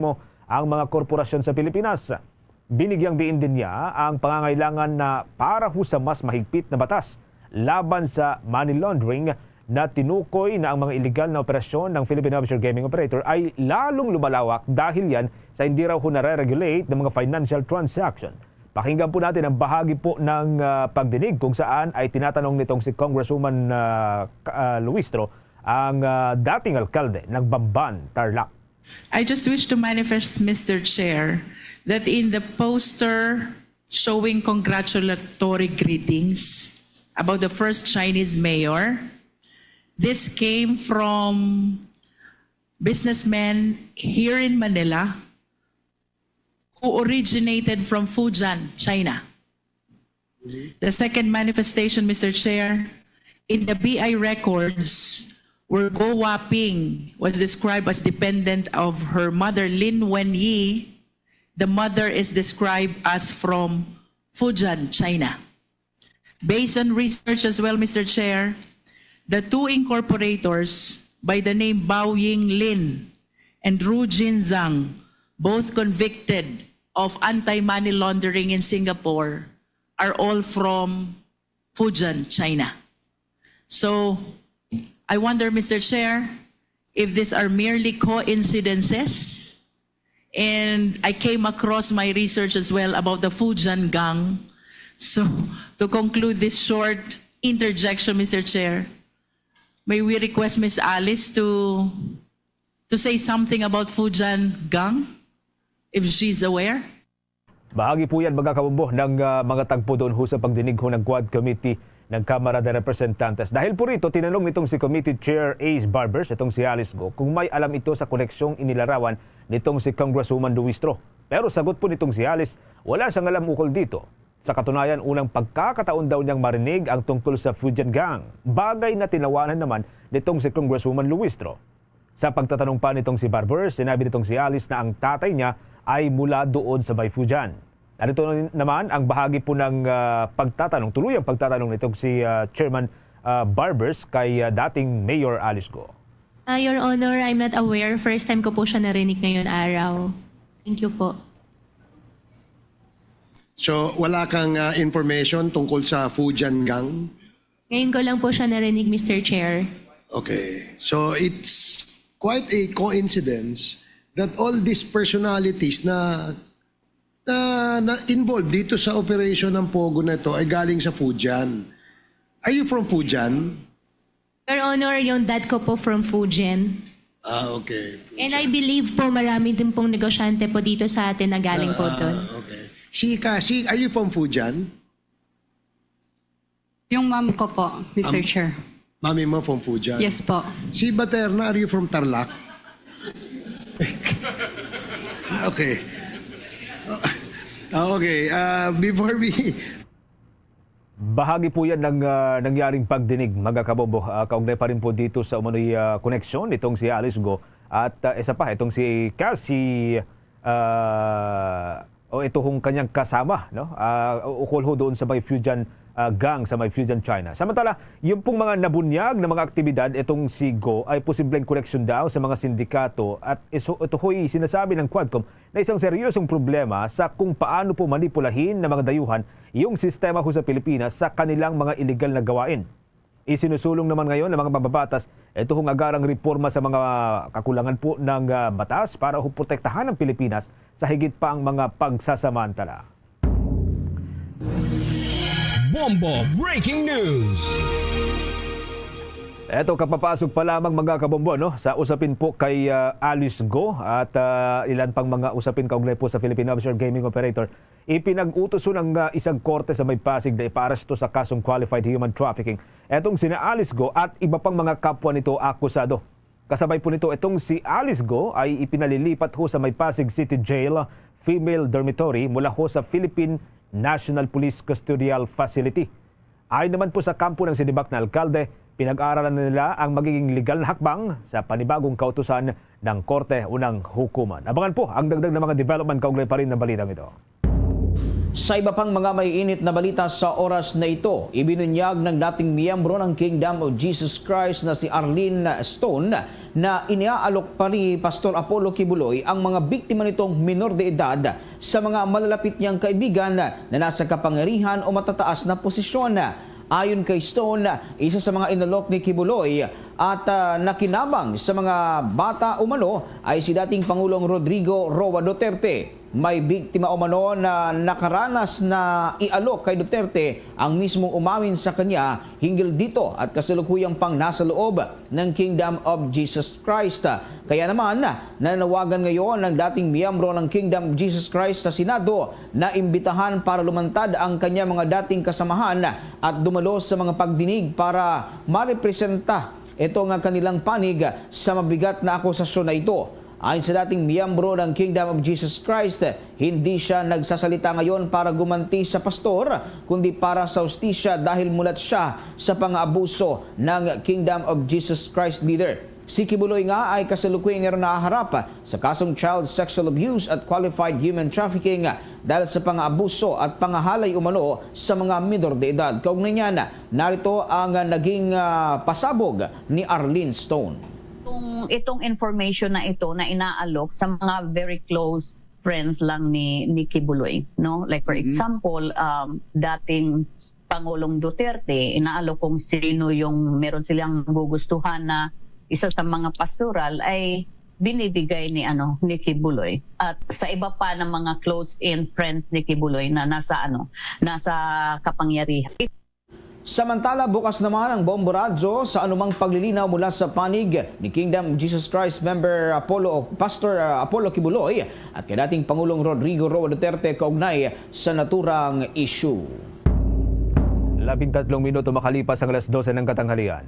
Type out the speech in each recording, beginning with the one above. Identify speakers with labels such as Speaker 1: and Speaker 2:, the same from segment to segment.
Speaker 1: mo ang mga korporasyon sa Pilipinas. Binigyang diin din niya ang pangangailangan na para ho sa mas mahigpit na batas laban sa money laundering na tinukoy na ang mga illegal na operasyon ng Philippine Offshore Gaming Operator ay lalong lumalawak dahil yan sa hindi raw ho nare-regulate ng mga financial transaction. Pakinggan po natin ang bahagi po ng pagdinig kung saan ay tinatanong nitong si Congresswoman Luistro ang dating alkalde ng Bamban, Tarlac.
Speaker 2: I just wish to manifest, Mr. Chair, that in the poster showing congratulatory greetings about the first Chinese mayor, this came from businessmen here in Manila who originated from Fujian, China. The second manifestation, Mr. Chair, in the BI records, where Go Waping was described as dependent of her mother, Lin Wenyi, the mother is described as from Fujian, China. Based on research as well, Mr. Chair, the two incorporators by the name Bao Ying Lin and Ru Jin Zhang, both convicted of anti-money laundering in Singapore, are all from Fujian, China. So, I wonder, Mr. Chair, if these are merely coincidences. And I came across my research as well about the Fujian gang. So, to conclude this short interjection, Mr. Chair, may we request Ms. Alice to say something about Fujian gang, if she's aware?
Speaker 1: Bahagi po yan mga kabombo ng mga tagpo doon ho sa pagdinig ho ng Quad Committee ng Kamara de Representantes. Dahil po rito, tinanong nitong si Committee Chair Ace Barbers, itong si Alice Go, kung may alam ito sa koneksyong inilarawan nitong si Congresswoman Luistro. Pero sagot po nitong si Alice, wala siyang alam ukol dito. Sa katunayan, unang pagkakataon daw niyang marinig ang tungkol sa Fujian Gang, bagay na tinawanan naman nitong si Congresswoman Luistro. Sa pagtatanong pa nitong si Barbers, sinabi nitong si Alice na ang tatay niya ay mula doon sa Bay Fujian. Narito naman ang bahagi po ng pagtatanong, tuluyang pagtatanong nitong si Chairman Barbers kay dating Mayor Alice Go.
Speaker 3: Your Honor, I'm not aware. First time ko po siya narinig ngayon araw. Thank you po.
Speaker 4: So wala kang information tungkol sa Fujian Gang?
Speaker 3: Ngayon ko lang po siya narinig, Mr. Chair.
Speaker 4: Okay. So it's quite a coincidence that all these personalities na involved dito sa operation ng Pogo na ito ay galing sa Fujian. Are you from Fujian?
Speaker 3: Your Honor, yung dad ko po from Fujian.
Speaker 4: Okay.
Speaker 3: And I believe po marami din pong negosyante po dito sa atin na galing po doon.
Speaker 4: Okay. Si Cassie, are you from Fujian?
Speaker 5: Yung mom ko po, Mr. Chair.
Speaker 4: Mami mo from Fujian?
Speaker 5: Yes po.
Speaker 4: Si Baterna, are you from Tarlac? Okay. Okay, before we...
Speaker 1: Bahagi po yan ng nangyaring pagdinig, mga kabombo. Kaugnay pa rin po dito sa umano'y koneksyon nitong si Alice Go. At isa pa, itong si Cassie, ito hong kanyang kasama, no? Ukol ho doon sa may Fujian gang sa may Fujian, China. Samantala, yung pong mga nabunyag na mga aktibidad, itong si Go ay posibleng koneksyon daw sa mga sindikato at ito ho'y sinasabi ng Quadcom na isang seryosong problema sa kung paano po manipulahin ng mga dayuhan yung sistema ho sa Pilipinas sa kanilang mga iligal na gawain. Isinusulong naman ngayon ng mga mababatas ito hong agarang reforma sa mga kakulangan po ng batas para ho protektahan ng Pilipinas sa higit pa ang mga pagsasamantala.
Speaker 6: Bombo Breaking News!
Speaker 1: Eto, kapapasok pa lamang mga kabombo, no? Sa usapin po kay Alice Go at ilan pang mga usapin kaugnay po sa Philippine Offshore Gaming Operator. Ipinag-utos ng isang korte sa may Pasig na ipaaresto sa kasong qualified human trafficking. Etong sina Alice Go at iba pang mga kapwa nito akusado. Kasabay po nito, itong si Alice Go ay ipinalilipat ho sa may Pasig City Jail Female Dormitory mula ho sa Philippine National Police Custodial Facility. Ayon naman po sa kampo ng sinibak na alkalde, pinag-aaralan nila ang magiging legal na hakbang sa panibagong kautusan ng korte o ng hukuman. Abangan po ang dagdag na mga development kaugnay pa rin ng balitang ito.
Speaker 7: Sa iba pang mga may init na balita sa oras na ito, ibinunyag ng dating miyembro ng Kingdom of Jesus Christ na si Arlene Stone na iniaalok pa ni Pastor Apollo Kibuloy ang mga biktima nitong minor de edad sa mga malalapit niyang kaibigan na nasa kapangyarihan o matataas na posisyon. Ayon kay Stone, isa sa mga inalok ni Kibuloy at nakinabang sa mga bata umano ay si dating Pangulong Rodrigo Roa Duterte. May biktima umano na nakaranas na ialok kay Duterte ang mismong umamin sa kanya hinggil dito at kasalukuyang pang nasa loob ng Kingdom of Jesus Christ. Kaya naman, nanawagan ngayon ng dating miyembro ng Kingdom of Jesus Christ sa Senado na imbitahan para lumantad ang kanya mga dating kasamahan at dumalo sa mga pagdinig para marepresenta itong kanilang panig sa mabigat na akusasyon na ito. Ayon sa dating miyembro ng Kingdom of Jesus Christ, hindi siya nagsasalita ngayon para gumanti sa pastor, kundi para sa hustisya dahil mulat siya sa pang-aabuso ng Kingdom of Jesus Christ leader. Si Kibuloy nga ay kasalukuyang nahaharap sa kasong child sexual abuse at qualified human trafficking dahil sa pang-aabuso at pangahalay umano sa mga minor de edad. Kaugnay niyan, narito ang naging pasabog ni Arlene Stone.
Speaker 8: Itong information na ito na inaalok sa mga very close friends lang ni Kibuloy, no? Like for example, dating Pangulong Duterte, inaalok kung sino yung meron silang gugustuhan na isa sa mga pastoral ay binibigay ni Kibuloy. At sa iba pa ng mga close-in friends ni Kibuloy na nasa kapangyarihan.
Speaker 7: Samantala, bukas naman ang bomboradyo sa anumang paglilinaw mula sa panig ni Kingdom of Jesus Christ member Pastor Apollo Kibuloy at kay dating Pangulong Rodrigo Roa Duterte kaugnay sa naturang issue.
Speaker 1: 13 minuto makalipas ang alas 12 ng katanghalian.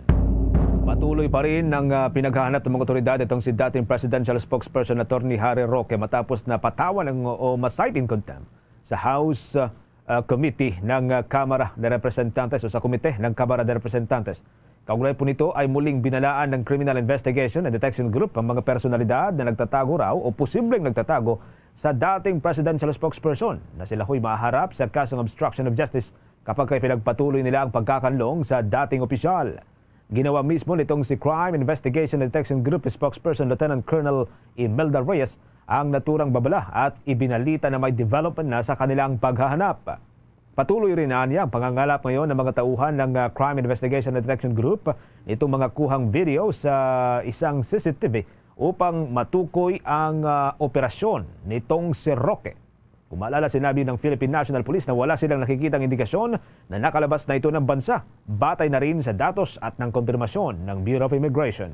Speaker 1: Patuloy pa rin ang pinaghahanap ng mga otoridad itong si dating presidential spokesperson Attorney Harry Roque matapos na patawan o ma-cite in contempt sa House Committee ng Kamara de Representantes o sa Komite ng Kamara de Representantes. Kaugnay po nito ay muling binalaan ng Criminal Investigation and Detection Group ang mga personalidad na nagtatago raw o posibleng nagtatago sa dating presidential spokesperson na sila ho'y maharap sa kasong obstruction of justice kapag kay pinagpatuloy nila ang pagkakanlong sa dating opisyal. Ginawa mismo nitong si Crime Investigation and Detection Group spokesperson Lieutenant Colonel Imelda Reyes ang naturang babala at ibinalita na may development na sa kanilang paghahanap. Patuloy rin niya ang pangangalap ngayon ng mga tauhan ng Crime Investigation and Detection Group nitong mga kuhang video sa isang CCTV upang matukoy ang operasyon nitong si Roque. Kung maalala, sinabi ng Philippine National Police na wala silang nakikitang indikasyon na nakalabas na ito ng bansa. Batay na rin sa datos at ng konfirmasyon ng Bureau of Immigration.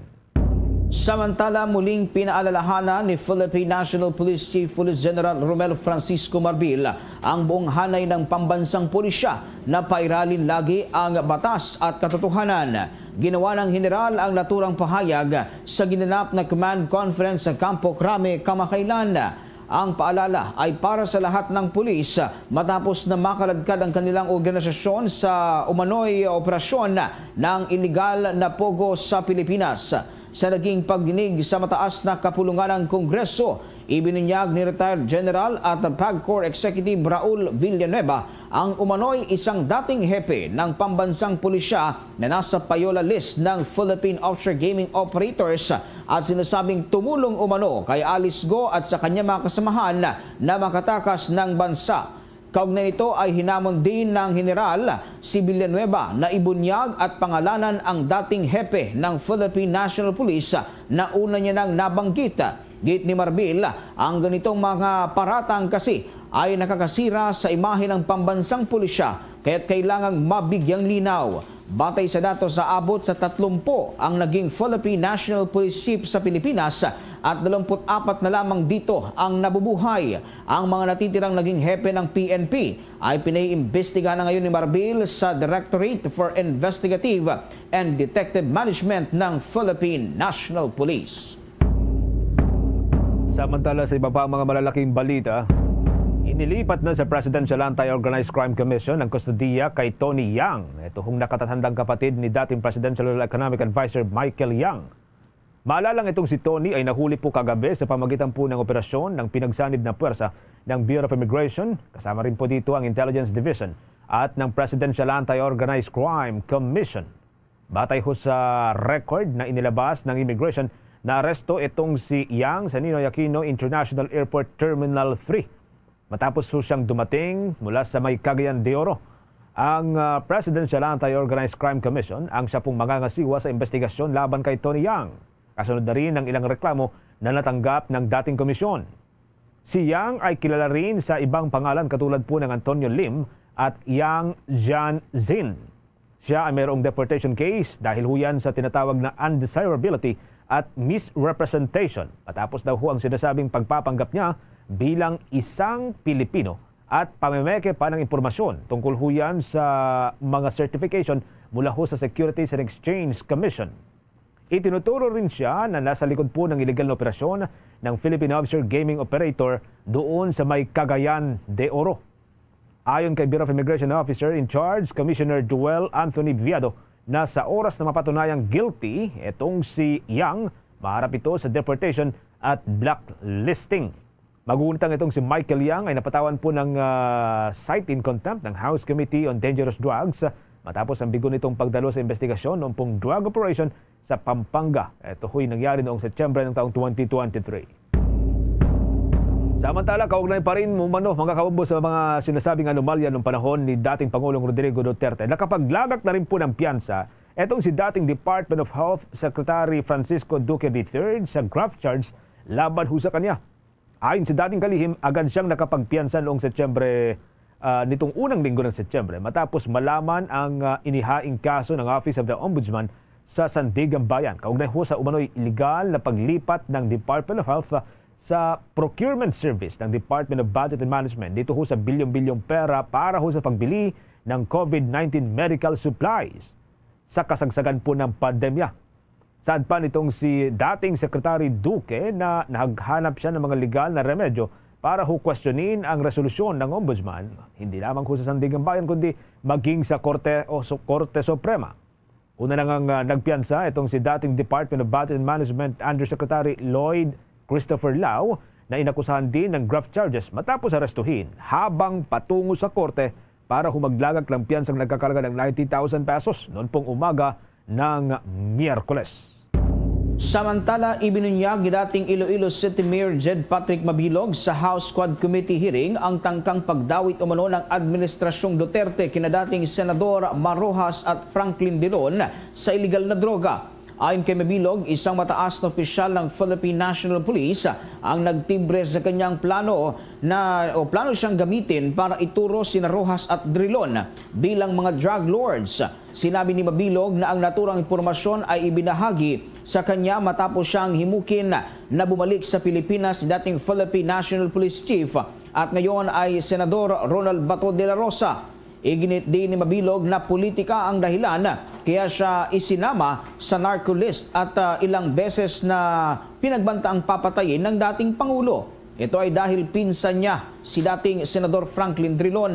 Speaker 7: Samantala, muling pinaalalahanan ni Philippine National Police Chief Police General Romel Francisco Marbil ang buong hanay ng pambansang pulisya na pairalin lagi ang batas at katotohanan. Ginawa ng General ang naturang pahayag sa ginanap na command conference sa Campo Crame kamakailan. Ang paalala ay para sa lahat ng pulis matapos na makaladkad ang kanilang organisasyon sa umano'y operasyon ng iligal na pogo sa Pilipinas. Sa naging pagdinig sa mataas na kapulungan ng Kongreso, ibinunyag ni Retired General at PAGCOR Executive Raul Villanueva ang umano'y isang dating hepe ng pambansang pulisya na nasa payola list ng Philippine Offshore Gaming Operators at sinasabing tumulong umano kay Alice Go at sa kanya mga kasamahan na makatakas ng bansa. Kaugnay nito ay hinamon din ng General si Villanueva na ibunyag at pangalanan ang dating hepe ng Philippine National Police na una niya nang nabanggit. Git ni Marbil, ang ganitong mga paratang kasi ay nakakasira sa imahe ng pambansang pulisya kaya't kailangang mabigyang linaw. Batay sa datos sa abot sa 30 ang naging Philippine National Police Chief sa Pilipinas at 24 na lamang dito ang nabubuhay. Ang mga natitirang naging hepe ng PNP ay pinaiimbestigahan na ngayon ni Marbil sa Directorate for Investigative and Detective Management ng Philippine National Police.
Speaker 1: Samantala sa iba pa mga malalaking balita, inilipat na sa Presidential Anti-Organized Crime Commission ang kustodiya kay Tony Yang. Ito hong nakatatandang kapatid ni dating Presidential Economic Advisor Michael Yang. Maalalang itong si Tony ay nahuli po kagabi sa pamagitan po ng operasyon ng pinagsanib na puwersa ng Bureau of Immigration. Kasama rin po dito ang Intelligence Division at ng Presidential Anti-Organized Crime Commission. Batay ho sa record na inilabas ng Immigration, na aresto itong si Yang sa Ninoy Aquino International Airport Terminal 3. Matapos ho siyang dumating mula sa may Cagayan de Oro. Ang Presidential Anti-Organized Crime Commission ang siya pong mangangasiwa sa investigasyon laban kay Tony Yang. Kasunod na rin ang ilang reklamo na natanggap ng dating komisyon. Si Yang ay kilala rin sa ibang pangalan katulad po ng Antonio Lim at Yang Jianzin. Siya ay mayroong deportation case dahil huyan sa tinatawag na undesirability at misrepresentation. Matapos daw ho ang sinasabing pagpapanggap niya bilang isang Pilipino at pamemeke pa ng impormasyon tungkol huyan sa mga certification mula ho sa Securities and Exchange Commission. Itinuturo rin siya na nasa likod po ng illegal na operasyon ng Philippine Offshore Gaming Operator doon sa may Cagayan de Oro. Ayon kay Bureau of Immigration Officer in Charge, Commissioner Joel Anthony Viado, na sa oras na mapatunayang guilty, itong si Yang, maharap ito sa deportation at blacklisting. Magunitang itong si Michael Yang ay napatawan po ng cite in contempt ng House Committee on Dangerous Drugs matapos ang bigo nitong pagdalo sa investigasyon noong pong drug operation sa Pampanga. Ito ho'y nangyari noong Setyembre ng taong 2023. Samantala, kaugnay pa rin mga kabombo sa mga sinasabing anomalya noong panahon ni dating Pangulong Rodrigo Duterte. Nakapaglagak na rin po ng piyansa itong si dating Department of Health Secretary Francisco Duque III sa graft charge laban ho sa kanya. Ayon sa dating kalihim, agad siyang nakapagpiyansa noong Setyembre, nitong unang linggo ng Setyembre matapos malaman ang inihaing kaso ng Office of the Ombudsman sa Sandigan Bayan. Kaugnay ho sa umano'y illegal na paglipat ng Department of Health sa procurement service ng Department of Budget and Management dito ho sa bilyong-bilyong pera para ho sa pagbili ng COVID-19 medical supplies sa kasagsagan po ng pandemya. Saan pa nitong si dating Secretary Duque na naghanap siya ng mga legal na remedyo para ho questionin ang resolusyon ng Ombudsman, hindi lamang ho sa Sandigan Bayan kundi maging sa Korte o Korte Suprema. Una na ngang nagpiyansa itong si dating Department of Budget and Management Undersecretary Lloyd Christopher Lau na inakusahan din ng graft charges matapos arestuhin habang patungo sa korte para humaglagak ng piyansang nagkakarga ng 90,000 pesos noon pong umaga ng Miyerkules.
Speaker 7: Samantala, ibinunyag ni dating Iloilo City Mayor Jed Patrick Mabilog sa House Quad Committee hearing ang tangkang pagdawit umano ng Administrasyong Duterte kina dating Senador Marojas at Franklin Dillon sa iligal na droga. Ayon kay Mabilog, isang mataas na opisyal ng Philippine National Police ang nagtimbre sa kanyang plano siyang gamitin para ituro sina Rojas at Drilon bilang mga drug lords. Sinabi ni Mabilog na ang naturang impormasyon ay ibinahagi sa kanya matapos siyang himukin na bumalik sa Pilipinas dating Philippine National Police Chief at ngayon ay Senador Ronald Bato de la Rosa. Iginit din ni Mabilog na politika ang dahilan kaya siya isinama sa narco list at ilang beses na pinagbanta ang papatayin ng dating Pangulo. Ito ay dahil pinsan niya si dating Senador Franklin Drilon.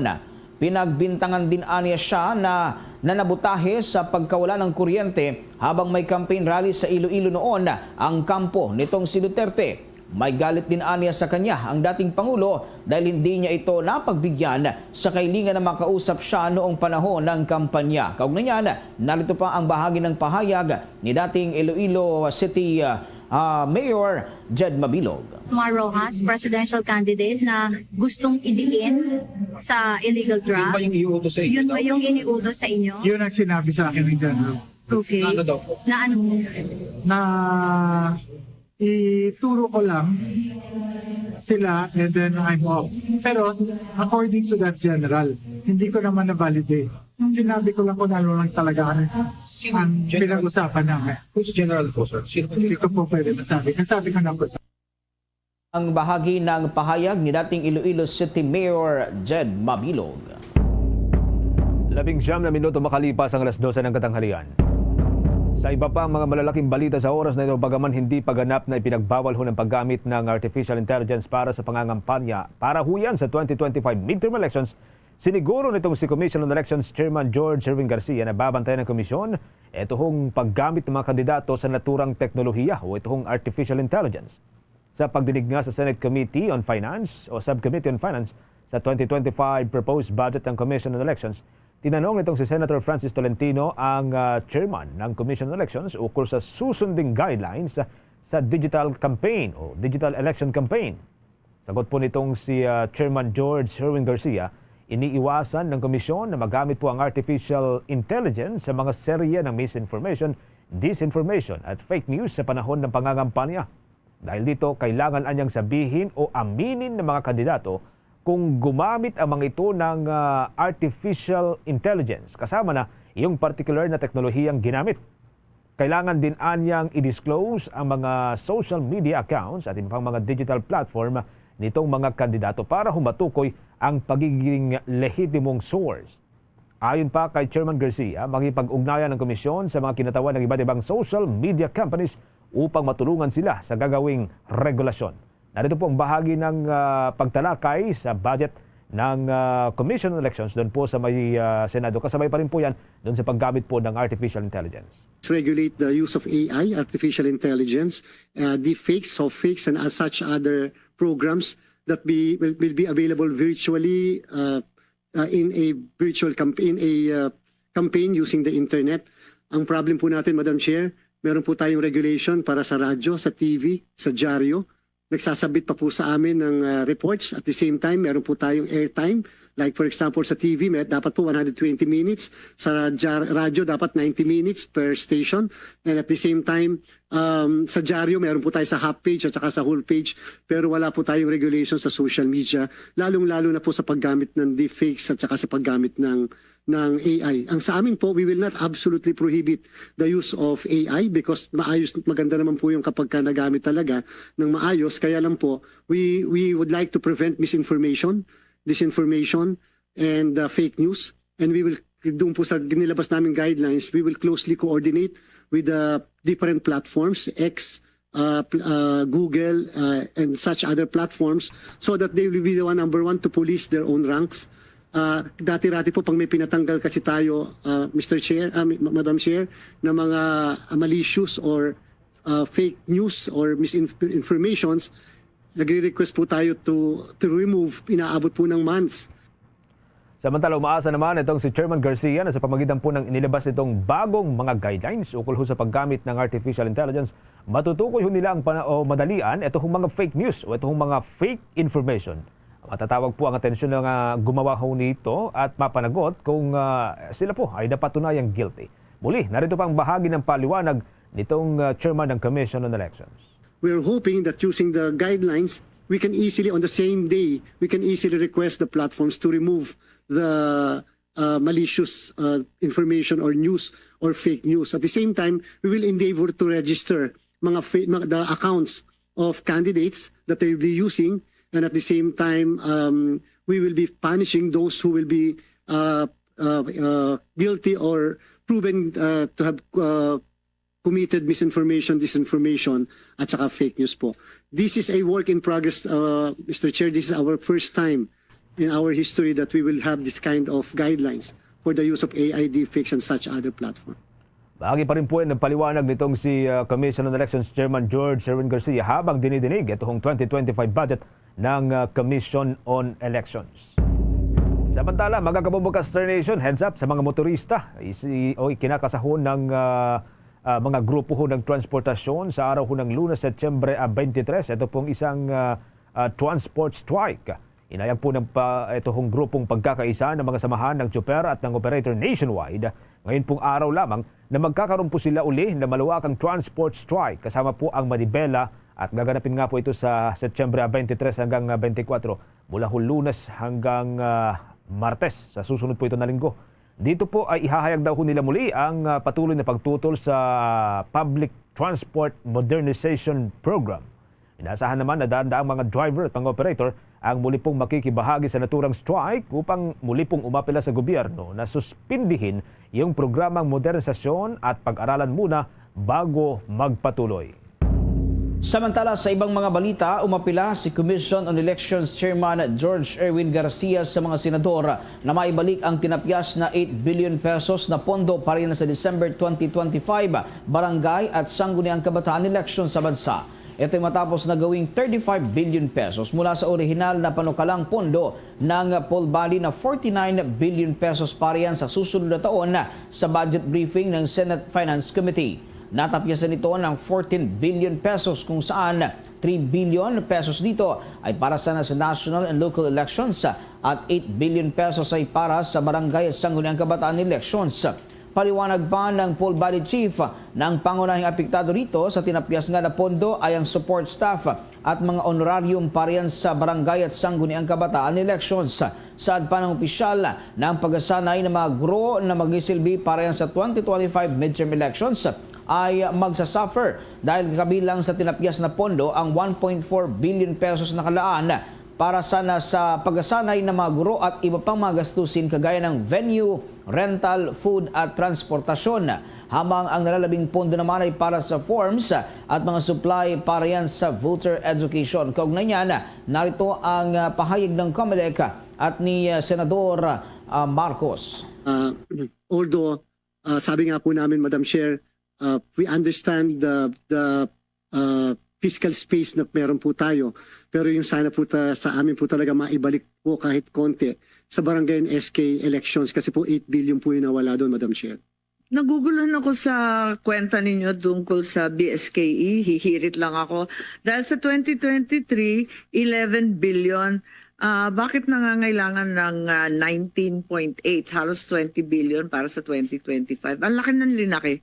Speaker 7: Pinagbintangan din aniya siya na nanabutahe sa pagkawala ng kuryente habang may campaign rally sa Iloilo noon ang kampo nitong si Duterte. May galit din aniya sa kanya ang dating Pangulo dahil hindi niya ito napagbigyan sa kahilingan na makausap siya noong panahon ng kampanya. Kaugnay niyan, narito pa ang bahagi ng pahayag ni dating Iloilo City Mayor Jed Mabilog.
Speaker 9: Rojas, presidential candidate na gustong idiin sa illegal drugs.
Speaker 10: Yun ba yung iutos sa inyo?
Speaker 9: Yun ba yung iniutos sa inyo?
Speaker 10: Yun ang sinabi sa akin ng General.
Speaker 9: Okay.
Speaker 10: Ano daw po?
Speaker 9: Na ano?
Speaker 10: Na ituro ko lang sila and then I'm off. Pero according to that General, hindi ko naman na-validate. Sinabi ko lang kung ano lang talaga ang pinag-usapan namin.
Speaker 4: Who's General po, sir?
Speaker 10: Hindi ko po pwede masabi. Kasabi ko na po.
Speaker 7: Ang bahagi ng pahayag ni dating Iloilo City Mayor Jed Mabilog.
Speaker 1: 19 na minuto makalipas ang alas 12 ng katanghalian. Sa iba pang mga malalaking balita sa oras na ito, bagaman hindi paganap na ipinagbawal ho ng paggamit ng artificial intelligence para sa pangangampanya para huyan sa 2025 midterm elections, Siniguro nitong si Commission on Elections Chairman George Erwin Garcia na babantayan ng komisyon ito hong paggamit ng mga kandidato sa naturang teknolohiya o ito hong artificial intelligence. Sa pagdinig nga sa Senate Committee on Finance o Subcommittee on Finance sa 2025 proposed budget ng Commission on Elections, tinanong nitong si Senator Francis Tolentino ang chairman ng Commission on Elections ukol sa susunding guidelines sa digital campaign o digital election campaign. Sagot po nitong si Chairman George Erwin Garcia, iniiwasan ng komisyon na magamit po ang artificial intelligence sa mga serye ng misinformation, disinformation at fake news sa panahon ng pangangampanya. Dahil dito, kailangan anyang sabihin o aminin ng mga kandidato kung gumamit ang mga ito ng artificial intelligence kasama na yung particular na teknolohiyang ginamit. Kailangan din anyang i-disclose ang mga social media accounts at ibang mga digital platform nitong mga kandidato para humatukoy ang pagiging lehitimong source. Ayon pa kay Chairman Garcia, makipag-ugnayan ng komisyon sa mga kinatawan ng iba't ibang social media companies upang matulungan sila sa gagawing regulasyon. Narito po ang bahagi ng pagtalakay sa budget ng Commission on Elections doon po sa may Senado. Kasabay pa rin po yan doon sa paggamit po ng artificial intelligence.
Speaker 11: Regulate the use of AI, artificial intelligence, deepfakes, softfakes, and such other programs that will be available virtually in a campaign using the internet. Ang problem po natin, Madam Chair, meron po tayong regulation para sa radyo, sa TV, sa dyaryo. Nagsasabit pa po sa amin ng reports. At the same time, meron po tayong airtime. Like for example, sa TV, dapat po 120 minutes. Sa radyo, dapat 90 minutes per station. And at the same time, sa dyaryo, meron po tayo sa half page at saka sa whole page. Pero wala po tayong regulation sa social media. Lalong-lalo na po sa paggamit ng deepfakes at saka sa paggamit ng AI. Ang sa amin po, we will not absolutely prohibit the use of AI because maganda naman po yung kapag ka nagamit talaga ng maayos. Kaya lang po, we would like to prevent misinformation, disinformation, and fake news. And we will, doon po sa nilabas namin guidelines, we will closely coordinate with the different platforms, X, Google, and such other platforms so that they will be the number one to police their own ranks. Dati-rati po pag may pinatanggal kasi tayo, Mr. Chair, Madam Chair, na mga malicious or fake news or misinformations, nagre-request po tayo to remove, inaabot po ng months.
Speaker 1: Samantala, umaasa naman itong si Chairman Garcia na sa pamagitan po ng inilabas itong bagong mga guidelines ukol sa paggamit ng artificial intelligence, matutukoy nila o madalian itong mga fake news o itong mga fake information. Matatawag po ang atensyon ng gumawa nito at mapanagot kung sila po ay napatunayang guilty. Muli, narito pang bahagi ng paliwanag nitong Chairman ng Commission on Elections.
Speaker 11: We're hoping that using the guidelines, we can easily, on the same day, we can easily request the platforms to remove the malicious information or news or fake news. At the same time, we will endeavor to register the accounts of candidates that they will be using, and at the same time, we will be punishing those who will be guilty or proven to have committed misinformation, disinformation, at saka fake news po. This is a work in progress, Mr. Chair. This is our first time in our history that we will have this kind of guidelines for the use of AI, deepfakes, and such other platforms.
Speaker 1: Bahagi pa rin po ng paliwanag nitong si Commission on Elections Chairman George Erwin Garcia habang dinidinig itong 2025 budget ng Commission on Elections. Samantala, magkakabombo Caster Nation, heads up sa mga motorista. Kinakasahon ng mga grupo ng transportasyon sa araw ng Lunes, Setyembre 23. Ito pong isang transport strike. Inayag po ng itong grupong pagkakaisa ng mga samahan ng tsuper at ng operator nationwide. Ngayon pong araw lamang na magkakaroon po sila uli na malawakang transport strike kasama po ang Manibela at gaganapin nga po ito sa Setyembre 23 hanggang 24 mula Lunes hanggang Martes sa susunod po ito na linggo. Dito po ay ihahayag daw nila muli ang patuloy na pagtutol sa Public Transport Modernization Program. Inaasahan naman na daang mga driver at mga operator ang muli pong makikibahagi sa naturang strike upang muli pong umapela sa gobyerno na suspindihin yung programang modernisasyon at pag-aralan muna bago magpatuloy.
Speaker 7: Samantala sa ibang mga balita, umapila si Commission on Elections Chairman George Erwin Garcia sa mga senador na maibalik ang tinapyas na 8 billion pesos na pondo para sa December 2025 barangay at sangguniang kabataan election sa bansa. Ito'y matapos na gawing 35 billion pesos mula sa orihinal na panukalang pondo ng Polbali na 49 billion pesos para yan sa susunod na taon sa budget briefing ng Senate Finance Committee. Natapyasan ito ng 14 billion pesos kung saan 3 billion pesos dito ay para sa national and local elections at 8 billion pesos ay para sa barangay at sangguniang kabataan elections. Paliwanag pa ng Polbali Chief ng pangunahing apektado rito sa tinapyas nga na pondo ay ang support staff at mga honorarium para yan sa barangay at sangguniang kabataan elections. Saad pa ng opisyal ng pagsasanay ng mga guro na magisilbi para yan sa 2025 midterm elections ay magsasuffer dahil kabilang sa tinapyas na pondo ang 1.4 billion pesos na kalaan para sana sa pagsasanay ng mga guro at iba pang mga gastusin kagaya ng venue, rental, food at transportasyon. Habang ang nalalabing pondo naman ay para sa forms at mga supply para yan sa voter education. Kaugnay niyan, narito ang pahayag ng COMELEC at ni Senador Marcos.
Speaker 11: Although, sabi nga po namin, Madam Chair, we understand the fiscal space na meron po tayo. Pero yung sana po sa amin po talaga maibalik po kahit konti sa barangay and SK elections kasi po 8 billion po yung nawala doon, Madam Chair.
Speaker 12: Naguguluhan ako sa kwenta ninyo tungkol sa BSKE. Hihirit lang ako. Dahil sa 2023, 11 billion. Bakit nangangailangan ng 19.8, halos 20 billion para sa 2025? Ang laki ng linaki.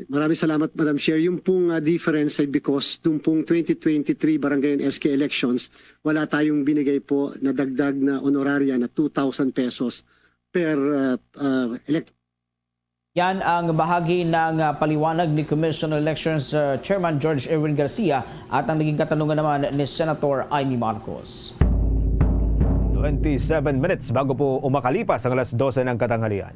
Speaker 11: Maraming salamat, Madam Chair. Yung pong difference ay because nung pong 2023 barangay and SK elections, wala tayong binigay po na dagdag na honoraria na 2,000 pesos per elect.
Speaker 7: Yan ang bahagi ng paliwanag ni Commission on Elections Chairman George Erwin Garcia at ang naging katanungan naman ni Senator Amy Marcos.
Speaker 1: 27 minutes bago po umakalipas ang alas 12 ng katanghalian.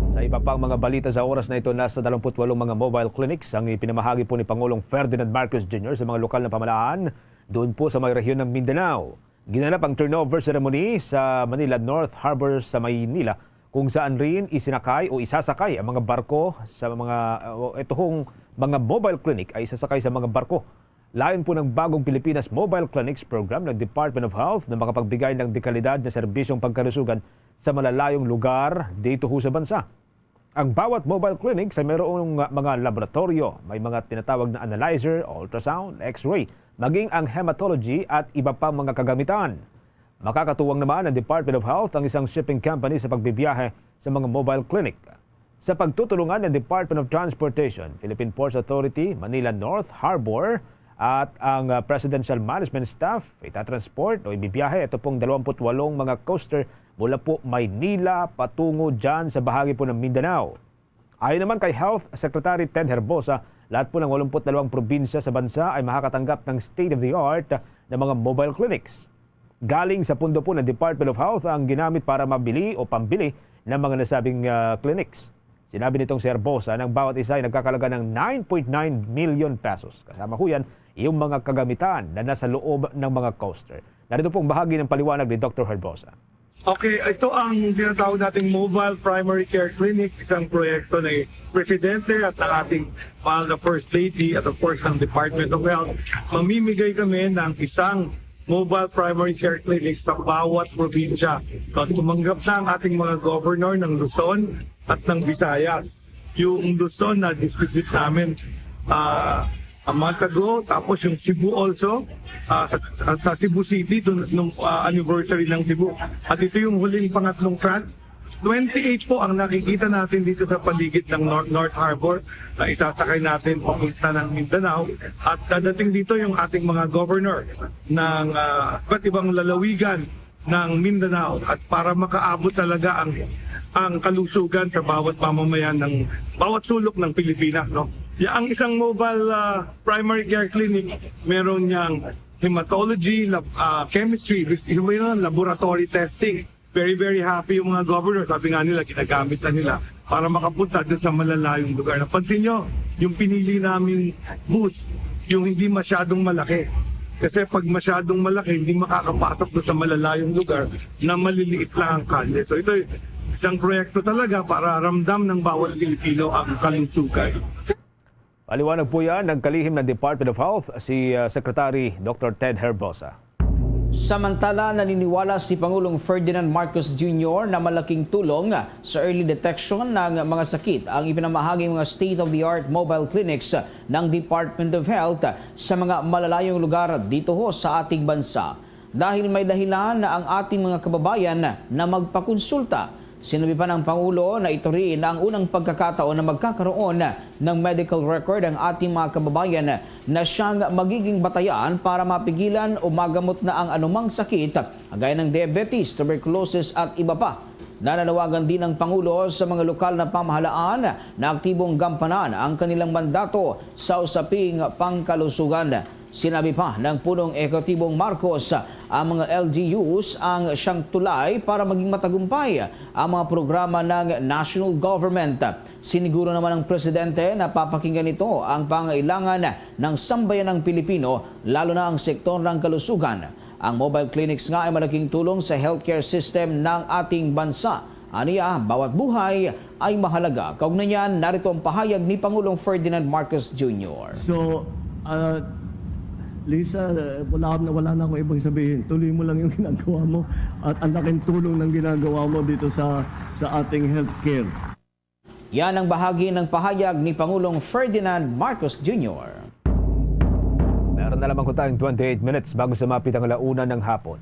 Speaker 1: Sa iba pang mga balita sa oras na ito, nasa 28 mga mobile clinics ang ipinamahagi po ni Pangulong Ferdinand Marcos Jr. sa mga lokal na pamahalaan doon po sa may rehiyon ng Mindanao. Ginanap ang turnover ceremony sa Manila North Harbor sa Maynila kung saan rin isinakay o isasakay ang mga barko sa mga itong mga mobile clinic ay isasakay sa mga barko. Layon po ng bagong Pilipinas Mobile Clinics Program ng Department of Health na makapagbigay ng dekalidad na serbisyong pangkalusugan sa malalayong lugar dito ho sa bansa. Ang bawat mobile clinic ay mayroong mga laboratorio, may mga tinatawag na analyzer, ultrasound, x-ray, maging ang hematology at iba pang mga kagamitan. Makakatuwang naman ang Department of Health ang isang shipping company sa pagbibiyahe sa mga mobile clinic. Sa pagtutulungan ng Department of Transportation, Philippine Ports Authority, Manila North Harbor at ang Presidential Management Staff itatransport o ibibiyahe ito pong 28 mga coaster mula po Maynila patungo dyan sa bahagi po ng Mindanao. Ayon naman kay Health Secretary Ted Herbosa, lahat po ng 82 probinsya sa bansa ay makakatanggap ng state-of-the-art na mga mobile clinics. Galing sa pundo po ng Department of Health ang ginamit para mabili o pambili ng mga nasabing clinics. Sinabi nitong si Herbosa ng bawat isa ay nagkakalaga ng 9.9 million pesos. Kasama ko yan yung mga kagamitan na nasa loob ng mga coaster. Narito pong bahagi ng paliwanag ni Dr. Herbosa.
Speaker 10: Okay, ito ang tinatawag nating Mobile Primary Care Clinic, isang proyekto ng Presidente at ng ating mahal na First Lady at of course ng Department of Health. Mamimigay kami ng isang Mobile Primary Care Clinic sa bawat probinsya. So, tumanggap na ang ating mga governor ng Luzon at ng Visayas. Yung Luzon na distribute namin a month ago, tapos yung Cebu also, sa Cebu City, nung anniversary ng Cebu. At ito yung huling pangatlong tranche. 28 po ang nakikita natin dito sa paligid ng North Harbor na isasakay natin papunta ng Mindanao. At dadating dito yung ating mga governor ng iba't ibang lalawigan ng Mindanao at para makaabot talaga ang kalusugan sa bawat pamamayan ng bawat sulok ng Pilipinas, no? Ang isang mobile primary care clinic, meron niyang hematology, chemistry, laboratory testing. Very, very happy yung mga governor. Sabi nga nila, ginagamit na nila para makapunta dun sa malalayong lugar. Napansin nyo, yung pinili namin booth, yung hindi masyadong malaki. Kasi pag masyadong malaki, hindi makakapasok doon sa malalayong lugar na maliliit lang ang kalye. So ito isang proyekto talaga para ramdam ng bawat Pilipino ang kalusugan.
Speaker 1: Paliwanag po yan ng kalihim ng Department of Health, si Secretary Dr. Ted Herbosa.
Speaker 7: Samantala, naniniwala si Pangulong Ferdinand Marcos Jr. na malaking tulong sa early detection ng mga sakit ang ipinamahaging mga state-of-the-art mobile clinics ng Department of Health sa mga malalayong lugar dito ho sa ating bansa. Dahil may dahilan na ang ating mga kababayan na magpakonsulta. Sinabi pa ng Pangulo na ito rin ang unang pagkakataon na magkakaroon ng medical record ang ating mga kababayan na siyang magiging batayan para mapigilan o magamot na ang anumang sakit gaya ng diabetes, tuberculosis at iba pa. Nananawagan din ng Pangulo sa mga lokal na pamahalaan na aktibong gampanan ang kanilang mandato sa usaping pangkalusugan. Sinabi pa ng punong ekotibong Marcos ang mga LGUs ang siyang tulay para maging matagumpay ang mga programa ng national government. Siniguro naman ng Presidente na papakinggan nito ang pangailangan ng sambayanang Pilipino lalo na ang sektor ng kalusugan. Ang mobile clinics nga ay malaking tulong sa healthcare system ng ating bansa. Aniya, bawat buhay ay mahalaga. Kaugnay niyan, narito ang pahayag ni Pangulong Ferdinand Marcos Jr.
Speaker 13: So, Lisa, wala na akong ibang sabihin. Tuloy mo lang yung ginagawa mo at ang laking tulong ng ginagawa mo dito sa ating healthcare.
Speaker 7: Yan ang bahagi ng pahayag ni Pangulong Ferdinand Marcos Jr.
Speaker 1: Meron na lamang ko tayong 28 minutes bago sumapit ang alauna ng hapon.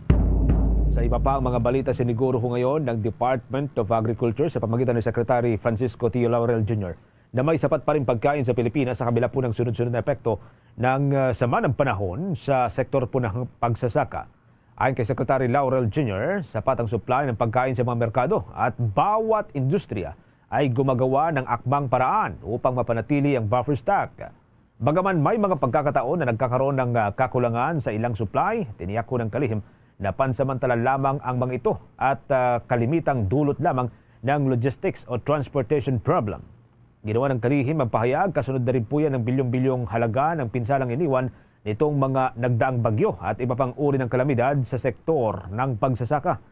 Speaker 1: Sa iba pa ang mga balita, siniguro ko ngayon ng Department of Agriculture sa pamamagitan ni Secretary Francisco T. Laurel Jr. na may sapat pa rin pagkain sa Pilipinas sa kabila po ng sunod-sunod na epekto ng sama ng panahon sa sektor po ng pagsasaka. Ayon kay Secretary Laurel Jr., sapat ang supply ng pagkain sa mga merkado at bawat industriya ay gumagawa ng akbang paraan upang mapanatili ang buffer stock. Bagaman may mga pagkakataon na nagkakaroon ng kakulangan sa ilang supply, tiniyak ko ng kalihim na pansamantala lamang ang mga ito at kalimitang dulot lamang ng logistics o transportation problem. Ginawa ng kalihim ang pahayag, kasunod na rin po yan ng bilyong-bilyong halaga ng pinsalang iniwan nitong mga nagdaang bagyo at iba pang uri ng kalamidad sa sektor ng pagsasaka.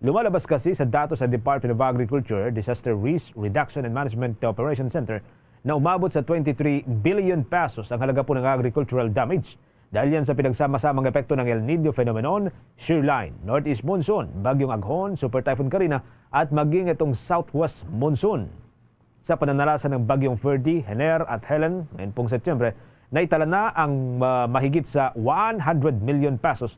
Speaker 1: Lumalabas kasi sa datos sa Department of Agriculture, Disaster Risk Reduction and Management Operation Center na umabot sa 23 billion pesos ang halaga po ng agricultural damage. Dahil yan sa pinagsama-samang epekto ng El Niño phenomenon, shear line, northeast monsoon, bagyong Aghon, super typhoon Carina at maging itong southwest monsoon. Sa pananalasan ng bagyong Ferdy, Hener at Helen ngayon pong Setyembre, naitala na ang mahigit sa 100 million pesos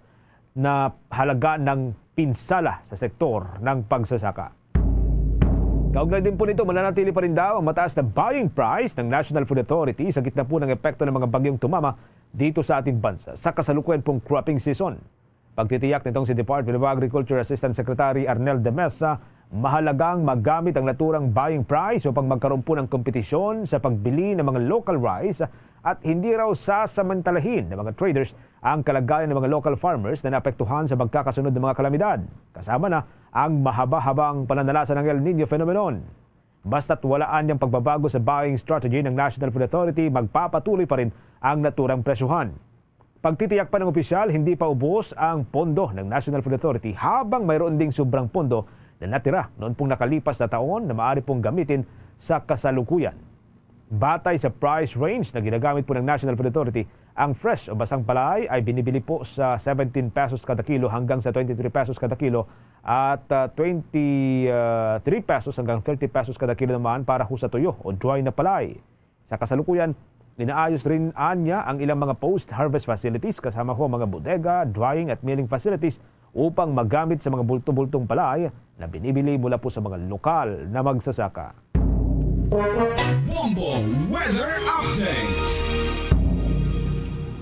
Speaker 1: na halaga ng pinsala sa sektor ng pagsasaka. Kaugnay din po nito, mananatili pa rin daw ang mataas na buying price ng National Food Authority sa gitna po ng epekto ng mga bagyong tumama dito sa ating bansa sa kasalukuyan pong cropping season. Pagtitiyak nitong si Department of Agriculture Assistant Secretary Arnel de Mesa, mahalagang magamit ang naturang buying price upang magkaroon po ng kompetisyon sa pagbili ng mga local rice at hindi raw sasamantalahin ng mga traders ang kalagayan ng mga local farmers na naapektuhan sa magkakasunod ng mga kalamidad. Kasama na ang mahaba-habang pananalasan ng El Niño phenomenon. Basta't walaan niyang pagbabago sa buying strategy ng National Food Authority, magpapatuloy pa rin ang naturang presyuhan. Pagtitiyak pa ng opisyal, hindi pa ubos ang pondo ng National Food Authority habang mayroon ding sobrang pondo na natira noon pong nakalipas na taon na maaari pong gamitin sa kasalukuyan. Batay sa price range na ginagamit po ng National Food Authority, ang fresh o basang palay ay binibili po sa 17 pesos kada kilo hanggang sa 23 pesos kada kilo at 23 pesos hanggang 30 pesos kada kilo naman para ho sa tuyo o dry na palay. Sa kasalukuyan, inaayos rin anya ang ilang mga post-harvest facilities kasama ho mga bodega, drying at milling facilities upang magamit sa mga bulto-bultong palay na binibili mula po sa mga lokal na magsasaka.
Speaker 6: Bombo Weather Update.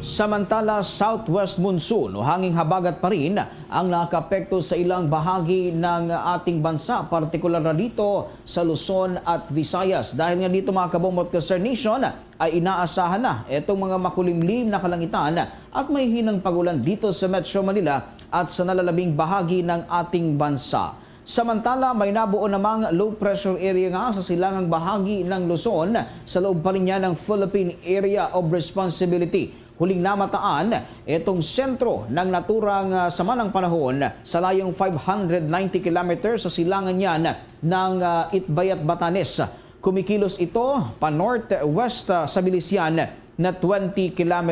Speaker 7: Samantala, southwest monsoon o hanging habagat pa rin ang nakapekto sa ilang bahagi ng ating bansa, partikular na dito sa Luzon at Visayas. Dahil nga dito mga kabombot Sir Nation ay inaasahan na itong mga makulimlim na kalangitan at may hinang pagulan dito sa Metro Manila at sa nalalabing bahagi ng ating bansa. Samantala, may nabuo namang low pressure area nga sa silangang bahagi ng Luzon sa loob pa rin niya ng Philippine Area of Responsibility huling namataan itong sentro ng naturang sama ng panahon sa layong 590 kilometers sa silangan yan ng Itbayat, Batanes. Kumikilos ito pa northwest sa bilisyan na 20 km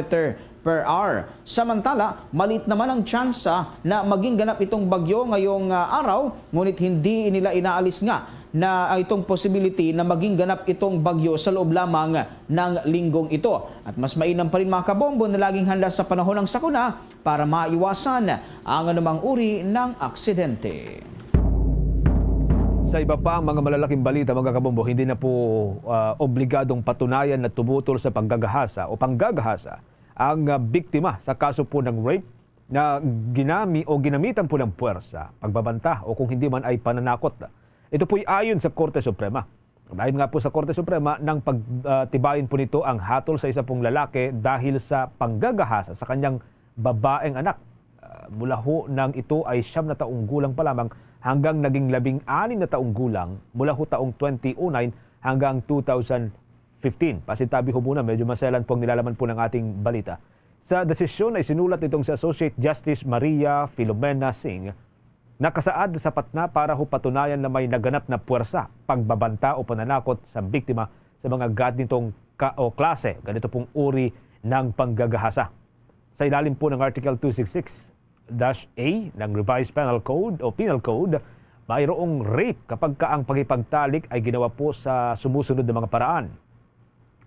Speaker 7: per hour. Samantala, maliit naman ang tsansa na maging ganap itong bagyo ngayong araw, ngunit hindi nila inaalis nga na itong possibility na maging ganap itong bagyo sa loob lamang ng linggong ito. At mas mainam pa rin mga kabombo na laging handa sa panahon ng sakuna para maiwasan ang anumang uri ng aksidente.
Speaker 1: Sa iba pa ang mga malalaking balita, mga kabombo, hindi na po obligadong patunayan na tumutol sa panggagahasa o panggagahasa ang biktima sa kaso po ng rape na ginamitan po ng puwersa, pagbabanta o kung hindi man ay pananakot. Ito po'y ayon sa Korte Suprema. Dahil nga po sa Korte Suprema, nang pagtibayin po nito ang hatol sa isa pong lalaki dahil sa panggagahasa sa kanyang babaeng anak. Mula ho nang ito ay 9 na taong gulang pa lamang hanggang naging 16 na taong gulang mula ho taong 2009 hanggang 2015. Pasintabi ho muna, medyo maselan pong nilalaman po ng ating balita. Sa desisyon ay sinulat itong si Associate Justice Maria Filomena Singh, nakasaad sapat na para ho patunayan na may naganap na puwersa, pagbabanta o pananakot sa biktima sa mga ganitong klase, ganito pong uri ng panggagahasa. Sa ilalim po ng Article 266-A ng Revised Penal Code o Penal Code, mayroong rape kapag ang pagipagtalik ay ginawa po sa sumusunod na mga paraan.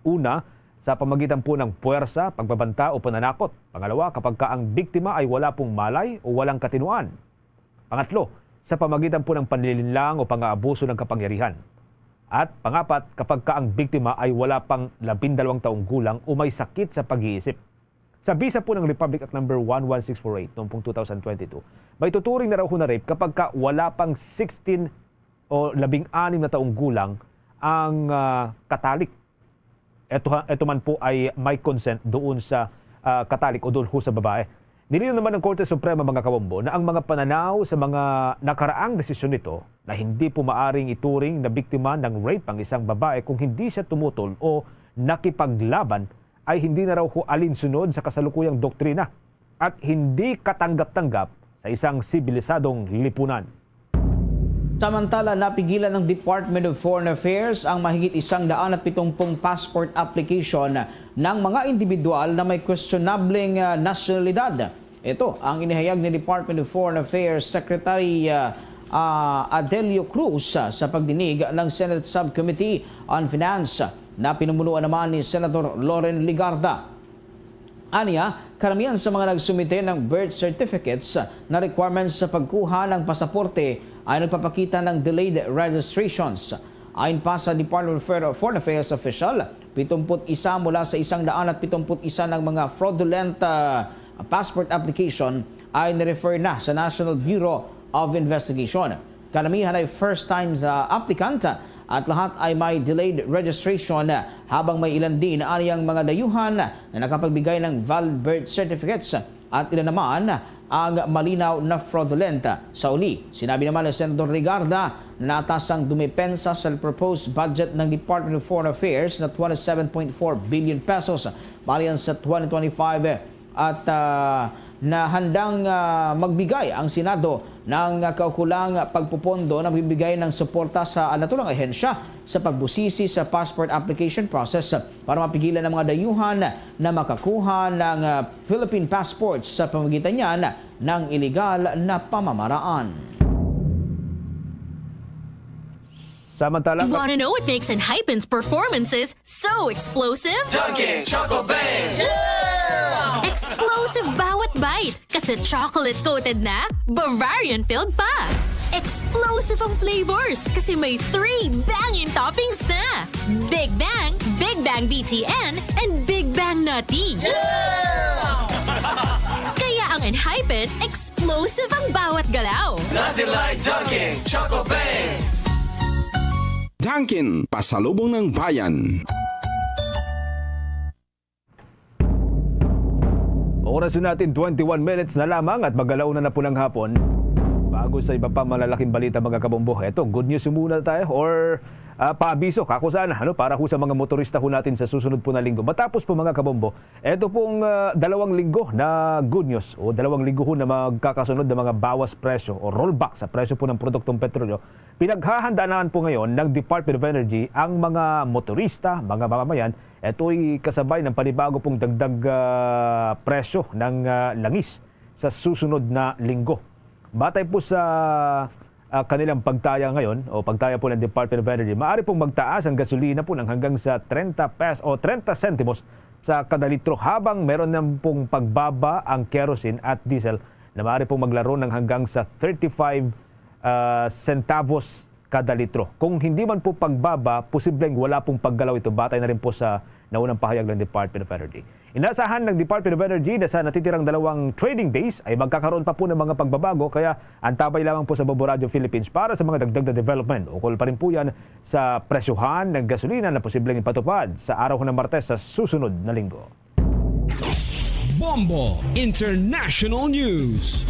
Speaker 1: Una, sa pamagitan po ng puwersa, pagbabanta o pananakot. Pangalawa, kapag ang biktima ay wala pong malay o walang katinuan. Pangatlo, sa pamagitan po ng panlilinlang o pang-aabuso ng kapangyarihan. At pangapat, kapag ang biktima ay wala pang 12 taong gulang o may sakit sa pag-iisip. Sa bisa po ng Republic Act No. 11648 noong 2022, may tuturing na raw na rape kapag wala pang 16 o 16 na taong gulang ang katalik. Ito man po ay may consent doon sa katalik o doon sa babae. Nilinaw naman ng Korte Suprema, mga kabombo, na ang mga pananaw sa mga nakaraang desisyon nito na hindi po maaring ituring na biktima ng rape ang isang babae kung hindi siya tumutol o nakipaglaban ay hindi na raw alinsunod sa kasalukuyang doktrina at hindi katanggap-tanggap sa isang sibilisadong lipunan.
Speaker 7: Samantala, napigilan ng Department of Foreign Affairs ang mahigit 170 passport application ng mga individual na may questionableng nasyonalidad. Ito ang inihayag ni Department of Foreign Affairs Secretary Adelio Cruz sa pagdinig ng Senate Subcommittee on Finance na pinumunuan naman ni Senator Loren Ligarda. Aniya, karamihan sa mga nagsumite ng birth certificates na requirements sa pagkuha ng pasaporte ay nagpapakita ng delayed registrations. Ayon pa sa Department of Foreign Affairs official, 71 mula sa 171 ng mga fraudulent passport application ay nirefer na sa National Bureau of Investigation. Karamihan ay first-time applicant at lahat ay may delayed registration habang may ilan din aniyang mga dayuhan na nakapagbigay ng valid birth certificates at ilan naman ang malinaw na fraudulent. Sa uli, sinabi naman ni Senator Ligarda na natas ang dumipensa sa proposed budget ng Department of Foreign Affairs na 27.4 billion pesos balian sa 2025 at na handang magbigay ang Senado ng kaukulang pagpupondo na bibigay ng suporta sa naturang ahensya sa pagbusisi sa passport application process para mapigilan ng mga dayuhan na makakuha ng Philippine passports sa pamamagitan niyan ng iligal na pamamaraan.
Speaker 1: Samantala,
Speaker 14: you want to know what makes Enhypen's performances so explosive?
Speaker 6: Dunkin' Choco Bang!
Speaker 14: Yeah! Explosive bawat bite kasi chocolate-coated na, Bavarian-filled pa. Explosive ang flavors kasi may 3 banging toppings na. Big Bang, Big Bang BTN, and Big Bang Nutty.
Speaker 6: Yeah!
Speaker 14: Kaya ang Enhypen, explosive ang bawat galaw.
Speaker 6: Nothing like Dunkin' Choco Bang!
Speaker 15: Dunkin', pasalubong ng bayan.
Speaker 1: Oras natin 21 minutes na lamang at mag-alauna na po ng hapon. Bago sa iba pa malalaking balita, mga kabombo, eto, good news muna tayo or paabiso kakusan para ho sa mga motorista ho natin sa susunod po na linggo. Matapos po mga kabombo, ito pong 2 linggo na good news o 2 linggo ho na magkakasunod na mga bawas presyo o rollback sa presyo po ng produktong petrolyo. Pinaghahandaan po ngayon ng Department of Energy ang mga motorista, mga mamamayan. Ito'y kasabay ng panibago pong dagdag presyo ng langis sa susunod na linggo. Batay po sa kanilang pagtaya ngayon o pagtaya po ng Department of Energy, maaari pong magtaas ang gasolina po ng hanggang sa 30 pesos o 30 centimos sa kada litro, habang meron na pong pagbaba ang kerosene at diesel na maaari pong maglaro ng hanggang sa 35 centavos kada litro. Kung hindi man po pagbaba, posibleng wala pong paggalaw ito. Batay na rin po sa naunang pahayag ng Department of Energy. Inasahan ng Department of Energy na sa natitirang 2 trading days ay magkakaroon pa po ng mga pagbabago, kaya antabay lamang po sa Bobo Radio Philippines para sa mga dagdag na development. Ukol pa rin po yan sa presyohan ng gasolina na posibleng ipatupad sa araw ng Martes sa susunod na linggo.
Speaker 16: Bombo International News.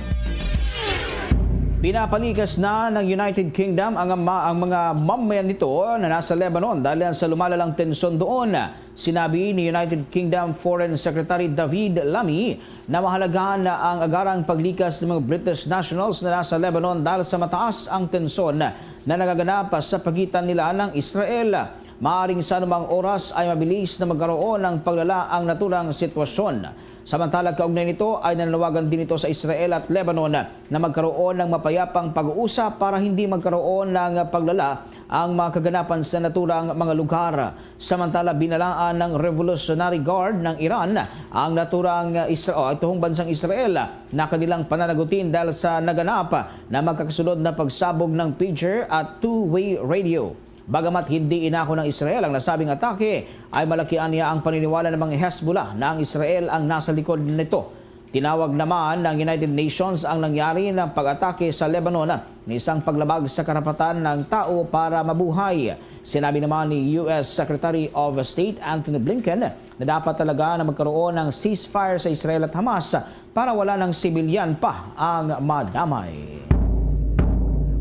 Speaker 7: Pinapalikas na ng United Kingdom ang mga mamamayan nito na nasa Lebanon dahil sa lumalalang tensyon doon. Sinabi ni United Kingdom Foreign Secretary David Lammy na mahalaga na ang agarang paglikas ng mga British nationals na nasa Lebanon dahil sa mataas ang tensyon na nagaganap sa pagitan nila ng Israel. Maaring sa anumang oras ay mabilis na magkaroon ng paglala ang naturang sitwasyon. Samantala, kaugnay nito ay nananawagan din ito sa Israel at Lebanon na magkaroon ng mapayapang pag-uusap para hindi magkaroon ng paglala ang mga kaganapan sa naturang mga lugar. Samantala, binalaan ng Revolutionary Guard ng Iran ang naturang itong bansang Israel na kanilang pananagutin dahil sa naganap na magkakasunod na pagsabog ng pager at two-way radio. Bagamat hindi inako ng Israel ang nasabing atake, ay malakian niya ang paniniwala ng mga Hezbollah na ang Israel ang nasa likod nito. Tinawag naman ng United Nations ang nangyari ng pag-atake sa Lebanon na isang paglabag sa karapatan ng tao para mabuhay. Sinabi naman ni US Secretary of State Antony Blinken na dapat talaga na magkaroon ng ceasefire sa Israel at Hamas para wala ng sibilyan pa ang madamay.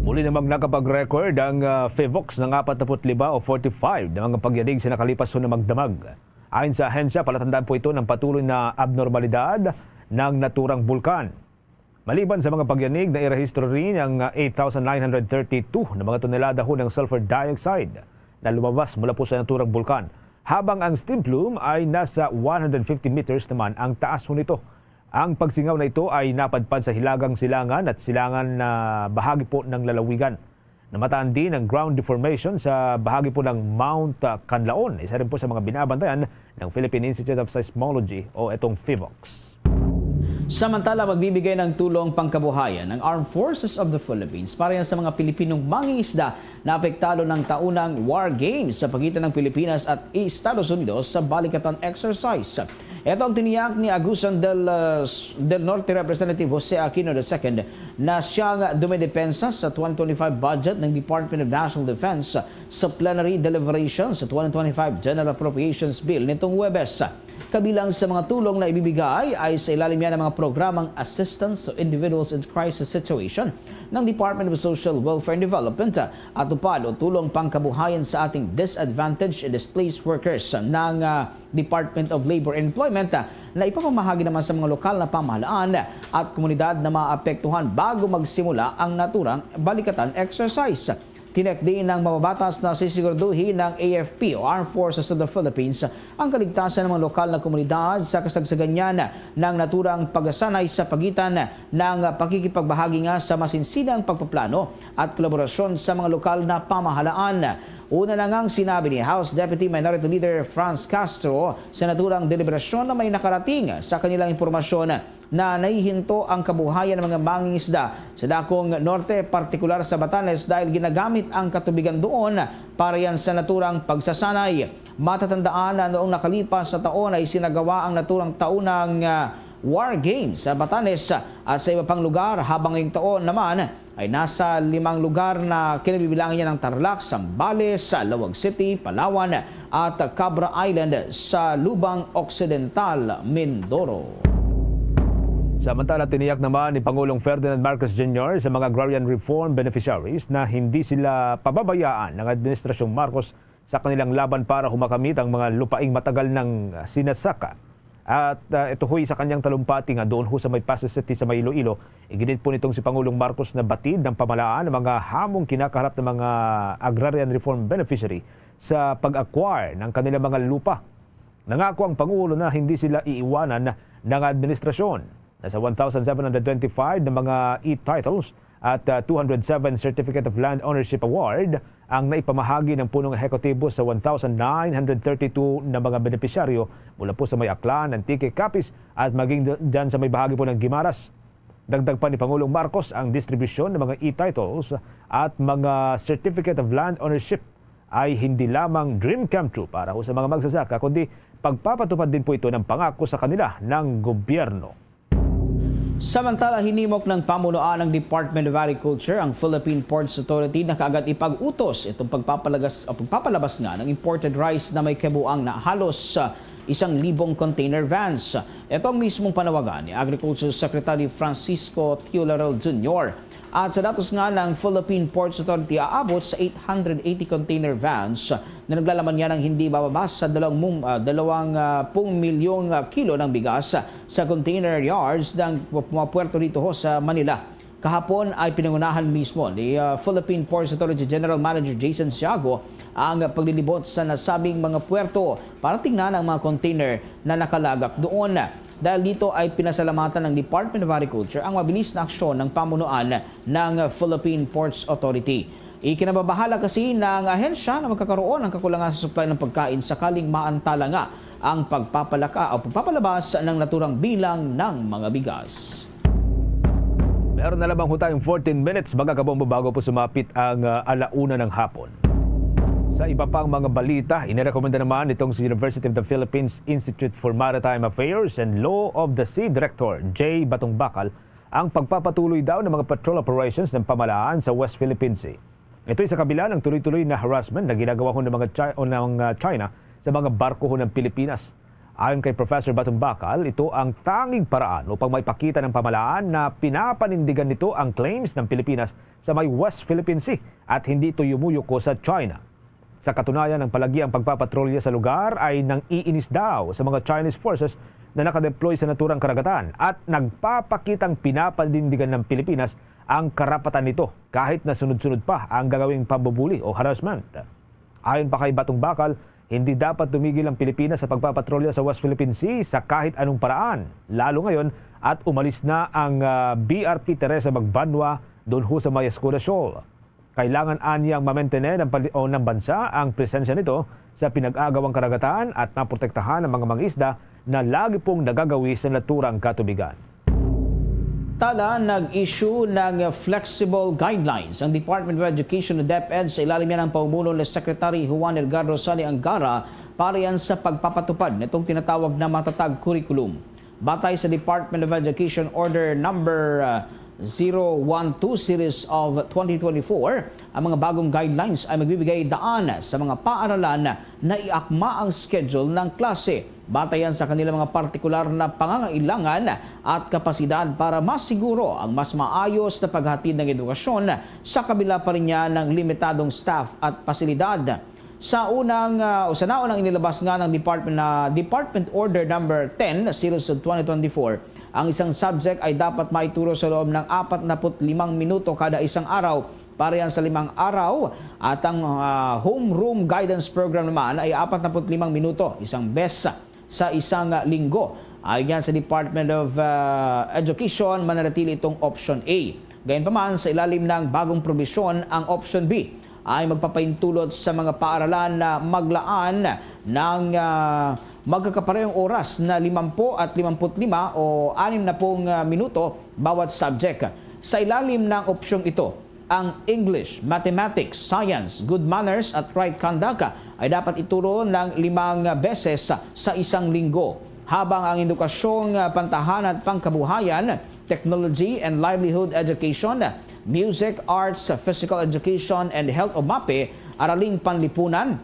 Speaker 1: Muli namang nakapag-record ang FIVOX ng 45 o 45 na mga pagyanig sa nakalipas na magdamag. Ayon sa ahensya, palatandaan po ito ng patuloy na abnormalidad ng naturang bulkan. Maliban sa mga pagyanig, na irehistro rin ang 8,932 na mga tonelada ho ng sulfur dioxide na lumabas mula po sa naturang bulkan. Habang ang steam plume ay nasa 150 meters naman ang taas ho nito. Ang pagsingaw na ito ay napadpad sa Hilagang Silangan at Silangan na bahagi po ng lalawigan. Namataan din ang ground deformation sa bahagi po ng Mount Canlaon. Isa rin po sa mga binabantayan ng Philippine Institute of Seismology o itong FIVOX.
Speaker 7: Samantala, magbibigay ng tulong pangkabuhayan ng Armed Forces of the Philippines para yan sa mga Pilipinong mangingisda na apektado ng taunang War Games sa pagitan ng Pilipinas at Estados Unidos sa Balikatan Exercise. Ito ang tiniyak ni Agusan del Norte Representative Jose Aquino II na siyang dumidepensa sa 2025 budget ng Department of National Defense sa plenary deliberations sa 2025 General Appropriations Bill nitong Huwebes. Kabilang sa mga tulong na ibibigay ay sa ilalim yan ng mga programang Assistance to Individuals in Crisis Situation ng Department of Social Welfare and Development at upad o tulong pangkabuhayan sa ating disadvantaged and displaced workers ng Department of Labor and Employment na ipapamahagi naman sa mga lokal na pamahalaan at komunidad na maapektuhan bago magsimula ang naturang balikatan exercise. Tinek din ng mababatas na sisiguraduhin ng AFP o Armed Forces of the Philippines ang kaligtasan ng mga lokal na komunidad sa kasagsagan niyan ng naturang pagsasanay sa pagitan ng pakikipagbahagi nga sa masinsinang pagpaplano at kolaborasyon sa mga lokal na pamahalaan. Una na ngang sinabi ni House Deputy Minority Leader Franz Castro sa naturang deliberasyon na may nakarating sa kanilang impormasyon na naihinto ang kabuhayan ng mga mangingisda sa Dakong Norte, partikular sa Batanes dahil ginagamit ang katubigan doon para yan sa naturang pagsasanay. Matatandaan na noong nakalipas na taon ay sinagawa ang naturang taunang War Games sa Batanes at sa iba pang lugar, habang ngayong taon naman ay nasa 5 lugar na kinabibilangan niya ng Tarlac, Zambales, Lawag City, Palawan at Cabra Island sa Lubang Occidental, Mindoro.
Speaker 1: Samantala, tiniyak naman ni Pangulong Ferdinand Marcos Jr. sa mga agrarian reform beneficiaries na hindi sila pababayaan ng Administrasyong Marcos sa kanilang laban para humakamit ang mga lupaing matagal ng sinasaka. At ito ho'y sa kanyang talumpati nga doon ho sa may Pasay City sa may Iloilo. Iginit po nitong si Pangulong Marcos na batid ng pamahalaan ng mga hamong kinakaharap ng mga agrarian reform beneficiary sa pag-acquire ng kanilang mga lupa. Nangako ang Pangulo na hindi sila iiwanan ng administrasyon. Nasa 1,725 na mga e-titles at 207 Certificate of Land Ownership Award ang naipamahagi ng punong ehekutibo sa 1,932 na mga benepisyaryo mula po sa may Aklan, Antique, Capiz at maging dyan sa may bahagi po ng Guimaras. Dagdag pa ni Pangulong Marcos ang distribusyon ng mga e-titles at mga Certificate of Land Ownership ay hindi lamang dream come true para ho sa mga magsasaka, kundi pagpapatupad din po ito ng pangako sa kanila ng gobyerno.
Speaker 7: Samantala, hinimok ng pamunuan ng Department of Agriculture ang Philippine Ports Authority na kaagad ipag-utos itong pagpapalabas nga ng imported rice na may kabuang na halos 1,000 container vans. Ito ang mismong panawagan ni Agriculture Secretary Francisco Teodoro Jr. At sa datos nga ng Philippine Ports Authority, aabot sa 880 container vans na naglalaman niya ng hindi bababa sa 20 milyong kilo ng bigas sa container yards ng mga puerto rito sa Manila. Kahapon ay pinangunahan mismo ni Philippine Ports Authority General Manager Jason Siago ang paglilibot sa nasabing mga puerto para tingnan ang mga container na nakalagak doon. Dahil dito ay pinasalamatan ng Department of Agriculture ang mabilis na aksyon ng pamunuan ng Philippine Ports Authority. Ikinababahala kasi ng ahensya na magkakaroon ng kakulangan sa supply ng pagkain sakaling maantala nga ang pagpapalabas ng naturang bilang ng mga bigas.
Speaker 1: Meron na lamang ho tayong 14 minutes mga kabombo bago po sumapit ang alauna ng hapon. Sa iba pang mga balita, inirekomenda naman itong si University of the Philippines Institute for Maritime Affairs and Law of the Sea Director J. Batong Bakal ang pagpapatuloy daw ng mga patrol operations ng pamahalaan sa West Philippine Sea. Ito'y sa kabila ng tuloy-tuloy na harassment na ginagawa ho ng China sa mga barko ho ng Pilipinas. Ayon kay Professor Batong Bakal, ito ang tanging paraan upang maipakita ng pamahalaan na pinapanindigan nito ang claims ng Pilipinas sa may West Philippine Sea at hindi ito yumuyuko sa China. Sa katunayan ng palagiang pagpapatrolya sa lugar ay nang iinis daw sa mga Chinese forces na nakadeploy sa naturang karagatan at nagpapakitang pinapanindigan ng Pilipinas ang karapatan nito kahit na sunod-sunod pa ang gagawing pambubuli o harassment. Ayon pa kay Batong Bakal, hindi dapat tumigil ang Pilipinas sa pagpapatrolya sa West Philippine Sea sa kahit anong paraan, lalo ngayon at umalis na ang BRP Teresa Magbanwa doon ho sa may Escuela Shoal. Kailangan anyang ma-maintain ng bansa ang presensya nito sa pinag-agawang karagatan at maprotektahan ang mga mangisda na lagi pong nagagawi sa naturang katubigan.
Speaker 7: Tala, nag-issue ng flexible guidelines ang Department of Education o DepEd sa ilalim yan ng pamumuno ni Secretary Juan Edgardo Sani Angara para yan sa pagpapatupad nitong tinatawag na matatag curriculum. Batay sa Department of Education Order Number 012 Series of 2024, ang mga bagong guidelines ay magbibigay daan sa mga paaralan na iakma ang schedule ng klase. Batayan sa kanilang mga partikular na pangangailangan at kapasidad para masiguro ang mas maayos na paghatid ng edukasyon sa kabila pa rin niya ng limitadong staff at pasilidad. Sa naunang inilabas nga ng Department Order Number 10 Series of 2024, ang isang subject ay dapat maituro sa loob ng 45 minuto kada isang araw para yan sa 5 araw at ang homeroom guidance program naman ay 45 minuto, isang beses sa isang linggo. Ayon sa Department of Education, mananatili itong option A. Gayunpaman, sa ilalim ng bagong probisyon, ang option B ay magpapaintulot sa mga paaralan na maglaan ng magkakaparehong oras na 50 at 55 o 60 minuto bawat subject. Sa ilalim ng opsyong ito, ang English, Mathematics, Science, Good Manners at Right Conduct ay dapat ituro ng 5 beses sa isang linggo. Habang ang edukasyong pantahan at pangkabuhayan, Technology and Livelihood Education, Music, Arts, Physical Education, and Health o MAPE, Araling Panlipunan,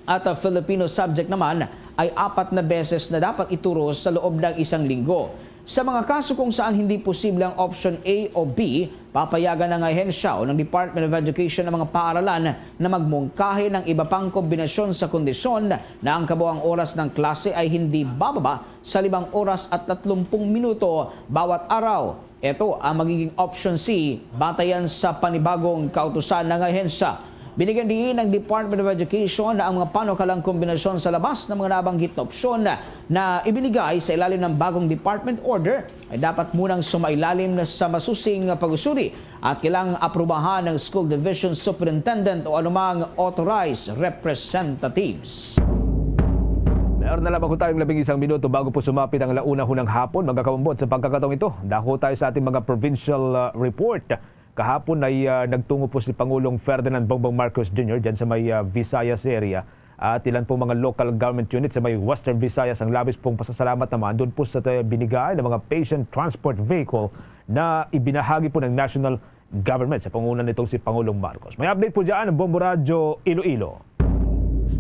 Speaker 7: at Filipino subject naman ay 4 na beses na dapat ituro sa loob ng isang linggo. Sa mga kaso kung saan hindi posible ang option A o B, papayagan ng ahensya o ng Department of Education ng mga paaralan na magmungkahi ng iba pang kombinasyon sa kondisyon na ang kabuang oras ng klase ay hindi bababa sa 5 oras at 30 minuto bawat araw. Ito ang magiging option C, batayan sa panibagong kautusan ng ahensya. Binigyan din ng Department of Education na ang mga panukalang kombinasyon sa labas ng mga nabanggit na opsyon na ibinigay sa ilalim ng bagong department order ay dapat munang sumailalim sa masusing pag-usuri at kailangang aprubahan ng School Division Superintendent o anumang authorized representatives.
Speaker 1: Meron na lamang tayong 11 minuto bago po sumapit ang launa ng hapon. Mga kabambot, sa pagkakataong ito, dako tayo sa ating mga provincial report. Kahapon ay nagtungo po si Pangulong Ferdinand Bongbong Marcos Jr. dyan sa may Visayas area. At ilan po mga local government units sa may Western Visayas ang labis pong pasasalamat naman doon po sa binigay ng mga patient transport vehicle na ibinahagi po ng national government sa pangunan nitong si Pangulong Marcos. May update po dyan ng Bombo Radyo Iloilo.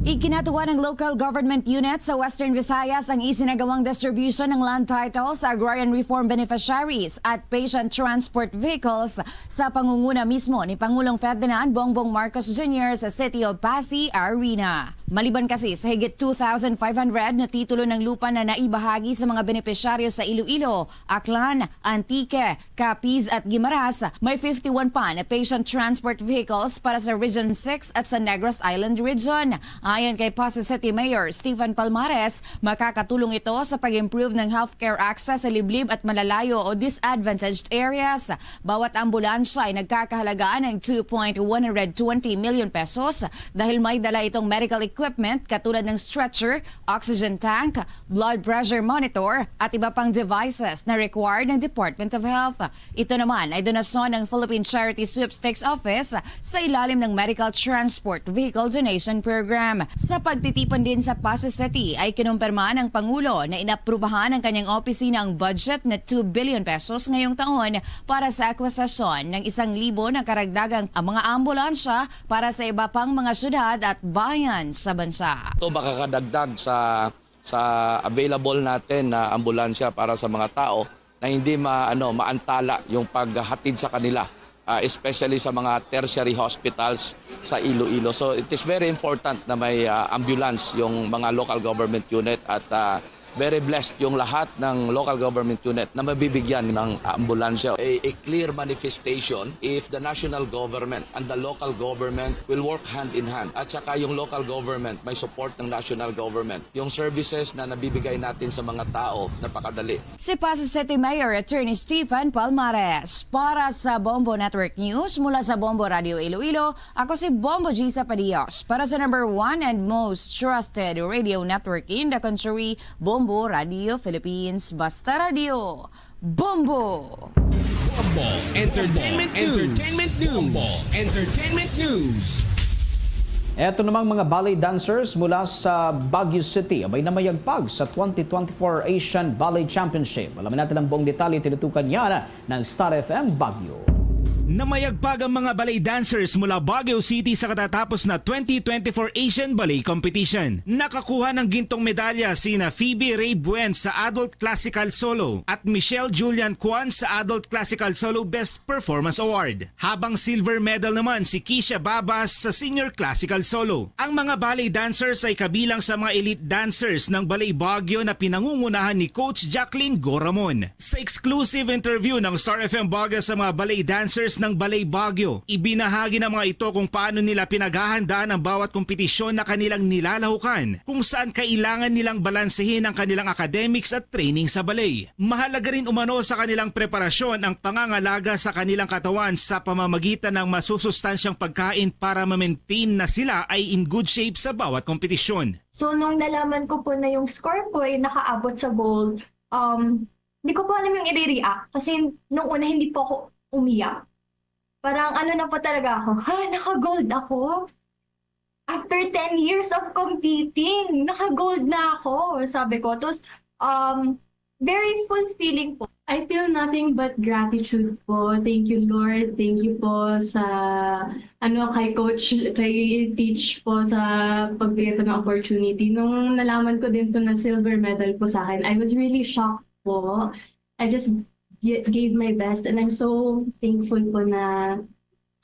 Speaker 17: Ikinatuwa ng local government unit sa Western Visayas ang isinagawang distribution ng land titles sa agrarian reform beneficiaries at patient transport vehicles sa pangunguna mismo ni Pangulong Ferdinand Bongbong Marcos Jr. sa City of Pasay Arena. Maliban kasi sa higit 2,500 na titulo ng lupa na naibahagi sa mga benepisyaryo sa Iloilo, Aklan, Antique, Capiz at Guimaras, may 51 pa na patient transport vehicles para sa Region 6 at sa Negros Island Region. Ayon kay Pasay City Mayor Stephen Palmares, makakatulong ito sa pag-improve ng healthcare access sa liblib at malalayo o disadvantaged areas. Bawat ambulansya ay nagkakahalaga ng 2.120 million pesos dahil may dala itong medical equipment katulad ng stretcher, oxygen tank, blood pressure monitor at iba pang devices na required ng Department of Health. Ito naman ay donasyon ng Philippine Charity Sweepstakes Office sa ilalim ng Medical Transport Vehicle Donation Program. Sa pagtitipon din sa Pasay City ay kinumpirma ng Pangulo na inaprubahan ng kanyang opisina ang budget na 2 billion pesos ngayong taon para sa akwasasyon ng 1,000 na karagdagang mga ambulansya para sa iba pang mga syudad at bayan sa bansa.
Speaker 18: Ito makakadagdag sa available natin na ambulansya para sa mga tao na hindi maantala yung paghatid sa kanila. Especially sa mga tertiary hospitals sa Iloilo. So it is very important na may ambulance yung mga local government unit at very blessed yung lahat ng local government unit na mabibigyan ng ambulansya. A clear manifestation if the national government and the local government will work hand in hand. At saka yung local government may support ng national government. Yung services na nabibigay natin sa mga tao, napakadali.
Speaker 17: Si Pasay City Mayor Attorney Stephen Palmares. Para sa Bombo Network News, mula sa Bombo Radio Iloilo, ako si Bombo Gisa Padillos. Para sa number 1 and most trusted radio network in the country, Bombo Radio Philippines, Basta Radio. Bombo!
Speaker 16: Bombo Entertainment News. Bombo Entertainment News.
Speaker 7: Eto namang mga ballet dancers mula sa Baguio City abay namayagpag sa 2024 Asian Ballet Championship. Alamin natin ang buong detalye, tinutukan yan ng Star FM Baguio.
Speaker 19: Namayagpag ang mga ballet dancers mula Baguio City sa katatapos na 2024 Asian Ballet Competition. Nakakuha ng gintong medalya sina Phoebe Ray Buen sa Adult Classical Solo at Michelle Julian Kwan sa Adult Classical Solo Best Performance Award. Habang silver medal naman si Kisha Babas sa Senior Classical Solo. Ang mga ballet dancers ay kabilang sa mga elite dancers ng Ballet Baguio na pinangungunahan ni Coach Jacqueline Goramon. Sa exclusive interview ng Star FM Baguio sa mga ballet dancers ng Ballet Baguio, ibinahagi ng mga ito kung paano nila pinaghahandaan ang bawat kompetisyon na kanilang nilalahukan, kung saan kailangan nilang balansehin ang kanilang academics at training sa ballet. Mahalaga rin umano sa kanilang preparasyon ang pangangalaga sa kanilang katawan sa pamamagitan ng masusustansyang pagkain para ma-maintain na sila ay in good shape sa bawat kompetisyon.
Speaker 20: So nung nalaman ko po na yung score ko ay nakaabot sa gold, hindi ko po alam yung i-react kasi nung una hindi po ako umiyak. Parang na po talaga ako, naka-gold ako. After 10 years of competing, naka-gold na ako, sabi ko. Tapos, very fulfilling po.
Speaker 21: I feel nothing but gratitude po. Thank you, Lord. Thank you po sa, kay Coach, kay Teach po sa pagbigay ng opportunity. Nung nalaman ko din po na silver medal po sa akin, I was really shocked po. I just gave my best, and I'm so thankful po na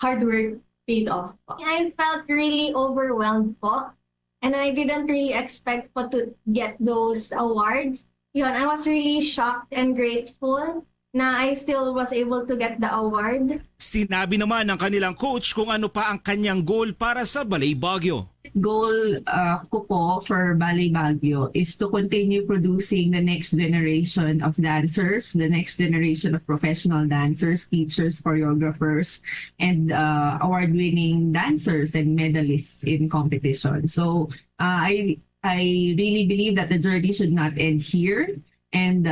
Speaker 21: hard work paid off po.
Speaker 20: I felt really overwhelmed po. And I didn't really expect po to get those awards. Yun, I was really shocked and grateful na I still was able to get the award.
Speaker 19: Sinabi naman ng kanilang coach kung ano pa ang kanyang goal para sa Ballet Baguio.
Speaker 2: Goal ko po for Ballet Baguio is to continue producing the next generation of dancers, the next generation of professional dancers, teachers, choreographers, and award-winning dancers and medalists in competition. So I really believe that the journey should not end here, and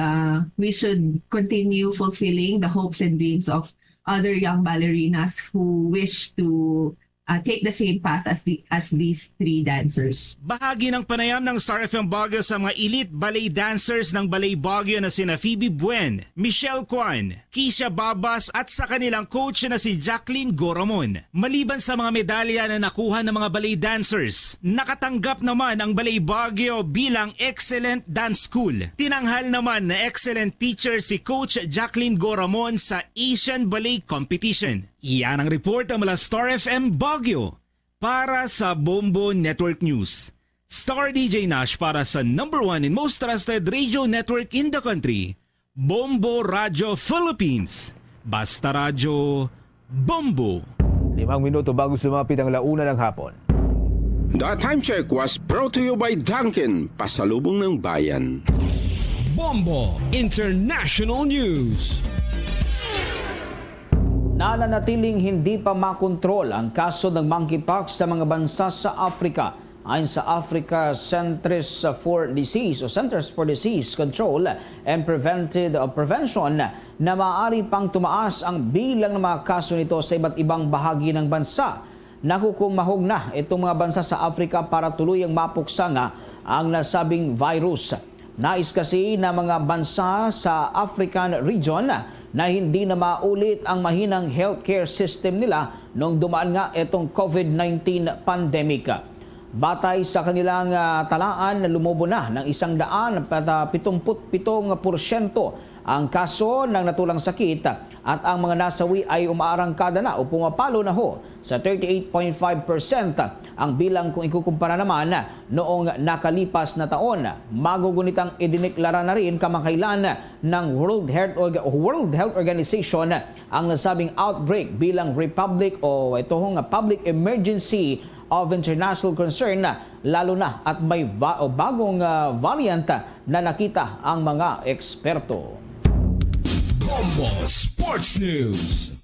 Speaker 2: we should continue fulfilling the hopes and dreams of other young ballerinas who wish to take the same path as these three dancers.
Speaker 19: Bahagi ng panayam ng Star FM Baguio sa mga elite ballet dancers ng Ballet Baguio na sina Phoebe Buen, Michelle Kwan, Keisha Babas at sa kanilang coach na si Jacqueline Goramon. Maliban sa mga medalya na nakuha ng mga ballet dancers, nakatanggap naman ang Ballet Baguio bilang Excellent Dance School. Tinanghal naman na excellent teacher si Coach Jacqueline Goramon sa Asian Ballet Competition. Iyan ang report mula Star FM Baguio para sa Bombo Network News. Star DJ Nash para sa #1 and most trusted radio network in the country, Bombo Radio Philippines. Basta Radio, Bombo.
Speaker 1: 5 minuto bago sumapit ang 1:00 ng hapon.
Speaker 15: The time check was brought to you by Dunkin, pasalubong ng bayan.
Speaker 16: Bombo International News.
Speaker 7: Nananatiling hindi pa makontrol ang kaso ng monkeypox sa mga bansa sa Africa. Ayon sa Africa Centers for Disease Control and Prevention na maaari pang tumaas ang bilang ng mga kaso nito sa iba't ibang bahagi ng bansa. Nakukumahog na itong mga bansa sa Africa para tuluyang mapuksa nga ang nasabing virus. Nais kasi na mga bansa sa African region na hindi na maulit ang mahinang healthcare system nila nung dumaan nga itong COVID-19 pandemic. Batay sa kanilang talaan, lumubo na ng 177% ang kaso ng natulang sakit at ang mga nasawi ay umaarangkada na o pumapalo na ho sa 38.5% ang bilang kung ikukumpara naman noong nakalipas na taon. Magugunitang idineklara na rin kamakailan ng World Health Organization ang nasabing outbreak bilang public emergency of international concern, lalo na at may bagong variant na nakita ang mga eksperto.
Speaker 16: Bombo Sports News.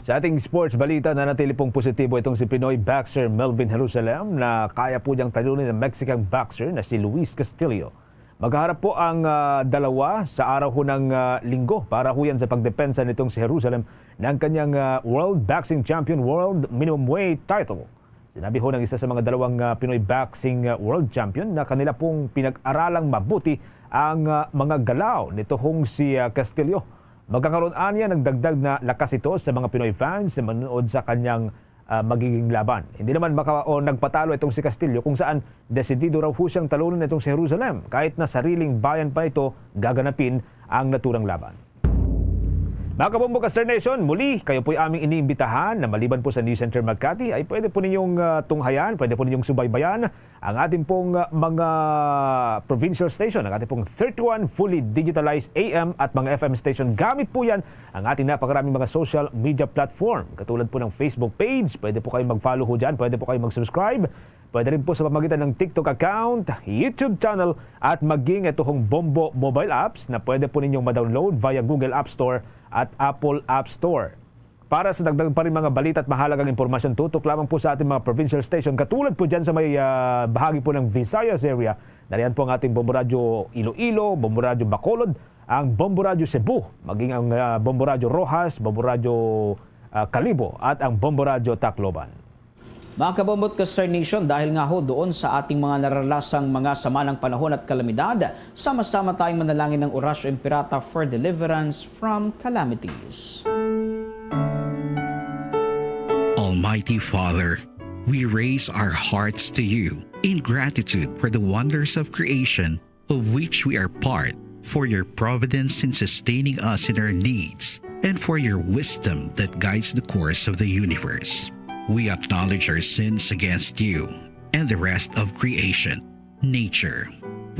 Speaker 1: Sa ating sports balita, nanatili pong positibo itong si Pinoy boxer Melvin Jerusalem na kaya po niyang talunin ng Mexican boxer na si Luis Castillo. Maghaharap po ang dalawa sa araw ho ng linggo para ho yan sa pagdepensa nitong si Jerusalem ng kanyang World Boxing Champion World Minimum Weight title. Sinabi ho ng isa sa mga dalawang Pinoy Boxing World Champion na kanila pong pinag-aralang mabuti ang mga galaw nito hong si Castillo. Magkakaroon niya ng dagdag na lakas ito sa mga Pinoy fans na manonood sa kanyang magiging laban. Hindi naman nagpatalo itong si Castillo kung saan desidido raw ho siyang talunin itong si Jerusalem kahit na sariling bayan pa ito gaganapin ang naturang laban. Mga kabombo Star Nation, muli kayo po'y aming iniimbitahan na maliban po sa News Center Makati ay pwede po ninyong tunghayan, pwede po ninyong subaybayan ang ating pong mga provincial station, ang ating pong 31 fully digitalized AM at mga FM station. Gamit po yan ang ating napakaraming mga social media platform. Katulad po ng Facebook page, pwede po kayong mag-follow ho dyan, pwede po kayong mag-subscribe. Pwede rin po sa pamagitan ng TikTok account, YouTube channel at maging itong Bombo mobile apps na pwede po ninyong ma-download via Google App Store at Apple App Store. Para sa dagdag pa rin mga balita at mahalagang impormasyon, tutok lamang po sa ating mga provincial station. Katulad po dyan sa may bahagi po ng Visayas area. Nariyan po ang ating Bombo Radio Iloilo, Bombo Radio Bacolod, ang Bombo Radio Cebu, maging ang Bombo Radio Rojas, Bombo Radio Calibo at ang Bombo Radio Tacloban.
Speaker 7: Mga kabombot ka Star Nation, dahil nga ho doon sa ating mga naralasang mga sama ng panahon at kalamidad, sama-sama tayong manalangin ng Orasyo Impirata for deliverance from calamities.
Speaker 22: Almighty Father, we raise our hearts to you in gratitude for the wonders of creation of which we are part. for your providence in sustaining us in our needs, and for your wisdom that guides the course of the universe. We acknowledge our sins against you and the rest of creation, nature.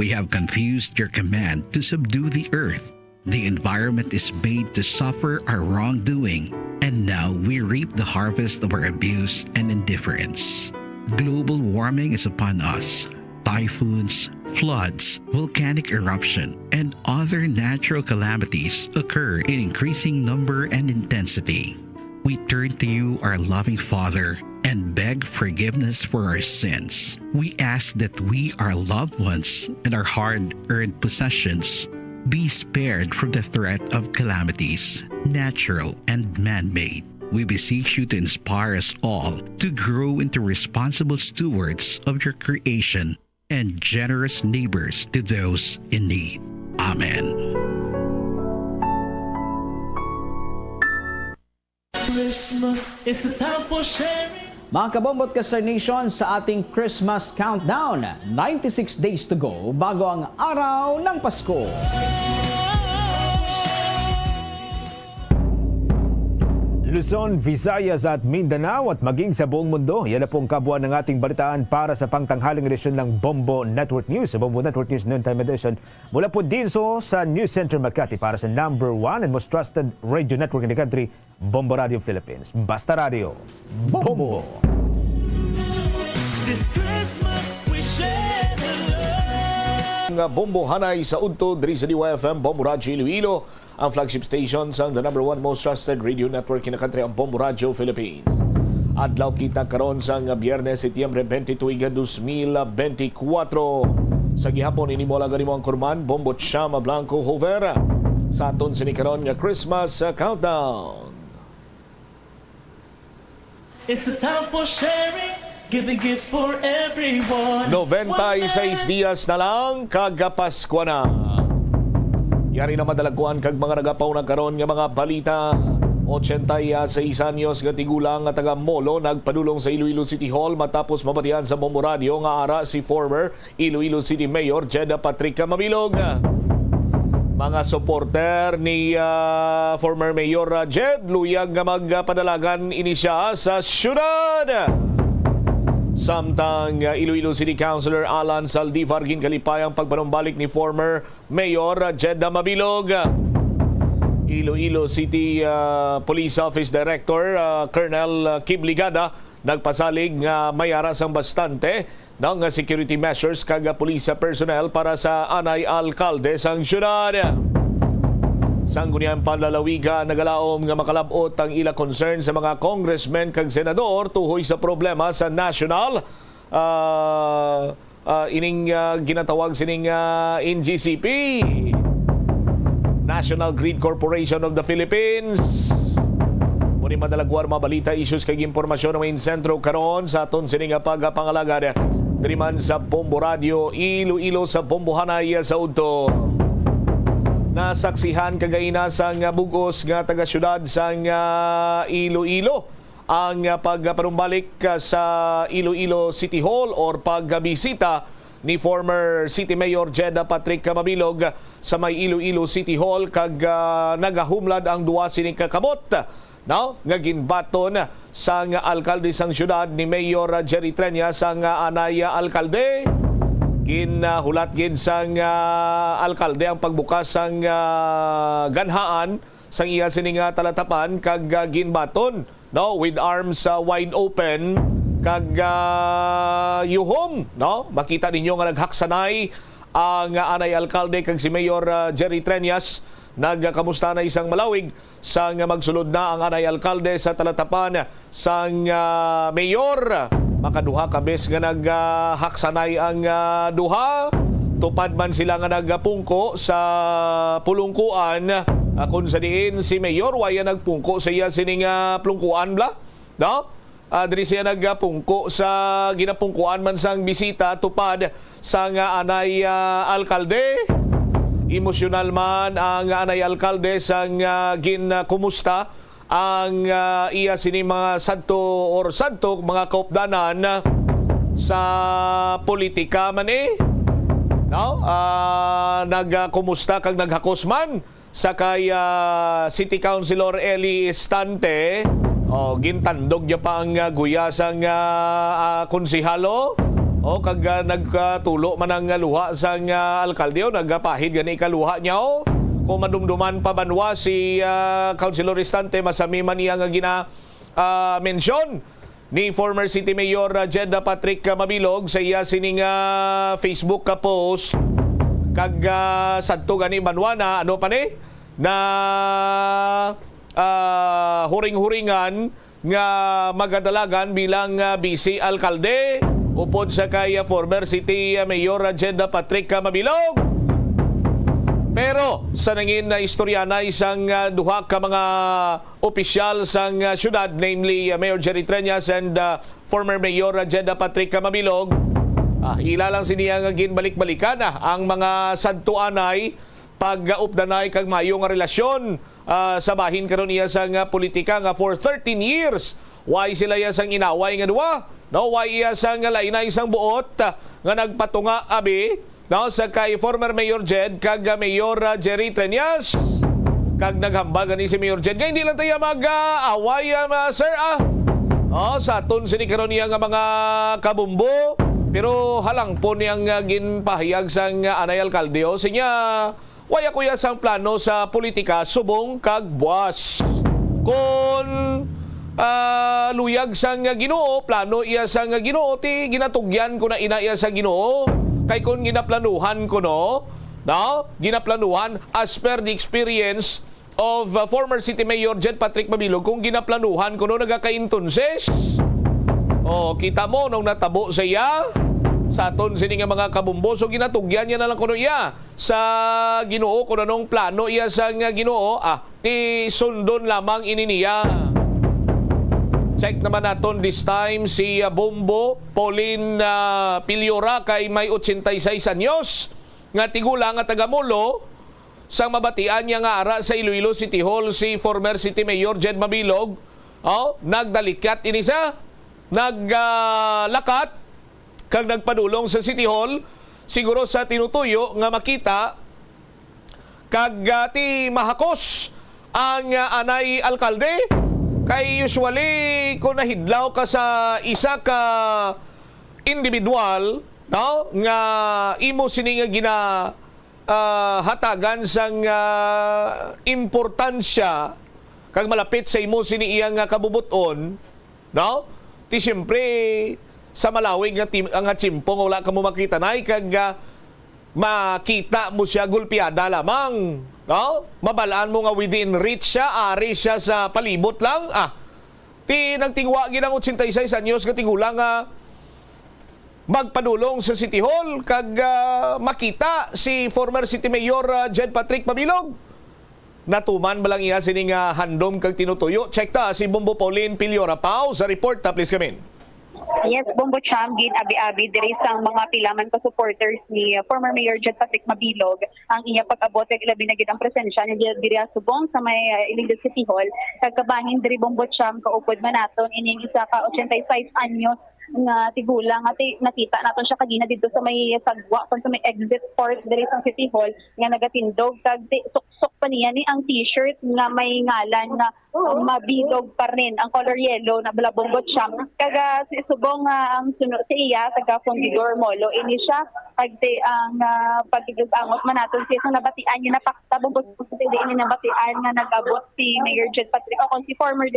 Speaker 22: We have confused your command to subdue the earth. The environment is made to suffer our wrongdoing, and now we reap the harvest of our abuse and indifference. Global warming is upon us. Typhoons, floods, volcanic eruption, and other natural calamities occur in increasing number and intensity. We turn to you, our loving Father, and beg forgiveness for our sins. We ask that we, our loved ones, and our hard-earned possessions be spared from the threat of calamities, natural and man-made. We beseech you to inspire us all to grow into responsible stewards of your creation and generous neighbors to those in need. Amen.
Speaker 3: Christmas is a time for sharing.
Speaker 7: Mga kabombot ka Sir Nation, sa ating Christmas countdown, 96 days to go bago ang araw ng Pasko.
Speaker 1: Luzon, Visayas at Mindanao at maging sa buong mundo. Yan na pong kabuuan ng ating balitaan para sa pangtanghaling edisyon ng Bombo Network News. Sa Bombo Network News Noontime Edition. Mula po din sa News Center Makati para sa number 1 and most trusted radio network in the country, Bombo Radio Philippines. Basta Radio. Bombo!
Speaker 3: This Christmas we share the love.
Speaker 5: Bombo Hanay sa Udto, diri sa DYFM, Bombo Radio Iloilo, ang flagship station sa the number 1 most trusted radio network in the country, ang Bombo Radio Philippines. Adlaw kita karon sa Biyernes, Setyembre 22, 2024. Sa gihapon, inimula ganimo ang kurman, Bombo Chama Blanco Hover. Sa aton sinikaron nga Christmas Countdown.
Speaker 3: It's a time for sharing, giving gifts for everyone.
Speaker 5: 96 dias na lang, kagapaskwa na. Yari na madalaguan kag mga nagapaw na karon nga mga balita. 86 anyos nga tigulang nga taga Molo nagpadulong sa Iloilo City Hall matapos mabatian sa Bombo Radio nga ara si former Iloilo City Mayor Jeda Patrick Mabilog. Mga supporter ni former Mayor Jed luyag nga magpadalagan ini siya sa syudad. Samtang Iloilo City Councilor Alan Saldivar ginkalipay ang pagpanumbalik ni former Mayor Jeda Mabilog. Iloilo City Police Office Director Colonel Kim Ligada nagpasalig nga may aras ang bastante ng security measures kag police personnel para sa anay alkalde sang syudad. Sangguniang panlalawigan nagalaom nga makalabot ang ila concern sa mga congressmen kag senador tuhoy sa problema sa national ining ginatawag sining NGCP, National Grid Corporation of the Philippines. Muni madalagwar mabalita issues kag impormasyon ng main sentro karon sa aton sining pagpangalagad diri man sa Bombo Radio Iloilo sa Bombo Hanay sa Udto. Nasaksihan kagaina sang bugos nga taga-syudad sang Iloilo ang pagpanumbalik sa Iloilo City Hall or pagbisita ni former City Mayor Jeda Patrick Mabilog sa may Iloilo City Hall kag nagahumlad ang duwa sining kakamot nga ginbaton sang alkalde sang syudad ni Mayor Jerry Treñas sang anaya alkalde. Ginhulat gid sang alkalde ang pagbukas sang ganhaan sang iya sining talatapan kag ginbaton with arms wide open kag yuhom makita ninyo nga naghaksanay ang anay alkalde kag si Mayor Jerry Treñas. Nagkamusta na isang malawig sang magsulod na ang anay alkalde sa talatapan sang mayor. Makaduha kabes nga naghaksanay ang duha. Tupad man sila nga nagpungko sa pulungkuan kung sa diin si mayor waya nagpungko sa iya sining plungkuan bla. Diri siya nagpungko sa ginapungkuan man sang bisita tupad sang anay alkalde. Emosyonal man ang anay alkalde sang ginkumusta ang iya sini mga sadto mga kaupdanan sa politika man no? Nagkumusta kag naghakos man sa kay City Councilor Eli Estante. Gintandog niya pa ang guyasang konsihalo. Kag nagtulo man ang luha sang alkalde, nagpahid gani kaluha niya. Kung madumduman pa banwa si Councilor Estante, masami man iya nga mention ni former City Mayor Jeddah Patrick Mabilog sa iya sining Facebook post. Kag sadto gani banwa na ano pa ni na huring-huringan nga magadalagan bilang BC Alkalde upod sa kay former City Mayor Jeddah Patrick Mabilog. Pero sa nangin na istorya na isang duha ka mga opisyal sang syudad, namely Mayor Jerry Treñas and former Mayor Jeddah Patrick Mabilog, ilalang siniya nga ginbalik-balikan ang mga sadtuanay pag-updanay kag mayo nga relasyon sa bahin karon iya sang politika nga for 13 years. Why sila iya sang inaway nga duwa? No, why iya sang lainay sang buot nga nagpatunga abi no, sa kay former Mayor Jed kag Mayor Jerry Treñas. Kag naghambal gani si Mayor Jed nga hindi lang tayo mag-away sir sa aton sini karon niya nga mga kabumbo, pero halang po niyang ginpahayag sang anay alkalde sinya waya kuya sang plano sa politika subong kag buwas. Kung luyag sang Ginoo, plano iya sang Ginoo, ti ginatugyan ko na ina iya sa Ginoo. Kay kung ginaplanuhan ko ginaplanuhan as per the experience of former City Mayor Jed Patrick Mabilog, kung ginaplanuhan ko nagakaintunses. Kita mo nung natabo sa iya sa aton sini nga mga kabumbo, so ginatugyan niya na lang kuno iya sa Ginoo kuno nung plano iya sa Ginoo, ti sundon lamang ininiya. Check naman naton this time si Bombo Pauline Piliora kay may 86 anyos nga tigulang nga tagamulo sang mabatian niya nga ara sa Iloilo City Hall si former City Mayor Jed Mabilog. Nagdalikat ini sa naglakat kag nagpadulong sa City Hall siguro sa tinutuyo nga makita kag ti mahakos ang anay alkalde. Kay usually kung nahidlaw ka sa isa ka individual nga imo sini nga hatagan sang importansya kag malapit sa imo sini iyang kabubuton, ti siyempre sa malawig nga tsimpong wala ka mo makita nay kag makita mo siya gulpiada lamang. Mabalaan mo nga within reach siya, ari siya sa palibot lang. Ti nagtingwa ginang 86 anyos nga tigulang magpadulong sa City Hall kag makita si former City Mayor Jed Patrick Mabilog. Natuman balang iya sining handom kag tinutuyo. Check ta si Bombo Pauline Piliora Pau sa report. Please come in.
Speaker 8: Yes, Bombo Cham, abi-abi diri sang mga pilaman ka supporters ni former Mayor Jed Patrick Mabilog ang iya pag-abot kag ilabi na gid ang presensya niya diri subong sa may Iloilo City Hall. Kagkabahin diri Bombo Cham kaupod man naton ining isa ka 86 anyos nga tigulang at nakita naton siya kagina dito sa may sagwa sa may exit port diri sa City Hall nga nagatindog kag suksok pa niya ni ang t-shirt nga may ngalan na mabilog pa rin ang color yellow na Bombo Cham kaga si subong ang suno sa iya taga Fundidor Molo ini siya pagte ang pagtigangot man naton siya sa nabatian niya napakta Bombo ini nabatian nga nagabot si Mayor Jed Patrick o si former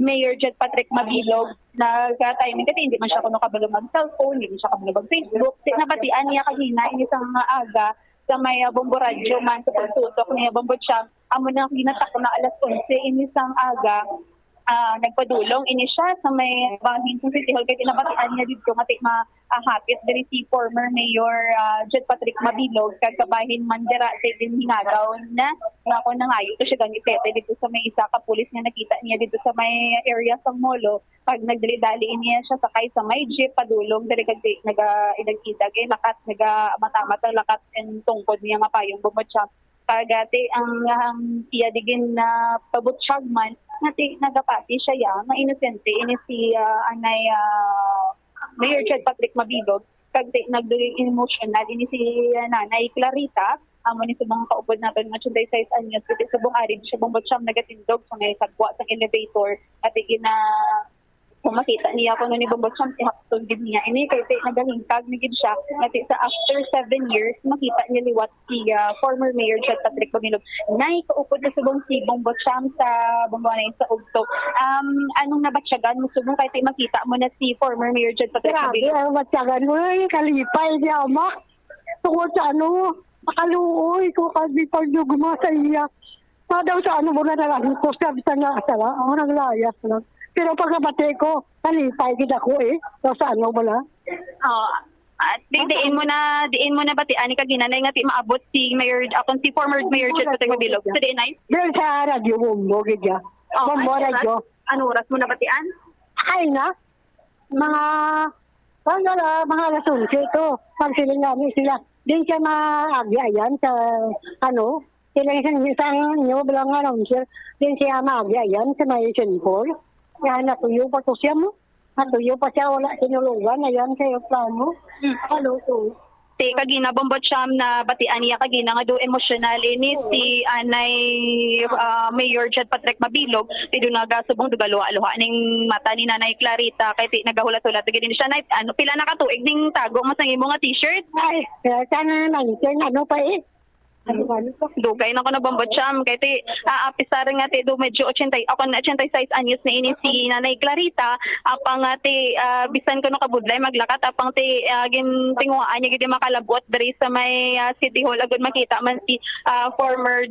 Speaker 8: Mayor Jed Patrick Mabilog nagka-timing kasi hindi man siya kuno kabalo mag-cellphone, hindi man siya kabalo mag-Facebook. Nabatian niya kahina inisang aga sa may Bombo Radyo man sa pagtutok niya Bombo Cham. Amo na ginatak na alas 11 inisang aga nagpadulong ini siya sa may bahin sa City Hall kay tinabatian niya dito mati mahapit diri si former Mayor Jed Patrick Mabilog kag kabahin man dira sa din hingagaw na ako na ngayo to siya ganit dito sa may isa ka pulis nga nakita niya dito sa may area sa Molo pag nagdali-dali niya siya sakay sa may jeep padulong diri kag naga-idag-idag lakat naga-mata-mata lakat en tungkod niya nga payong bumotsa kagati ang tiyadigin na pabutsyag man nati nagapati siya ya na inosente ini si anay Mayor Jed Patrick Mabilog kag nagdugay emotional ini si Nanay Clarita amo ni subong kaupod naton nga 86 anyos kiti subong ari di siya bumbot siyang nagatindog sa may sagwa sa elevator at gina kung makita niya ko ni bumbot siyang ihapton gid niya ini kay nagalingkag ni gid siya ngati sa after 7 years makita niya liwat si former Mayor Jed Patrick Pamilog nay kaupod na subong si bumbot siyang sa bumbonay sa ugto anong nabatsyagan mo subong kay makita mo na si former Mayor Jed Patrick Pamilog
Speaker 4: grabe nabatsyagan mo kalipay niya ama tungkol sa makaluoy ko kasi pagdugma sa iya. Daw sa mo na lang ko sabi sa nga asala, ako naglayas lang. Pero pagkabate ko, kalipay kita ko daw sa wala.
Speaker 8: At diin mo na batian ni kaginanay nga ti maabot si Mayor akon si former Mayor Jed Patrick Pamilog. Sa diin ay?
Speaker 4: Pero sa radyo Bombo gidya. Bombo radyo.
Speaker 8: Ano oras mo na batian?
Speaker 4: Ay na. Mga lasunsi ito. Pag sila din siya maagyayan sa sila isang nyo bilang announcer, din siya maagyayan sa may Senpol. Yan, natuyo pa to siya mo. Natuyo pa siya, wala sinulugan. Ayan, sa'yo plano. Ano to?
Speaker 8: Kagina bombot siyam na batian niya kagina nga do emotional ini si Anay Mayor Jed Patrick Mabilog do nagasubong dugaluha-luha ning mata ni Nanay Clarita kay nagahulat-hulat gid siya nay pila na ka tuig ning tago mo sa imong nga t-shirt
Speaker 4: ay sana ano pa
Speaker 8: dugay na ko na bombot siyam kay apisar nga do medyo 80 ako na 86 anyos na ini si Nanay Clarita apang bisan ko no kabudlay maglakat apang gintinguan niya gid makalabot diri sa may City Hall agud makita man si former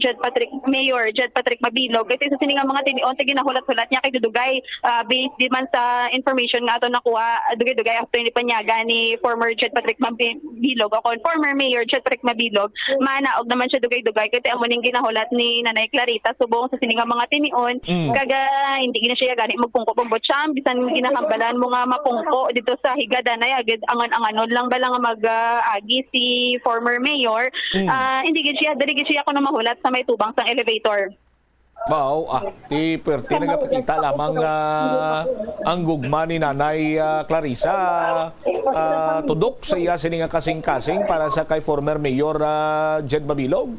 Speaker 8: Mayor Jed Patrick Mabilog kasi sa sini nga mga tinion ginahulat-hulat niya kay dugay based di man sa information nga ato nakuha dugay after ni panyaga ni former Jed Patrick Mabilog ako former Mayor Jed Patrick Mabilog manaog naman siya dugay-dugay kay amo ning ginahulat ni Nanay Clarita subong sa sini nga mga tinion kaga hindi gina siya gani magpungko bombot siyam bisan ginahambalan mo nga mapungko dito sa higada na agad angan-anganon lang ba lang mag-agi si former mayor hindi gid siya dali gid siya kuno mahulat sa may tubang sang elevator.
Speaker 5: Wow, ti perti nagapakita lamang ang gugma ni Nanay Clarissa tudok sa iya sini nga kasing-kasing para sa kay former Mayor Jed Mabilog.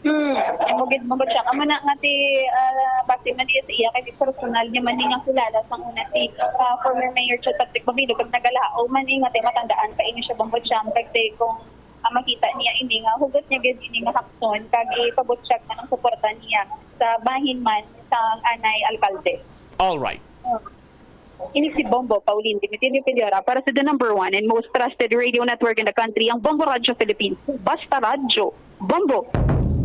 Speaker 8: Mugid siya kamo na nga base man diya sa iya kay personal niya man nga kilala sang una si former Mayor Jed Patrick Mabilog pag nagalao man nga matandaan pa ini siya bombot siya kay kung makita niya ini nga hugot niya gid ini nga hakson kag ipabot siya ng suporta niya sa bahin man sang Anay Alcalde.
Speaker 5: All right.
Speaker 8: Ini si Bombo Pauline Dimitriyo Piliora para sa the number 1 and most trusted radio network in the country, ang Bombo Radio Philippines. Basta radyo. Bombo.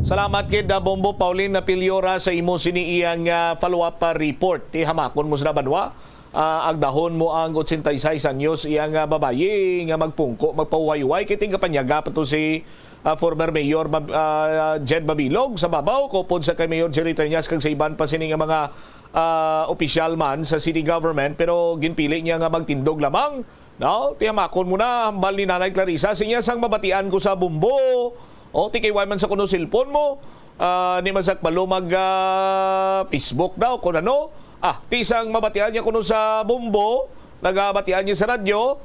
Speaker 5: Salamat kid Bombo Pauline Piliora sa imo siniiyang follow-up report. Ti hamakon mo sa banwa. Agdahon mo ang 86 anyos iyang babayi nga magpungko, magpauwayway kay tinga panyaga pa to si former Mayor Jed Mabilog sa babaw kopod sa kay Mayor Jerry Trias kag sa iban pa sini nga mga opisyal man sa city government pero ginpili niya nga magtindog lamang. No, tiyamakon mo na hambal ni Nanay Clarissa sinya sang mabatian ko sa Bumbo. O tikay man sa kuno cellphone mo. Ni masak malo mag Facebook daw kun ano. Tisang mabatian niya kuno sa Bumbo, nagabatian niya sa radyo,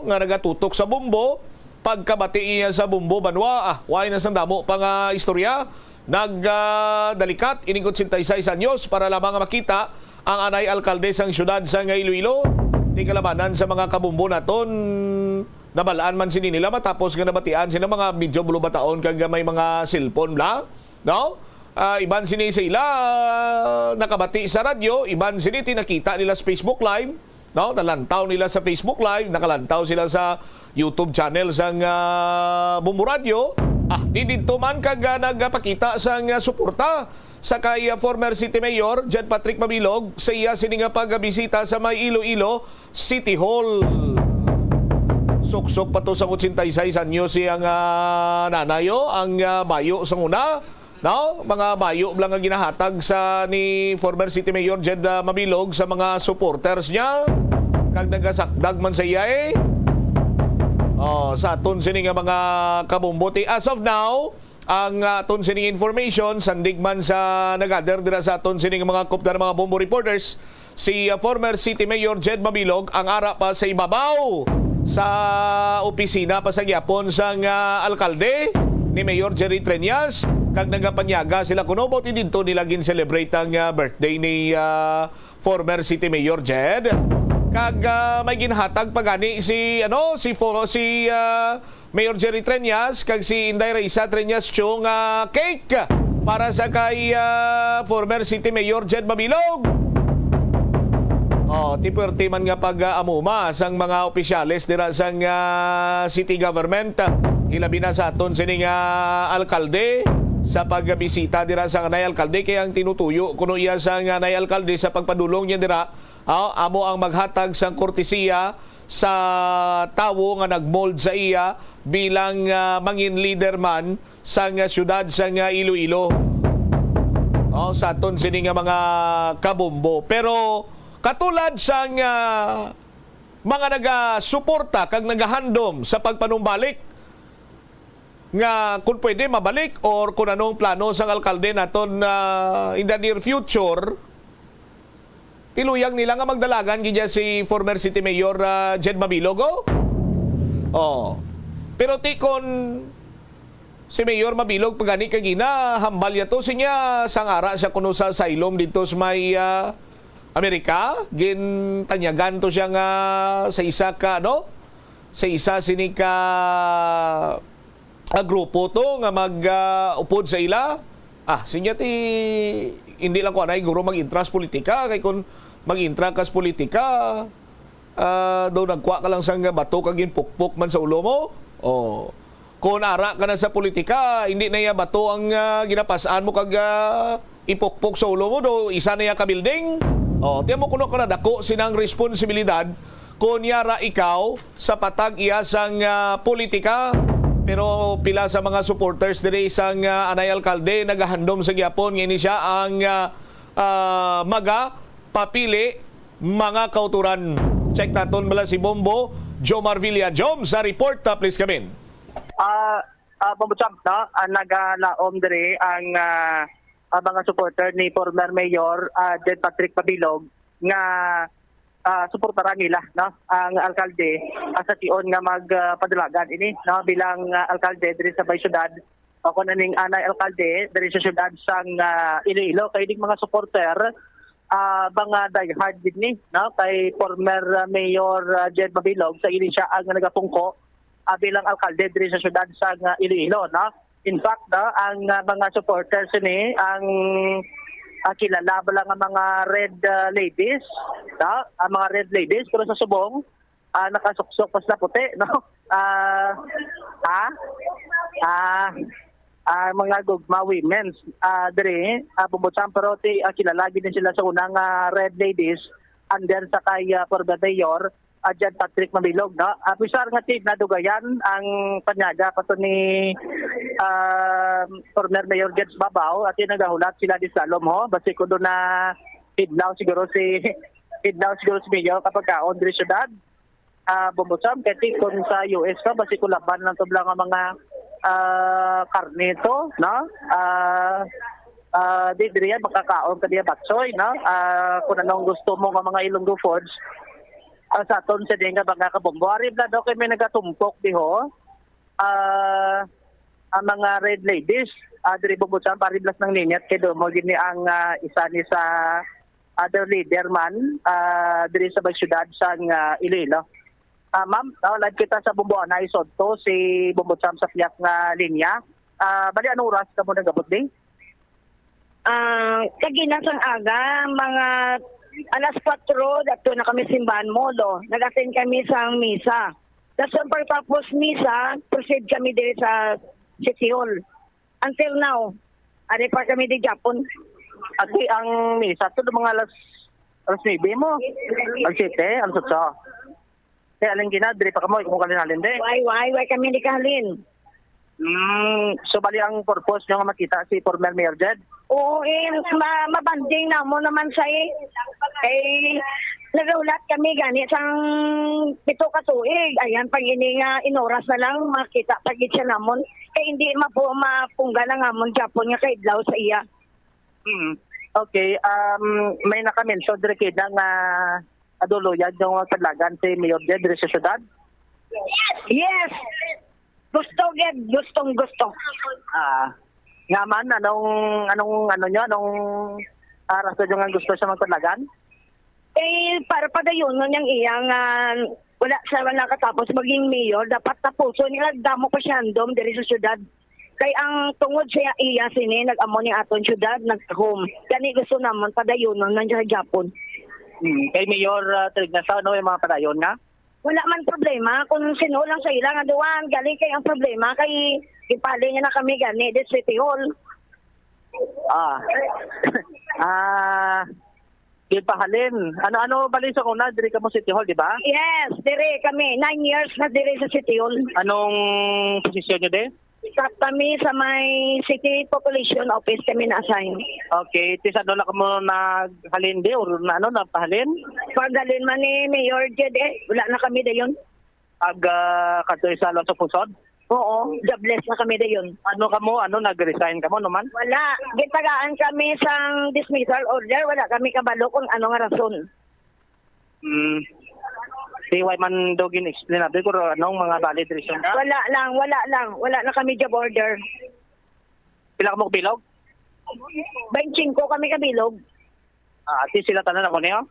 Speaker 5: nga nagatutok sa Bumbo, pagkabati niya sa Bumbo, banwa, why na sang damo pang istorya, nagdalikat, iningot 86 anyos para lamang makita ang Anay Alcalde sang syudad sa Iloilo, di kalabanan sa mga kabumbo naton, nabalaan man sini nila matapos nga nabatian sila mga medyo bulubataon kag may mga cellphone lang, no? Iban sini sila nakabati sa radyo, iban sini tinakita nila sa Facebook Live, no? Nalantaw nila sa Facebook Live, nakalantaw sila sa YouTube channel sang Bumbo Radio. Didto man kag nagpakita sang suporta sa kay former City Mayor Jed Patrick Mabilog sa iya sini nga pagbisita sa may Iloilo City Hall. Suksok pa to sa 86 anyos siyang nanayo, ang bayo sa una. No, mga bayo lang ang ginahatag sa ni former City Mayor Jed Mabilog sa mga supporters niya. Kag nagasakdag man sa iya sa aton sini nga mga kabumbuti. As of now, ang aton sini information sandig man sa nagather dira sa aton sini nga mga kopda ng mga Bombo reporters, si former City Mayor Jed Mabilog ang ara pa sa ibabaw sa opisina pa sa gyapon sang alkalde ni Mayor Jerry Treñas kag nagapanyaga sila kuno bot didto nila gin-celebrate ang birthday ni former City Mayor Jed. Kag may ginhatag pagani si Mayor Jerry Treñas kag si Inday Raiza Treñas Chung cake para sa kay former City Mayor Jed Mabilog. Tiperte man nga pag-amuma sang mga opisyales dira sang city government. Hilabi na sa aton sining alkalde sa pagbisita dira sa anay alkalde kaya ang tinutuyo kuno iya sang anay alkalde sa pagpadulong niya dira amo ang maghatag sang kortesiya sa tawo nga nagmold sa iya bilang mangin leader man sang syudad sang Iloilo. Sa aton sining mga kabombo. Pero katulad sang mga nagasuporta kag nagahandom sa pagpanumbalik nga kung pwede mabalik or kung anong plano sang alkalde naton in the near future, tiluyang nila nga magdalagan gidya si former City Mayor Jed Mabilog. Pero tikon si Mayor Mabilog pagani kagina hambal yato sinya sangara sa kuno sa asylum dito sa may Amerika, gintanyagan to siya nga sa isa ka sa isa sinika grupo to nga mag-upod sa ila. Sinya ti hindi lang ko anay guro mag-intras politika kay kun mag-intras politika daw nagkuha ka lang sang bato kag ginpukpok man sa ulo mo. Kung ara ka na sa politika, hindi na ya bato ang ginapasaan mo kag ipukpok sa ulo mo do isa na ya ka building. Tiyan mo kuno ka na dako sinang responsibilidad kung yara ikaw sa patag iya sang politika. Pero pila sa mga supporters diri sang anay alkalde nagahandom sa gyapon nga ini siya ang papili mga kauturan. Check naton bala si Bombo Jomar Villa. Jom sa report please come in.
Speaker 9: Bombo Champ nagalaom diri ang mga supporter ni former Mayor Jed Patrick Mabilog nga suportaran nila ang alkalde sa tion nga magpadalagan ini bilang alkalde diri sa Bay Syudad o kun aning anay alkalde diri sa syudad sang Iloilo kay dig mga supporter mga diehard gid ni kay former Mayor Jed Mabilog sa ini siya ang nagatungko bilang alkalde diri sa syudad sang Iloilo In fact, ang mga supporters ni ang kilala ba lang ang mga red ladies, ang mga red ladies pero sa subong nakasuksok pas na puti, mga gugma women's diri bumutang pero kilala gid sila sa unang red ladies under sa kay former Mayor Jed Patrick Mabilog pisar nga tig nadugayan ang panyaga pato ni former Mayor Jed Babaw at nagahulat sila di Salom basi ko do na hidlaw siguro si Mayor kapag kaon diri syudad bumutang kay kung sa US ka basi ko laban lang tublang ang mga karnito di diriya makakaon kadiya batsoy kung anong gusto mo nga mga Ilonggo foods sa aton sa dinga mga kabombo arib na daw kay may nagatumpok diho ang mga red ladies diri bumutang pariblas ng linyat kay do mo gini ang isa ni sa other leader man diri sa syudad sang Iloilo. Ma'am, live kita sa Bumbuan na isodto si Bumbutsam sa piyak nga linya. Bali anong oras ka mo nagabot din?
Speaker 12: Kaginasang aga, mga alas 4, dato na kami simbahan molo. Nag-attend kami sa misa. Tapos pagtapos misa, proceed kami din sa City Hall. Until now, ari pa kami di Japon.
Speaker 9: At ang misa, ito mga alas 9 mo? Alas 7, alas 8. Kaya alin gina, diri pa ka mo, kung kalinalin din.
Speaker 12: Why kami di kahalin.
Speaker 9: So bali ang purpose nyo nga makita si former Mayor Jed?
Speaker 12: Oo, mabanding na mo naman siya nagaulat kami ganit sang 7 ka tuig. Ayan, pag ini nga inoras na lang, makita pagit siya namon. Kaya hindi mapungga na nga mong Japon nga kay Idlaw sa iya.
Speaker 9: Okay, may nakamenso diri kay nga aduluyad yung taglagan si Mayor Jed diri sa syudad?
Speaker 12: Yes! Gusto, Ged. Gustong-gusto.
Speaker 9: Nga man, anong rason nyo nga gusto siya magpalagan?
Speaker 12: Para padayon nun yung iyang wala siya nakatapos maging mayor, dapat tapuso nila damo pa siya andom diri sa syudad. Kay ang tungod siya iya sini nag-amo ni aton syudad nag-home. Kani gusto naman padayon nun nandiyan sa Japon.
Speaker 9: Kay Mayor Trignasa, ano yung mga padayon nga?
Speaker 12: Wala man problema kung sino lang sa ilang aduan. Galing kay ang problema kay ipali niya na kami gani di City Hall.
Speaker 9: Di pahalin. Ano bali sa kuna, diri ka mo City Hall, di ba?
Speaker 12: Yes, dire kami. 9 years na dire sa City Hall.
Speaker 9: Anong posisyon nyo din?
Speaker 12: Kami sa may City Population Office kami na-assign.
Speaker 9: Okay, tisa doon ka mo naghalin di or napahalin?
Speaker 12: Paghalin man ni Mayor Jed wala na kami dayon.
Speaker 9: Katoy sa Alonso Pusod?
Speaker 12: Oo, jobless na kami dayon.
Speaker 9: Nag-resign ka mo naman?
Speaker 12: Wala, gitagaan kami sa dismissal order, wala kami kabalo kung ano nga rason.
Speaker 9: Di why man daw gin-explain natin kung anong mga valid reason ka?
Speaker 12: Wala na kami job order.
Speaker 9: Pila ka mo bilog?
Speaker 12: 25 kami kabilog.
Speaker 9: At sila tanan ako niyo?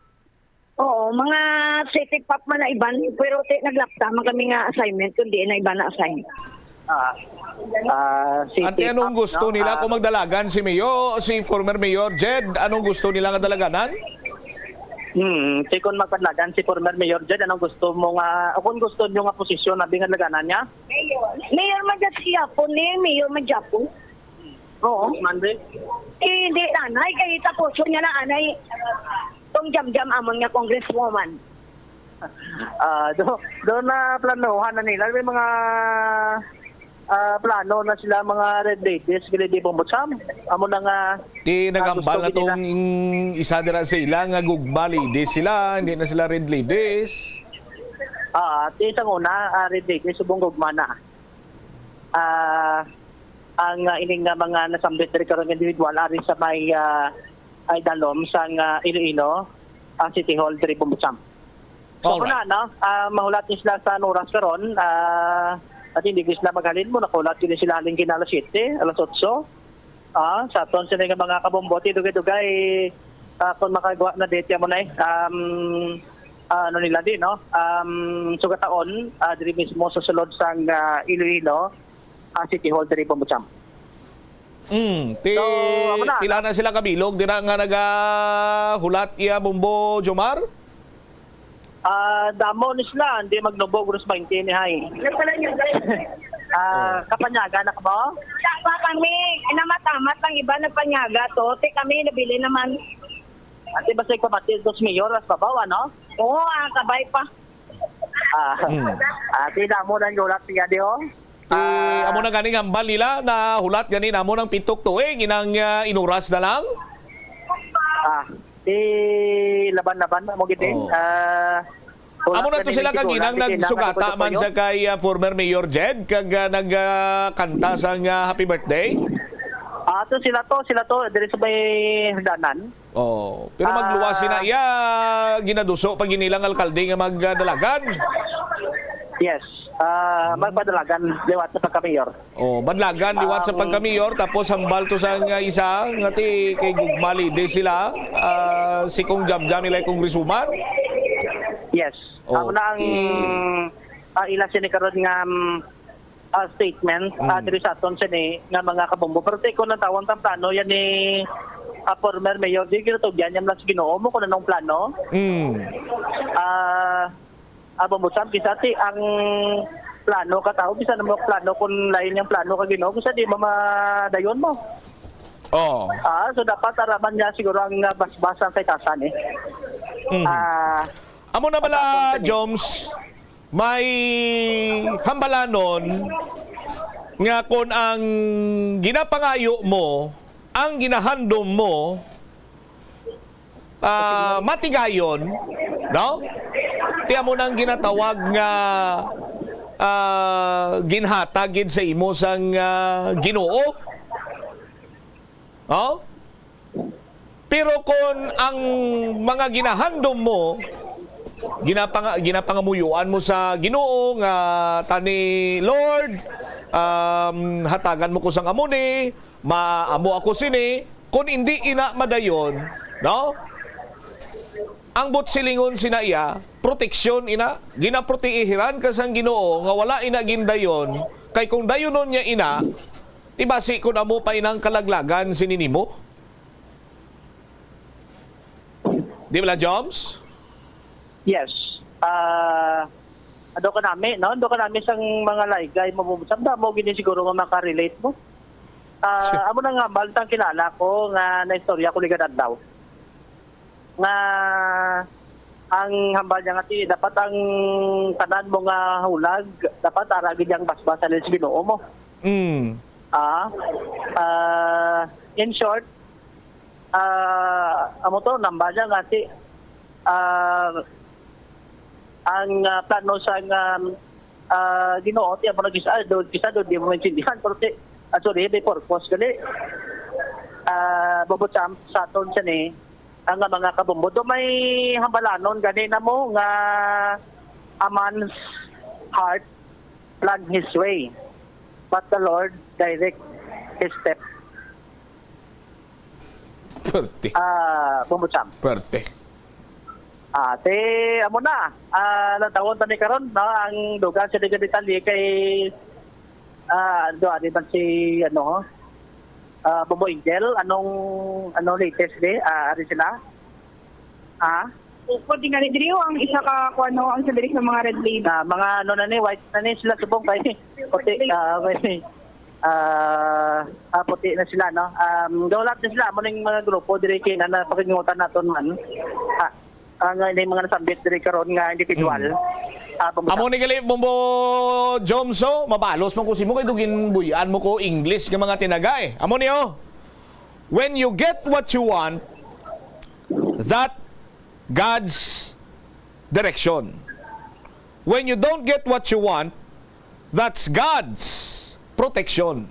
Speaker 12: Oo, mga city pop man na iban, pero naglapta man kami nga assignment kundi na iba na assign.
Speaker 5: Ante, anong gusto nila kung magdalagan si former Mayor Jed? Anong gusto nila nga dalaganan?
Speaker 9: Kung magdalagan si former Mayor Jed, anong gusto mo nga, kung gusto nyo nga posisyon na bingan laganan niya?
Speaker 12: Mayor man siya po ni Mayor man Japon. Oo.
Speaker 9: Monday?
Speaker 12: Hindi nanay, kaya tapos niya na anay. Itong jam-jam amon nga congresswoman.
Speaker 9: Doon na planohan na nila. May mga plano na sila mga red ladies. Gili di Bombotsam. Amo na nga...
Speaker 5: Di nagambal na itong isa nila sa ila nga gugma ladies sila. Hindi na sila red ladies.
Speaker 9: Di isang una, red ladies, subong gugma na. Ang ining nga mga nasambit rin karong individual ari sa may... ay dalom sa Iloilo City Hall diri Bombotsam. So kuna mahulat ni sila sa oras karon at hindi sila maghalin mo nakulat kini sila haling kinala 7 alas 8. Sa aton sila nga mga kabomboti dugay-dugay kung makagawa na date mo na ano nila din sugataon diri mismo sa sulod sa Iloilo City Hall diri Bombotsam.
Speaker 5: Pila na sila kabilog? Di na nga nagahulat iya Bombo Jomar?
Speaker 9: Damo ni sila, hindi magnubo gurus 20 ni Hay. Kapanyaga na ka ba?
Speaker 12: Wala kami, namatamat ang iba nagpanyaga to. Kami nabili naman.
Speaker 9: Ate ba sa ikabatid dos mayor as babaw, ano?
Speaker 12: Oo, kabay pa.
Speaker 9: Ate damo na gulat siya di ho?
Speaker 5: Amo na ganing ambal nila na hulat ganin amo ng pitok tuig inang inuras na lang.
Speaker 9: Laban-laban mo gid.
Speaker 5: Amo na to sila kaginang nagsugata man sa kay former Mayor Jed kag nagkanta sang happy birthday.
Speaker 9: Sila to diri sa may hagdanan.
Speaker 5: Pero magluwas sina iya ginaduso pag inilang alkalde nga magdalagan.
Speaker 9: Yes. Magpadalagan liwat sa pagka-mayor.
Speaker 5: Badlagan liwat sa pagka-mayor tapos hambal to sa isa ngati kay gugmali di sila si kong jam-jam nila kong risuman.
Speaker 9: Yes. Amo na ang ila sinikaron nga statement diri sa aton sini nga mga kabombo pero ko na tawon ta plano yan ni former mayor di ginatugyan yan lang sa Ginoo mo kun anong plano. Bombotsam bisa ti ang plano ka tao bisa na mo plano kung lain yung plano ka Ginoo bisa di mamadayon mo. So dapat araman niya siguro ang basbasan kay tasan
Speaker 5: Amo na bala Joms may hambalanon nga kung ang ginapangayo mo ang ginahandom mo matigayon, no? Tiya mo nang ginatawag nga ginhatagid sa imo sang Ginoo. Pero kung ang mga ginahandom mo ginapangamuyuan mo sa Ginoo nga tani Lord, hatagan mo ko sang amuni, maamo ako sini. Kung hindi ina madayon, no? Ang butsilingon sina iya, proteksyon ina, ginaprotehiran ka sang Ginoo nga wala ina gindayon, kay kung dayonon niya ina, ibasi ko na mo pa inang kalaglagan sininimo. Di ba, Joms?
Speaker 9: Yes. Ado ka namin, no? Ado ka namin sang mga laygay mabubusap. Mo gini siguro nga makarelate mo. Amo na nga baltang kilala ko nga na istorya ko ligadad daw. Nga ang hambal niya nga dapat ang tanan mo nga hulag, dapat aragin niyang basbasan sa Ginoo mo. In short, amo to nambal niya nga ang plano sa Ginoo ti amo nagisado di mo maintindihan pero sorry, may purpose gali. Bobot sa aton siya ni ang mga kabumbo do may hambalanon gani na mo nga a man's heart plan his way but the Lord direct his step.
Speaker 5: Perte.
Speaker 9: Bobot
Speaker 5: Perte.
Speaker 9: Te amo na natawon tani karon no ang dugang sa detalye kay do ani man si Bobo Angel anong latest day ari sila
Speaker 8: Upo di nga diri ang isa ka kuno ang sabirik ng mga red lady
Speaker 9: mga na ni white na ni sila subong kay puti puti na sila no gawlat na sila mo ning mga grupo diri kay na pakingutan naton man ang mga nasambit diri karon nga individual.
Speaker 5: Amo ni gali Bombo Jomso, mabalos man ko simo kay dugin buyan mo ko English nga mga tinaga eh. Amo niyo. When you get what you want, that God's direction. When you don't get what you want, that's God's protection.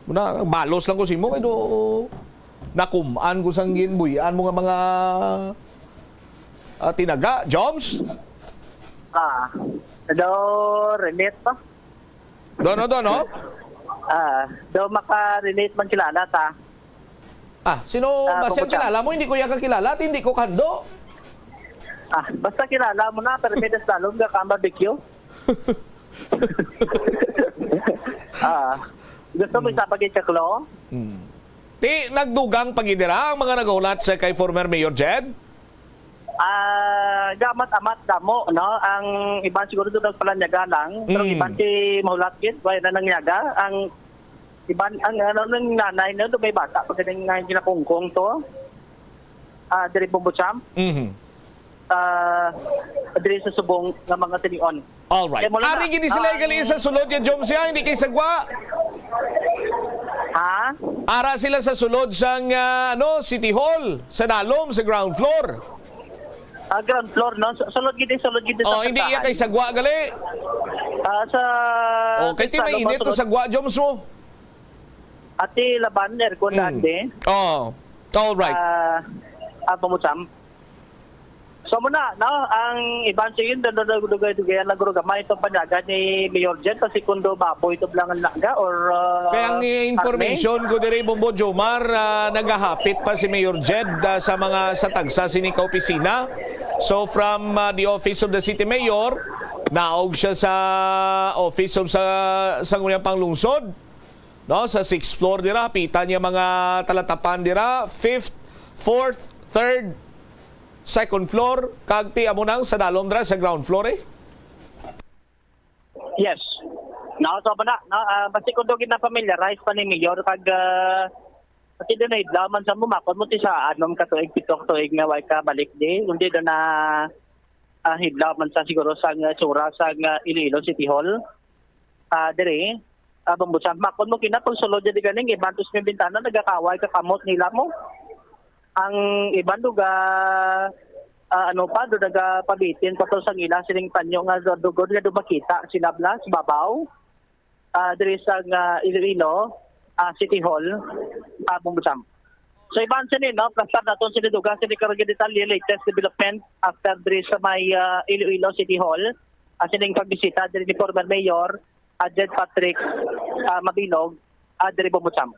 Speaker 5: Muna balos lang ko simo kay do nakumaan ko sang ginbuyan mo nga mga tinaga, Joms?
Speaker 9: Do relate pa?
Speaker 5: No?
Speaker 9: Do maka-relate man kilala ta.
Speaker 5: Sino ba siyang kilala mo? Hindi ko yan kakilala at hindi ko kando.
Speaker 9: Basta kilala mo na, pero may dasalong ka barbecue. Gusto mo isa pag-ichaklo?
Speaker 5: Ti, nagdugang pagidira ang mga nagulat sa kay former Mayor Jed?
Speaker 9: Gamat-amat damo, no? Ang iban siguro doon nagpalanyaga lang. Pero iban si mahulat kit, wala na nangyaga. Ang iban, ng nanay na doon may bata. Pag ginakungkong to, dari Bumbucham. Dari sa subong ng mga tinion.
Speaker 5: Alright. Ari gini sila gali sa sulod yung Jom siya, hindi kay sagwa. Ara sila sa sulod sang City Hall, sa Dalom, sa ground floor.
Speaker 9: Ground floor, no? Sulod gid sa
Speaker 5: hindi iya kay sagwa gali. Kay ti mainit to sagwa Joms mo.
Speaker 9: Ati labander ko dande.
Speaker 5: All right.
Speaker 9: Pamutsam. So muna, no, ang iban sa yun, dugay-dugayan na guro gamay itong panyaga ni Mayor Jet, kasi kundo baboy ito lang ang laga or
Speaker 5: kaya ang information ko diri Bombo Jomar, nagahapit pa si Mayor Jed sa tagsa sining opisina. So from the office of the city mayor, naog siya sa office of sa ngunang panglungsod, no, sa 6th floor dira, pita niya mga talatapan dira, 5th, 4th, 3rd, 2nd floor, kagti amo nang sa Dalom dra sa ground floor eh.
Speaker 9: Yes. No, so ba na, no, basta kung dogin na familiarize pa ni Mayor kag pati doon na idlaman sa mumakon mo ti sa anom ka tuig, pitong tuig nga way ka balik di. Hindi doon na hidlaman sa siguro sa sura sa Iloilo City Hall. Dire, bambusan makon mo kinapag sulod di ganing ibantos may bintana nagakaway ka kamot nila mo. Ang iban duga do nagapabitin patol sa ila sining panyo nga dugod nga dumakita sila bla sa babaw diri sa Iloilo City Hall Bumbutsam. So iban sini no, plastar naton sini dugang sini karagi detalye latest development after diri sa may Iloilo City Hall. Sining pagbisita diri ni former Mayor Jed Patrick Mabilog diri Bumutsam.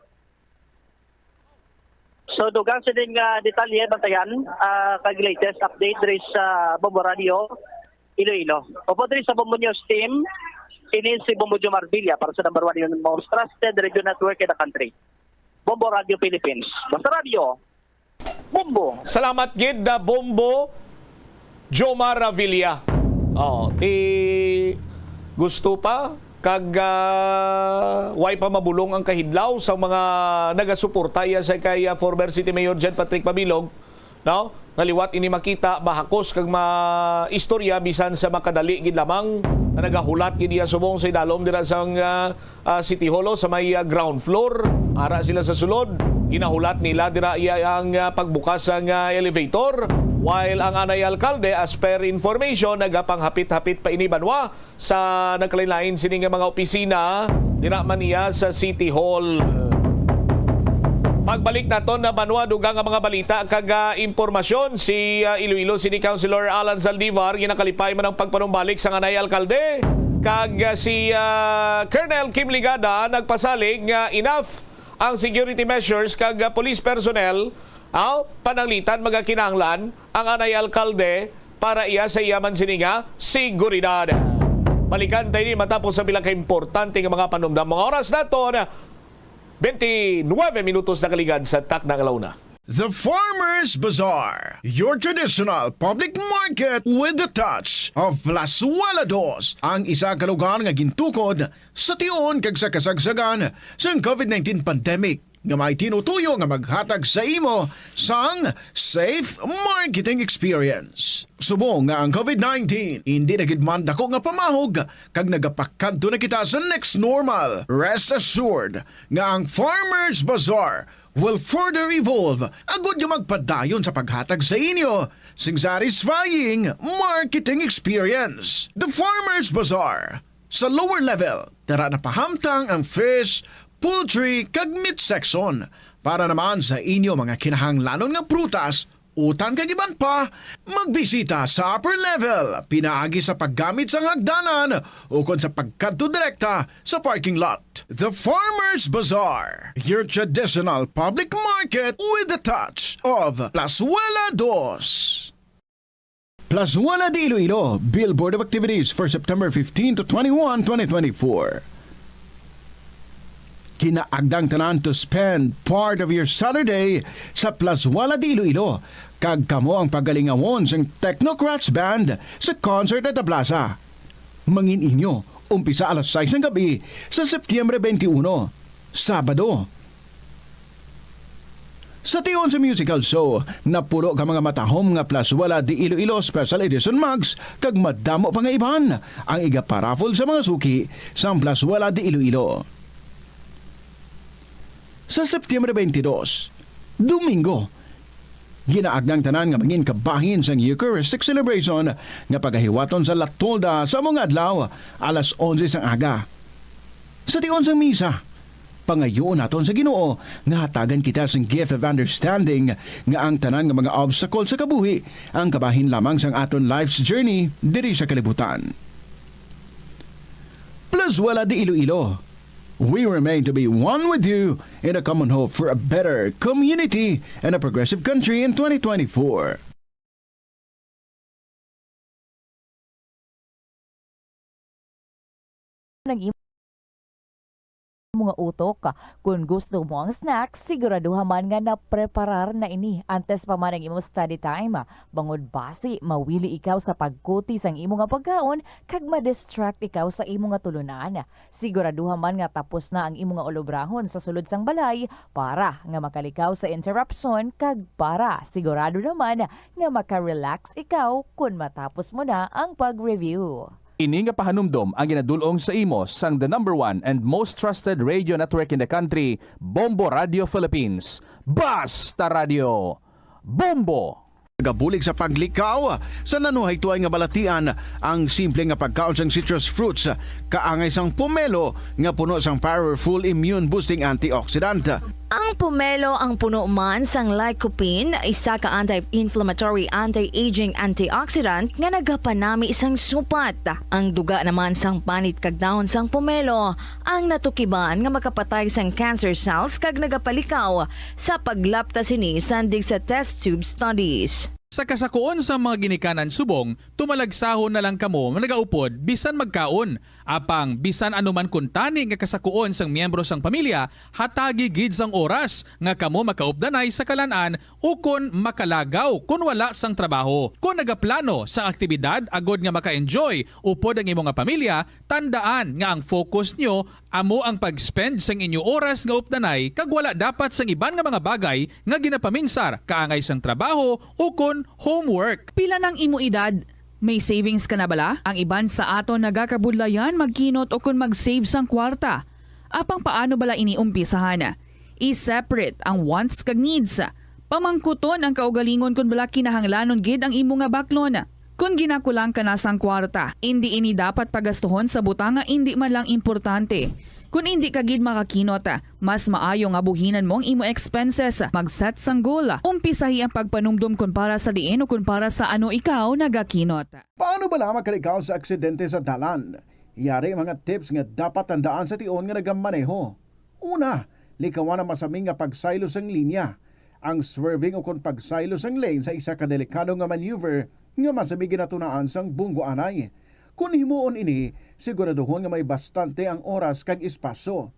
Speaker 9: So dugang sining detalye bantayan kag latest update diri sa Bombo Radio Iloilo. Opo diri sa Bombo News team, ini si Bombo Marbilla para sa number 1 yung most trusted radio network in the country. Bombo Radio Philippines. Basta Radio, Bombo.
Speaker 5: Salamat gid na Bombo Jomar Villa. Gusto pa kag way pa mabulong ang kahidlaw sa mga nagasuporta sa kay former City Mayor Jed Patrick Mabilog, no? Ngaliwat ini makita mahakos kag maistorya bisan sa makadali gid lamang na nagahulat gid iya subong sa idalom dira sa City Hall sa may ground floor. Ara sila sa sulod, ginahulat nila dira iya ang pagbukas ng elevator, while ang anay alkalde as per information nagapanghapit-hapit pa ini banwa sa nagkalain-lain sining mga opisina dira man iya sa City Hall. Pagbalik naton na banwa dugang ang mga balita kag impormasyon si Iloilo City Councilor Alan Zaldivar ginakalipay man ang pagpanumbalik sa anay alkalde kag si Colonel Kim Ligada nagpasalig nga enough ang security measures kag police personnel pananglitan mga kinahanglan ang anay alkalde para iya sa iyaman sininga seguridad. Balikan tayo ni matapos sa bilang kaimportante nga mga panumdam. Mga oras na to na 29 minutos na kaligad sa Takna Alauna.
Speaker 10: The Farmers Bazaar, your traditional public market with the touch of Plazuela Dos, ang isa ka lugar nga gintukod sa tion kag sa kasagsagan sa COVID-19 pandemic nga may tinutuyo nga maghatag sa imo sang safe marketing experience. Subong nga ang COVID-19 hindi na gid man dako nga pamahog kag nagapakadto na kita sa next normal. Rest assured nga ang Farmers Bazaar will further evolve agud nga magpadayon sa paghatag sa inyo sing satisfying marketing experience. The Farmers Bazaar sa lower level tara na pahamtang ang fish, poultry kag meat section para naman sa inyo mga kinahanglanon nga prutas, utang kag iban pa, magbisita sa upper level pinaagi sa paggamit sa hagdanan o kon sa pagkadto direkta sa parking lot. The Farmers Bazaar, your traditional public market with the touch of Plazuela Dos. Plazuela de Iloilo, Billboard of Activities for September 15 to 21, 2024. Kinaagdang tanan to spend part of your Saturday sa Plazuela de Iloilo. Kag kamo ang pagalingawon sa Technocrats Band sa concert at the plaza. Mangin inyo, umpisa alas 6 ng gabi sa Setyembre 21, Sabado. Sa tion sa musical show, napuro ka mga matahom nga Plazuela de Iloilo Special Edition mugs kag madamo pa nga iban ang igaparafol sa mga suki sa Plazuela de Iloilo. Sa Setyembre 22, Domingo, ginaagnang tanan nga mangin kabahin sang Eucharistic celebration nga pagahiwaton sa Latolda sa mga adlaw alas 11 sang aga. Sa tion sang misa, pangayoon naton sa Ginoo nga hatagan kita sang gift of understanding nga ang tanan nga mga obstacle sa kabuhi ang kabahin lamang sang aton life's journey diri sa kalibutan. Plazuela de Iloilo, we remain to be one with you in a common hope for a better community and a progressive country in 2024.
Speaker 11: Mga utok, kung gusto mo ang snacks, siguraduhan man nga na preparar na ini antes pa man ang imong study time. Bangod basi, mawili ikaw sa pagkuti sang imong nga pagkaon kag ma-distract ikaw sa imong nga tulunan. Siguraduhan man nga tapos na ang imong nga olobrahon sa sulod sang balay para nga makalikaw sa interruption kag para sigurado naman nga maka-relax ikaw kung matapos mo na ang pag-review.
Speaker 23: Ini nga pahanumdom ang ginadulong sa imo sang the number 1 and most trusted radio network in the country, Bombo Radio Philippines. Basta Radio Bombo!
Speaker 10: Gabulig sa paglikaw sa nanuhay-tuay nga balatian ang simple nga pagkaon sang citrus fruits kaangay sang pomelo nga puno sang powerful immune boosting antioxidant.
Speaker 6: Ang pomelo ang puno man sang lycopene, isa ka anti-inflammatory, anti-aging antioxidant nga nagapanami isang supat. Ang duga naman sang panit kag dahon sang pomelo ang natukiban nga makapatay sang cancer cells kag nagapalikaw sa paglapta sini sandig sa test tube studies.
Speaker 23: Sa kasakuon sa mga ginikanan subong, tumalagsahon na lang kamo nagaupod bisan magkaon. Apang bisan anuman kuntani nga kasakuon sang miyembro sang pamilya, hatagi gid sang oras nga kamo makaupdanay sa kalan-an ukon makalagaw kun wala sang trabaho. Kung nagaplano sa aktibidad agod nga maka-enjoy upod ang imong nga pamilya, tandaan nga ang focus nyo amo ang pag-spend sang inyo oras nga updanay kag wala dapat sang iban nga mga bagay nga ginapaminsar kaangay sang trabaho ukon homework.
Speaker 13: Pila ng imo edad? May savings ka na bala? Ang iban sa ato nagakabudlayan magkinot o kung mag-save sang kwarta. Apang paano bala iniumpisahan? I-separate ang wants kag needs. Pamangkuton ang kaugalingon kung bala kinahanglanon gid ang imo nga baklon. Kung ginakulang ka na sang kwarta, hindi ini dapat pagastuhon sa butanga hindi man lang importante. Kung hindi ka gid makakinot, mas maayo nga buhinan mong imo expenses. Mag-set sang goal. Umpisahi ang pagpanumdum kung para sa diin o kung para sa ano ikaw nagakinot.
Speaker 10: Paano bala makalikaw sa aksidente sa dalan? Yari mga tips nga dapat tandaan sa tion nga nagamaneho. Una, likawan ang masaming nga pagsaylo sang linya. Ang swerving o kung pagsaylo sang lane sa isa ka delikado nga maneuver nga masamig ginatunaan sang bunggo anay. Kung himuon ini, siguraduhon nga may bastante ang oras kag espasyo.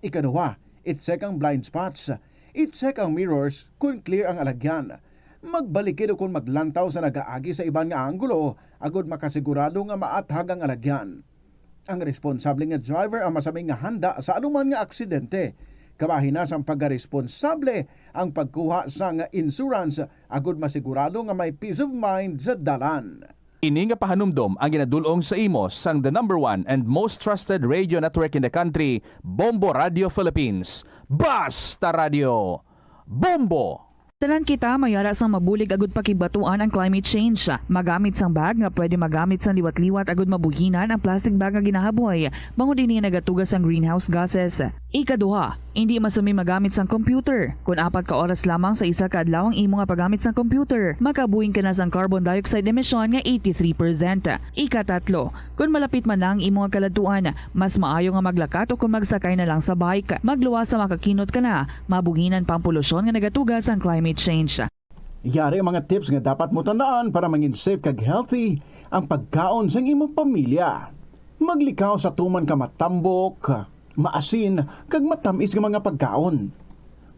Speaker 10: Ikaduha, i-check ang blind spots. I-check ang mirrors kung clear ang alagyan. Magbalikid o kung maglantaw sa nagaagi sa ibang nga anggulo, agod makasigurado nga maathag ang alagyan. Ang responsable nga driver ang masaming nga handa sa anuman nga aksidente. Kabahin na sang pagkaresponsable ang pagkuha sa nga insurance, agod masigurado nga may peace of mind sa dalan.
Speaker 23: Ini nga pahanumdom ang ginadulong sa imo sang the #1 and most trusted radio network in the country, Bombo Radio Philippines. Basta Radio! Bombo!
Speaker 13: Talan kita mayara sang mabulig agud pakibatuan ang climate change. Magamit sang bag nga pwede magamit sang liwat-liwat agud mabuhinan ang plastic bag nga ginahaboy. Bangod ini nagatugas ang greenhouse gases. Ikaduha, hindi masumi magamit sang computer. Kung 4 ka oras lamang sa isa ka adlaw ang imo nga paggamit sang computer, makabuhing ka na sang carbon dioxide emission nga 83%. Ikatatlo, kung malapit man lang imo nga kaladuan, mas maayo nga maglakat o kung magsakay na lang sa bike. Magluwas sa makakinot ka na, mabuhinan pang polusyon nga nagatugas ang climate change.
Speaker 10: Yari mga tips nga dapat mo tandaan para mangin safe kag healthy ang pagkaon sa imong pamilya. Maglikaw sa tuman ka matambok, maasin, kag matamis nga mga pagkaon.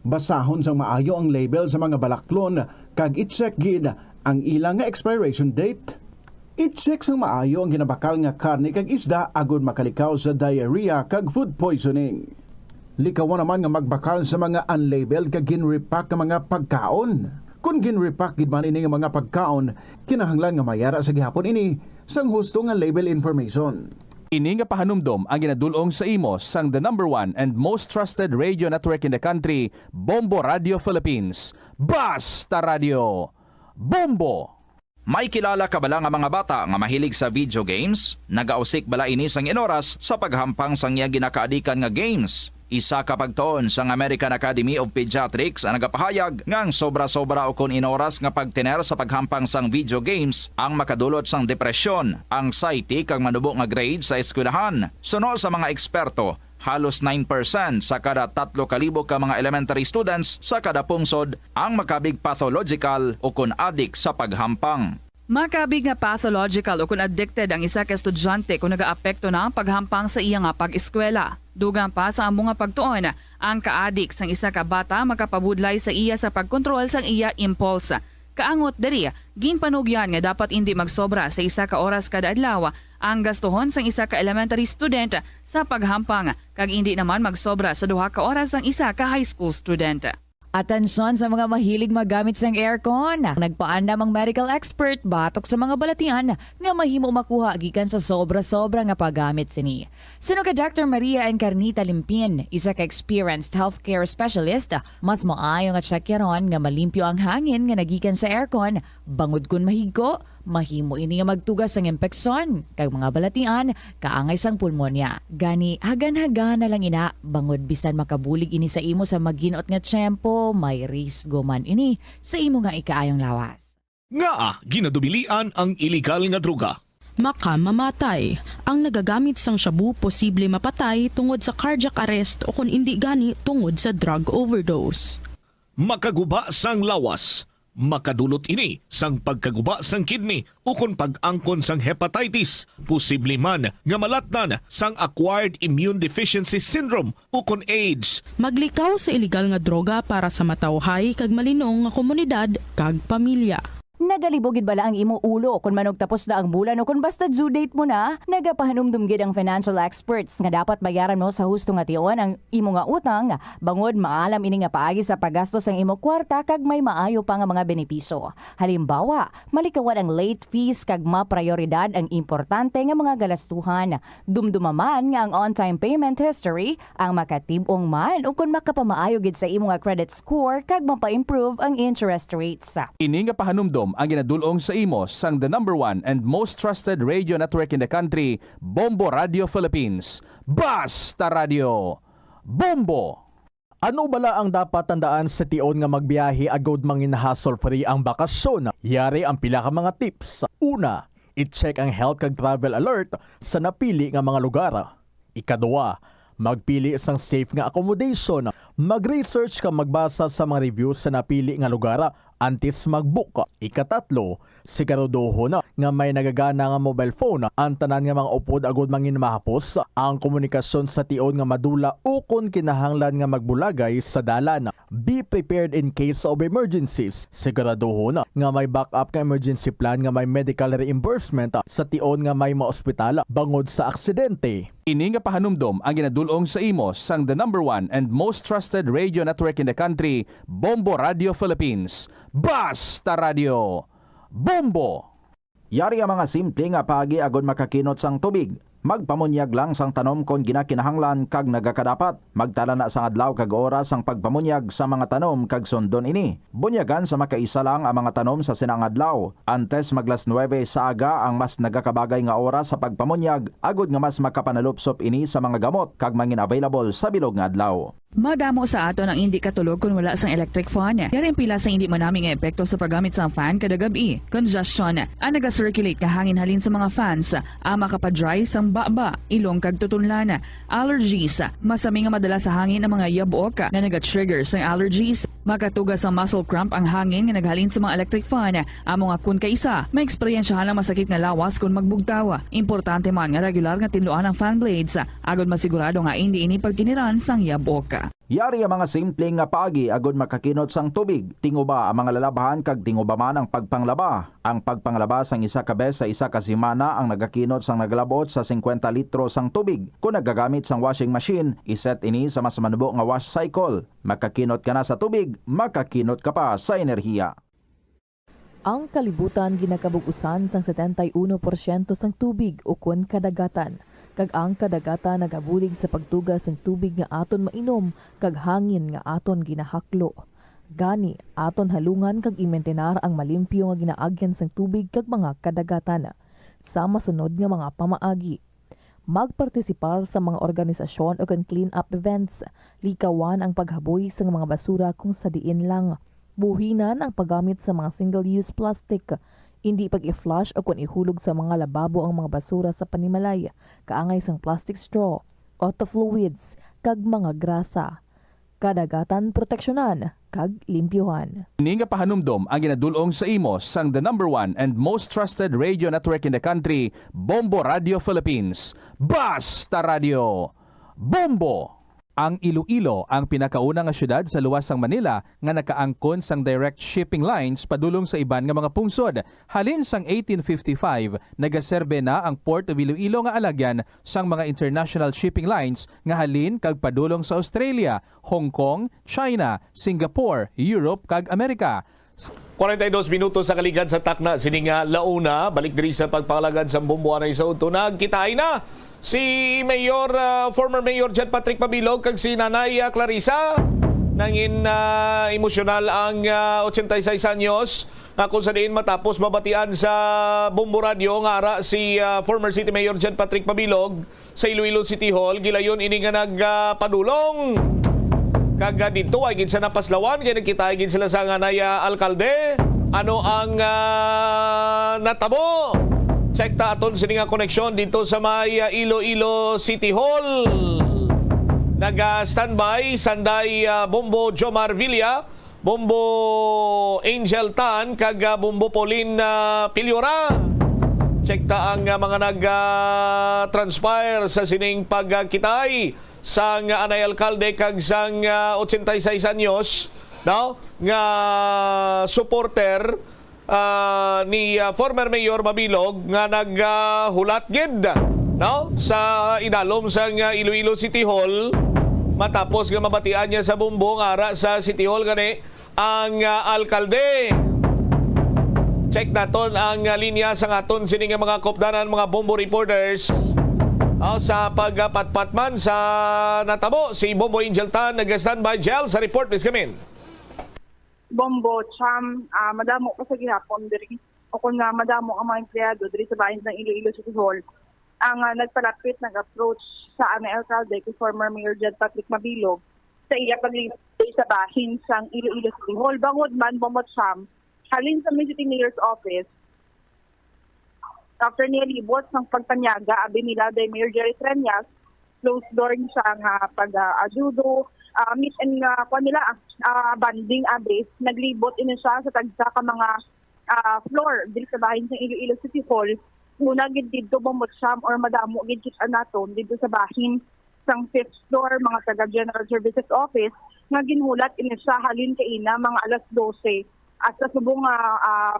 Speaker 10: Basahon sa maayo ang label sa mga balaklon kag i-check gid ang ilang nga expiration date. I-check sang maayo ang ginabakal nga karne kag isda agod makalikaw sa diarrhea kag food poisoning. Likawan naman nga magbakal sa mga unlabeled kag ginrepack nga mga pagkaon. Kung ginrepack gid man ini nga mga pagkaon, kinahanglan nga mayara sa gihapon ini sang husto nga label information.
Speaker 23: Ini nga pahanumdom ang ginadulong sa imo sang the #1 and most trusted radio network in the country, Bombo Radio Philippines. Basta Radio! Bombo!
Speaker 14: May kilala ka bala nga mga bata nga mahilig sa video games? Nagausik bala ini sang inoras sa paghampang sang iya ginakaadikan nga games? Isa ka pagtuon sang American Academy of Pediatrics ang nagapahayag nga ang sobra-sobra o kon inoras nga pagtener sa paghampang sang video games ang makadulot sang depresyon, anxiety kag manubo nga grade sa eskwelahan. Suno sa mga eksperto, halos 9% sa kada 3,000 ka mga elementary students sa kada pungsod ang makabig pathological o kon addict sa paghampang.
Speaker 13: Makabig nga pathological o kung addicted ang isa ka estudyante kung nagaapekto na ang paghampang sa iya nga pag-eskwela. Dugang pa sa among nga pagtuon, ang ka-addict sang isa ka bata makapabudlay sa iya sa pagkontrol sang iya impulse. Kaangot diri, ginpanugyan nga dapat hindi magsobra sa isa ka oras kada adlaw ang gastuhon sang isa ka elementary student sa paghampang kag hindi naman magsobra sa 2 ka oras ang isa ka high school student.
Speaker 11: Atensyon sa mga mahilig magamit sang aircon. Nagpaandam ang medical expert batok sa mga balatian nga mahimo makuha gikan sa sobra-sobra nga paggamit sini. Sino ka Dr. Maria Encarnita Limpin, isa ka experienced healthcare specialist, mas maayo nga checkyaron nga malimpyo ang hangin nga nagikan sa aircon Bangod kun mahigko, mahimo ini nga magtugas sang impeksyon kag mga balatian kaangay sang pulmonya. Gani hagan-hagan na lang ina bangod bisan makabulig ini sa imo sa maginot nga tiyempo, may risgo man ini sa imo nga ikaayong lawas.
Speaker 5: Nga ginadubilian ang iligal nga droga.
Speaker 17: Makamamatay. Ang nagagamit sang shabu posible mapatay tungod sa cardiac arrest o kung hindi gani tungod sa drug overdose.
Speaker 5: Makaguba sang lawas. Makadulot ini sang pagkaguba sang kidney o kung pag-angkon sang hepatitis. Posible man nga malatnan sang acquired immune deficiency syndrome o kung AIDS.
Speaker 17: Maglikaw sa iligal nga droga para sa matawhay kag malinong nga komunidad kag pamilya.
Speaker 11: Nagalibogid bala ang imo ulo kung manog tapos na ang bulan o kung basta due date mo na, nagapahanumdumgid ang financial experts nga dapat bayaran mo sa husto nga tion ang imo nga utang, bangod maalam ini nga paagi sa paggastos ang imo kwarta kag may maayo pa nga mga benepisyo. Halimbawa, malikawan ang late fees kag maprioridad ang importante nga mga galastuhan. Dumdumaman nga ang on-time payment history ang makatibong man o kung makapamaayo gid sa imo nga credit score kag mapa-improve ang interest rates.
Speaker 23: Ini nga pahanumdom ang ginadulong sa imo sang the #1 and most trusted radio network in the country, Bombo Radio Philippines. Basta Radio Bombo!
Speaker 18: Ano bala ang dapat tandaan sa tion nga magbiyahe agod mangin hassle-free ang bakasyon? Yari ang pila ka mga tips. Una, i-check ang health kag travel alert sa napili nga mga lugar. Ikaduwa, magpili isang safe nga accommodation. Mag-research ka magbasa sa mga reviews sa napili nga lugar antes mag-book. Ikatatlo, siguraduho na nga may nagagana nga mobile phone. Ang tanan nga mga upod agod mangin mahapos ang komunikasyon sa tion nga madula o kung kinahanglan nga magbulagay sa dalan. Be prepared in case of emergencies. Siguraduho na nga may backup ka emergency plan nga may medical reimbursement sa tion nga may maospital bangod sa aksidente.
Speaker 23: Ini nga pahanumdom ang ginadulong sa imo sang the #1 and most trusted radio network in the country, Bombo Radio Philippines. Basta Radio Bombo!
Speaker 14: Yari ang mga simple nga paagi agod makakinot sang tubig. Magpamunyag lang sang tanom kon ginakinahanglan kag nagakadapat. Magtala na sang adlaw kag oras ang pagpamunyag sa mga tanom kag sundon ini. Bunyagan sa makaisa lang ang mga tanom sa sinang adlaw. Antes maglas 9 sa aga ang mas nagakabagay nga oras sa pagpamunyag agod nga mas makapanalupsop ini sa mga gamot kag mangin available sa bilog nga adlaw.
Speaker 13: Madamo sa aton ang hindi katulog kung wala sang electric fan. Yari ang pila sa hindi manaming epekto sa paggamit sang fan kada gabi. Congestion, ang naga-circulate ka hangin halin sa mga fans, ang makapadry sang baba, ilong kag tutunlan. Allergies, masami nga madala sa hangin ang mga yabuok na naga-trigger sang allergies. Makatugas ang muscle cramp ang hangin nga naghalin sa mga electric fan. Ang mga kun kaisa, may eksperyensyahan ang masakit nga lawas kung magbugtaw. Importante man nga regular nga tinluan ang fan blades, agod masigurado nga hindi ini pagkiniran sang yabuok.
Speaker 14: Yari ang mga simpleng nga paagi agod makakinot sang tubig. Tinguba ang mga lalabahan kag tinguba man ang pagpanglaba. Ang pagpanglaba sang isa ka bes sa isa ka semana ang nagakinot sang naglabot sa 50 litro sang tubig. Kung nagagamit sang washing machine, iset ini sa mas manubo nga wash cycle. Makakinot ka na sa tubig, makakinot ka pa sa enerhiya.
Speaker 11: Ang kalibutan ginakabug-usan sang 71% sang tubig o kun kadagatan. Kag ang kadagata nagabulig sa pagtugas ng tubig nga aton mainom kag hangin nga aton ginahaklo. Gani aton halungan kag imentenar ang malimpyo nga ginaagyan sang tubig kag mga kadagatan sa masunod nga mga pamaagi. Magpartisipar sa mga organisasyon o clean up events, likawan ang paghaboy sa mga basura kung sa diin lang. Buhinan ang paggamit sa mga single-use plastic. Hindi pag-i-flush o kung ihulog sa mga lababo ang mga basura sa panimalay, kaangay sang plastic straw, auto fluids, kag mga grasa. Kadagatan proteksyonan, kag limpyuhan.
Speaker 23: Ini nga pahanumdom ang ginadulong sa imo sang the #1 and most trusted radio network in the country, Bombo Radio Philippines. Basta Radio Bombo! Ang Iloilo ang pinakauna nga syudad sa luwas sang Manila nga nakaangkon sang direct shipping lines padulong sa iban nga mga pungsod. Halin sang 1855, nagaserbe na ang Port of Iloilo nga alagyan sang mga international shipping lines nga halin kag padulong sa Australia, Hong Kong, China, Singapore, Europe kag Amerika.
Speaker 5: 42 minutos sa kaligad sa takna sininga launa, balik diri sa pagpangalagan sa Bumbuan ay sa utunag. Kitay na si Mayor former Mayor John Patrick Mabilog kag si Nanay Clarissa nangin emosyonal ang 86 anyos nga kung sa diin matapos mabatian sa Bombo Radio nga ara si former City Mayor John Patrick Mabilog sa Iloilo City Hall. Gilayon ini nga nagpadulong. Kaga dito ay gid sa napaslawan kaya nakita ay gid sila sa nganaya alkalde. Ano ang natabo? Check ta aton sini nga koneksyon dito sa may Iloilo City Hall. Naga-standby Sanday Bombo Jomar Villa, Bombo Angel Tan, kag Bombo Pauline Piliora. Check ta ang mga nag-transpire sa sining pagkitay sang anay alkalde kag sang 86 anyos no nga supporter ni former Mayor Mabilog nga naghulat gid no sa idalom sang Iloilo City Hall matapos nga mabatian niya sa Bombo nga ara sa City Hall gani ang alkalde. Check naton ang linya sa aton sini nga mga kopdanan mga Bombo reporters sa pagpatpatman sa natabo si Bombo Angel Tan nag-standby gel sa report. Please come in.
Speaker 2: Bombo Cham, madamo ko sa gihapon diri o kung madamo ang mga empleyado diri sa bahin ng Iloilo City Hall ang nagpalapit nag-approach sa aming alkalde kay former Mayor John Patrick Mabilog sa iya paglibot sa bahin sang Iloilo City Hall. Bangod man Bombo Cham, halin sa City Mayor's office after niya libot ng pagtanyaga abi nila day Mayor Jerry Treñas, closed door siya nga pag-ajudo meet and nila banding abi naglibot ini siya sa tagsa ka mga floor dili sa bahin sa Iloilo City Hall. Una gid dito Bombo Cham or madamo gid kita naton dito sa bahin sang 5th floor mga taga General Services Office nga ginhulat ini siya halin kay ina mga alas 12 at sa subong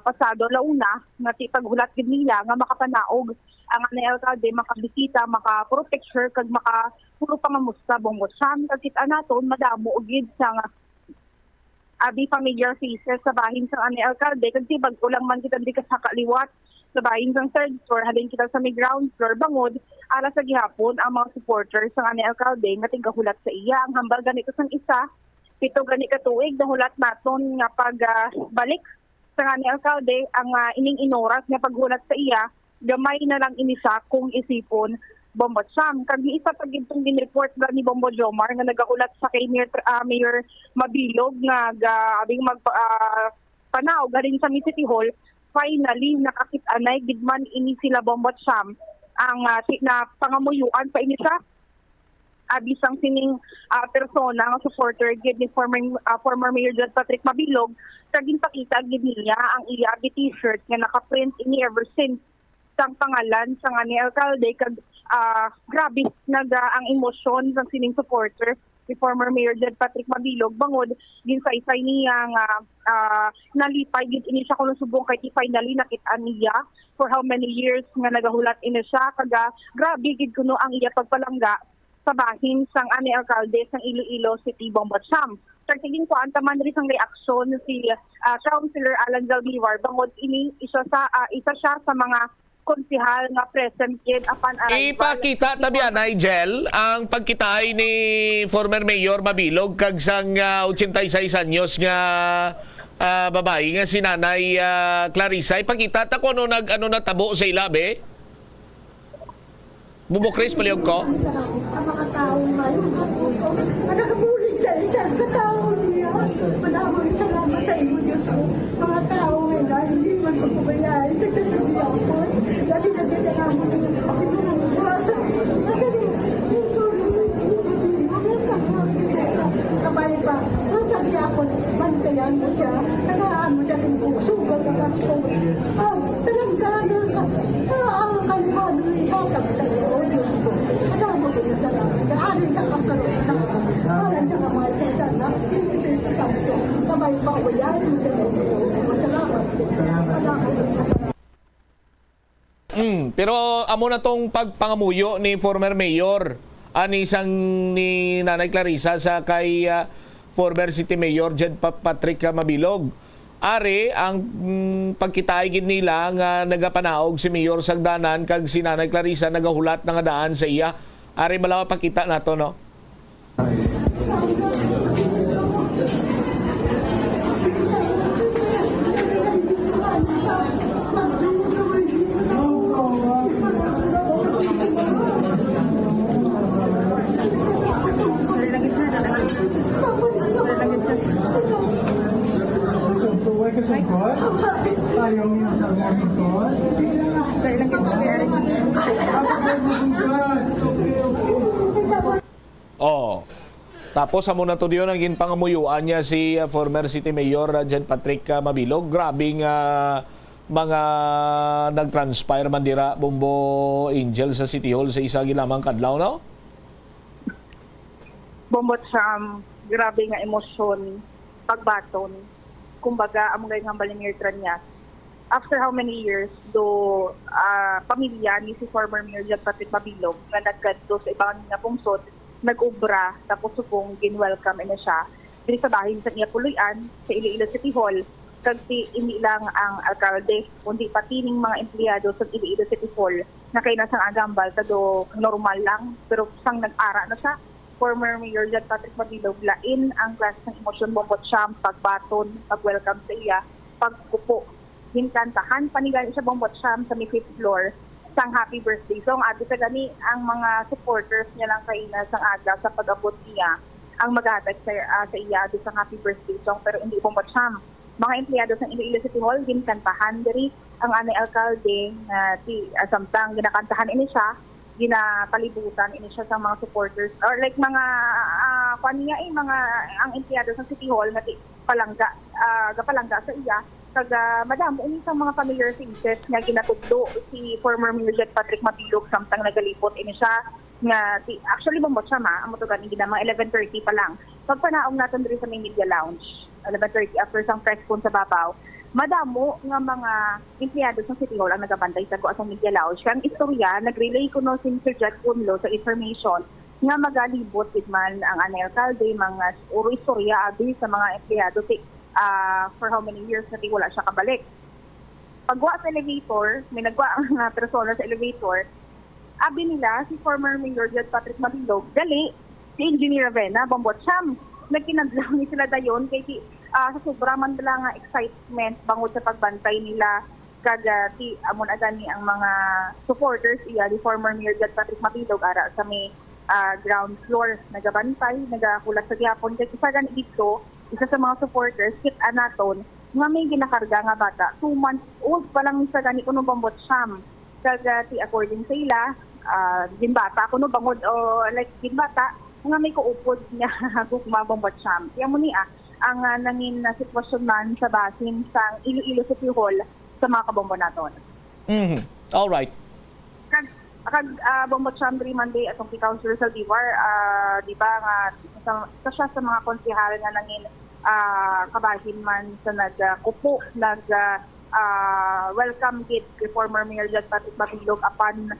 Speaker 2: pasado launa nga tipaghulat gid nila nga makapanaog ang anay alkalde makabisita maka-protect her kag makapuro pangamusta Bombo Cham kag kita naton madamo gid sang abi familiar faces sa bahin sang anay alkalde kag tibag ulang man kita di sa kaliwat sa bahin sang 3rd floor halin kita sa may ground floor bangod ala sa gihapon ang mga supporters sang anay alkalde nga tigahulat sa iya ang hambal ganito sang isa pito gani ka tuig nahulat naton nga pagbalik sa anay alkalde ang ining inoras nga paghulat sa iya gamay na lang inisa kung isipon Bombo Cham. Kag isa pa gitong dinreport ba ni Bombo Jomar nga nagahulat sa kay Mayor Mabilog nga abing panaw galing sa City Hall. Finally nakakit-anay gidman ini sila Bombo Cham ang na pangamuyuan pa ini siya abisang sining persona nga supporter gid ni former Mayor John Patrick Mabilog kag ginpakita gid niya ang iya t-shirt nga naka-print ini ever since sang pangalan sang ani alkalde kag grabe ang emosyon sang sining supporter ni former Mayor John Patrick Mabilog bangod ginsaysay niya nga nalipay gid ini siya kuno subong kay finally nakit-an niya for how many years nga nagahulat ini siya kag grabe gid kuno ang iya pagpalangga sa bahin sang ani alkalde sang Iloilo City Bombo Cham. Tigin ko antaman rin ang reaksyon si Councilor Alan Zaldivar bangod ini isa siya sa mga konsihal nga present yun apan
Speaker 5: ipakita tabi Nigel ang pagkitay ni former Mayor Mabilog kag sang 86 anyos nga babae nga si Nanay Clarissa. Ipakita ta ko ano natabo sa ilabe. Bubukris paliog ko.
Speaker 20: Ang mga taong nakabulig sa isang katao niya. Maraming salamat sa inyo Diyos ko. Mga tao ngayon, hindi man ko pumayay sa tatabi ako. Dati nagkakalaman sa inyo. Kapag pa, kung sabi ako, bantayan mo siya, tagaan mo siya sa puso, gagagas ko. Talanggaan ka. Ang kalman, ikaw sa iyo, Diyos ko. Alam mo din sa lahat. Daanin sa kapkaroon na. Parang sa mga teta na, Espiritu Santo, kamay pa, wayan mo siya. Salamat.
Speaker 5: Pero amo na tong pagpangamuyo ni former Mayor ani sang ni Nanay Clarissa sa kay former City Mayor John Patrick Mabilog. Ari ang pagkitaay gid nila nga nagapanaog si Mayor Sagdanan kag si Nanay Clarissa nagahulat nga daan sa iya. Ari malawa pakita nato no. Tapos amo na to diyon ang ginpangamuyuan niya si former City Mayor Jen Patrick Mabilog. Grabing mga nag-transpire man dira Bombo Angel sa City Hall sa isa gilamang kadlaw no?
Speaker 2: Bombot Sam, grabe nga emosyon, pagbaton. Kumbaga, among gayong hambal ni Mayor Tranyas. After how many years, do pamilya ni si former Mayor Jen Patrick Mabilog nga nagkadto sa ibang nga pungsod, nag-ubra, tapos supong gin-welcome na siya. Dili sa bahin sa iya puluyan, sa Iloilo City Hall, kagti hindi lang ang alkalde, kundi pati ning mga empleyado sa Iloilo City Hall na kay nasang agambal, tado normal lang, pero sang nag-ara na siya. Former Mayor Jen Patrick Mabilog, lain ang klase ng emosyon, Bombot Sam, pagbaton, pag-welcome sa iya, pagkupo, hinkantahan, panigali siya Bombot Sam sa may 5th floor, sang happy birthday. So, ang ato sa gani, ang mga supporters niya lang kay nasang aga sa pag-abot niya, ang maghatag sa iya ato sa happy birthday song, pero hindi Bombot Sam. Mga empleyado sa Iloilo City Hall, ginkantahan diri ang anay alkalde na samtang ginakantahan ini siya, ginapalibutan ini siya sa mga supporters or like mga mga ang empleyado sa City Hall na palangga sa iya kag madam ini sa mga familiar faces nga ginatudlo si former Mayor Jen Patrick Mabilog samtang nagalipot ini siya nga actually Bombot siya amo to gani ginamang 11:30 pa lang pagpanaong naton diri sa may media lounge 11:30 after sang press con sa babaw madamo nga mga empleyado sa City Hall ang nagabantay sa Guasang Media Lounge. Kang istorya, nag-relay ko no si Sir Jet Punlo sa information nga magalibot man ang anay alkalde, mga istorya abi sa mga empleyado for how many years na wala siya kabalik. Pagwa sa elevator, may nagwa ang persona sa elevator, abi nila si former Mayor Jen Patrick Mabilog, gali si Engineer Avena, Bombot Sam. Nagkinadlaw ni sila dayon kay sa sobra man lang nga excitement bangod sa pagbantay nila kagati amon agani ang mga supporters iya di former Mayor Jen Patrick Mabilog ara sa may ground floor nagabantay nagakulat sa gyapon kay isa gani dito isa sa mga supporters kit anaton nga may ginakarga nga bata 2 months old pa lang sa gani kuno Bombot Sam kagati according sa ila ginbata kuno bangod o like ginbata nga may kuupod niya gugma Bombot Sam kaya mo niya ang nangin na sitwasyon man sa basin sa Iloilo City Hall sa mga kabombo naton.
Speaker 5: All right.
Speaker 2: Kag Bombot Sam Monday atong si Councilor Saldivar di ba nga siya sa mga konsehal nga nangin kabahin man sa nagkupo welcome kit kay former Mayor Jen Patrick Mabilog upon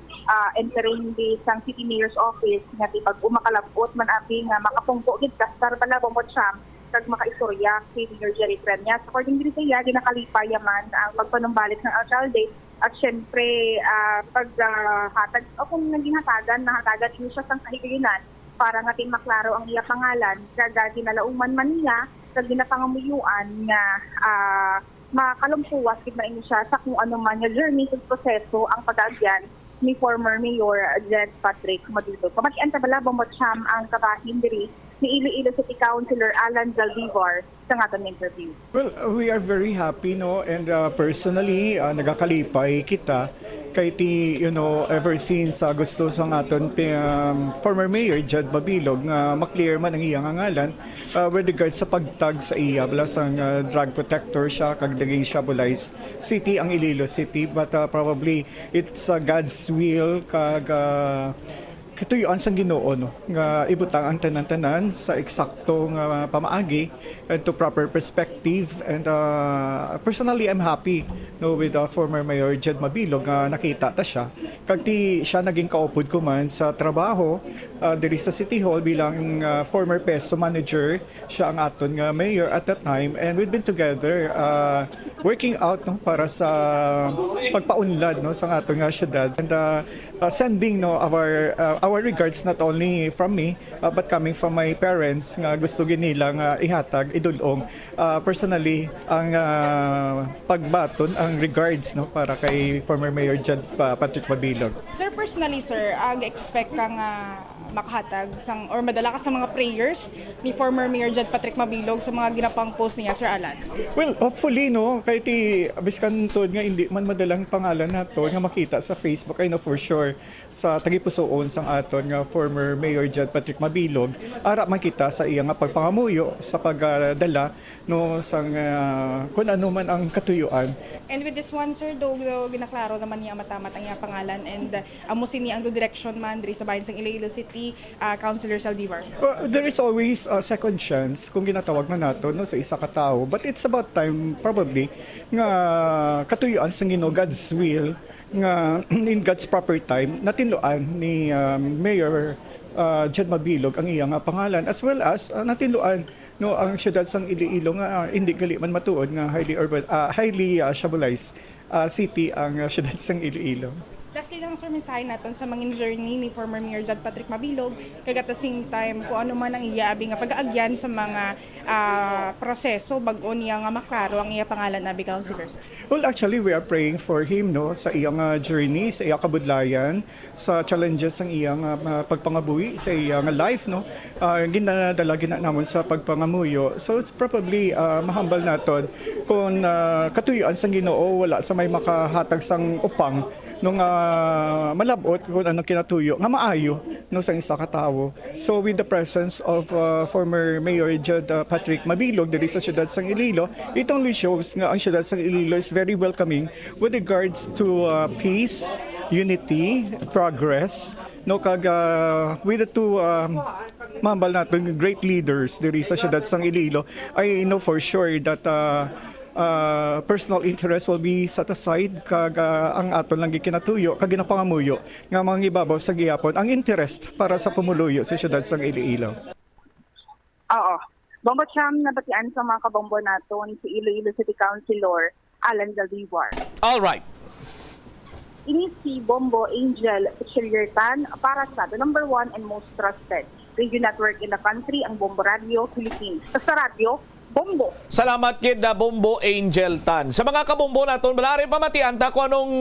Speaker 2: entering the sang City Mayor's office nga pag umakalabot man abi nga makapungko gid kastar bala Bombot Sam kag makaistorya si Mayor Jerry Tranyas. According din sa iya, ginakalipay yaman ang pagpanumbalik ng alkalde at syempre paghatag o kung naging nahatagan din siya sang kahigayonan para nga maklaro ang iya pangalan kag ginalauman man niya kag ginapangamuyuan nga makalumpuwas gid man siya sa kung ano man nga journey sa proseso ang pag-agyan ni former Mayor Jen Patrick Mabilog. Pamakian ta bala Bombot Sam ang kabahin diri ni Iloilo City Councilor Alan Zaldivar sa aton interview.
Speaker 15: Well, we are very happy no and personally nagakalipay kita kay ever since gusto sa aton former Mayor Jen Mabilog nga maklear man ang iyang ngalan with regards sa pagtag sa iya blas ang drug protector siya kag daging siya bulay city ang Iloilo City but probably it's God's will kag katuyoan sang Ginoo no nga ibutang ang tanan-tanan sa eksakto nga pamaagi and to proper perspective and personally I'm happy no with former Mayor Jen Mabilog nga nakita ta siya kag ti siya naging kaupod ko man sa trabaho diri sa City Hall bilang former peso manager siya ang aton nga mayor at that time and we've been together working out no para sa pagpaunlad no sa aton nga syudad and sending no our regards not only from me but coming from my parents nga gusto ginilang ihatag idulong personally ang pagbaton ang regards no para kay former Mayor Jen Patrick Mabilog.
Speaker 19: Sir, personally sir, expect ka nga
Speaker 16: makahatag or madala ka sa mga prayers ni former Mayor Jed Patrick Mabilog sa mga ginapang post niya, Sir Alan?
Speaker 15: Well, hopefully, no, kahit abiskan tod nga hindi man madalang pangalan nato nga makita sa Facebook, I know for sure sa tagipusoon sang aton nga former Mayor Jed Patrick Mabilog, ara man kita sa iya nga pagpangamuyo sa pagdala no sang kung ano man ang katuyuan.
Speaker 16: And with this one, sir, do ginaklaro naman niya matamat ang iyang pangalan and amusin niya ang direction man diri sa bayan sang Iloilo City, Councilor Saldivar.
Speaker 15: Well, there is always a second chance kung ginatawag man nato no sa isa ka tawo, but it's about time probably nga katuyuan sang Ginoo, God's will nga in God's proper time natinluan ni Mayor Jed Mabilog ang iyang pangalan, as well as natinluan no ang siyudad sang Iloilo nga hindi gali man matuod nga highly shabulized city ang siyudad sang Iloilo.
Speaker 16: Lastly lang, sir, mensahe natin sa mga journey ni former Mayor Jed Patrick Mabilog, kag at the same time kung ano man ang iyaabi nga pag-aagyan sa mga proseso bag-o niya nga maklaro ang iya pangalan na Councilor.
Speaker 15: Well, actually, we are praying for him no sa iyang journey, sa iyang kabudlayan, sa challenges ang iyang pagpangabuhi sa iyang life no. Ginadala namon sa pagpangamuyo. So it's probably mahambal naton kung katuyuan sang Ginoo wala sa may makahatag sang upang nung malabot kung ano kinatuyo nga maayo no sa isa ka tawo. So with the presence of former Mayor Jed Patrick Mabilog diri sa siyudad sang Iloilo, it only shows nga ang siyudad sang Iloilo is very welcoming with regards to peace, unity, progress no kag with the two mambal natin great leaders diri sa siyudad sang Iloilo. I know for sure that personal interest will be set aside kag ang aton lang gikinatuyo kag ginapangamuyo nga mga ibabaw sa gihapon ang interest para sa pumuluyo sa siyudad sang Iloilo.
Speaker 2: Oo. Bombo Cham, nabatian sa mga kabombo naton si Iloilo City Councilor Alan Saldivar.
Speaker 5: All right.
Speaker 2: Ini si Bombo Angel Chiliertan para sa the number 1 and most trusted radio network in the country, ang Bombo Radio Philippines. Sa radyo, Bombo.
Speaker 5: Salamat kid na Bombo Angel Tan. Sa mga kabombo naton, malari pa matianta kung anong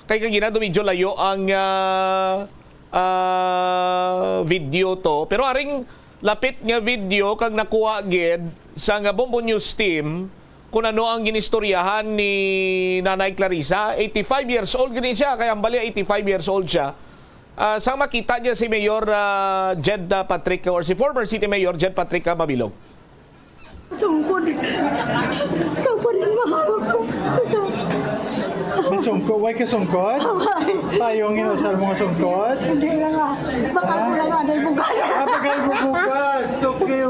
Speaker 5: kay kagina medyo layo ang video to. Pero aring lapit nga video kag nakuha gid sa nga Bombo News team kung ano ang ginistoryahan ni Nanay Clarissa. 85 years old gini siya, kaya ang bali 85 years old siya. Sa makita niya si Mayor Jed Patrick or si former City Mayor Jed Patrick Mabilog.
Speaker 20: Sungkod. Ikaw pa rin mahal ko.
Speaker 19: May sungkod? Huwag ka sungkod? Tayong inusal mo nga sungkod?
Speaker 20: Hindi na nga. Baka ko lang anay bukas.
Speaker 19: Bakal mo bukas. Okay.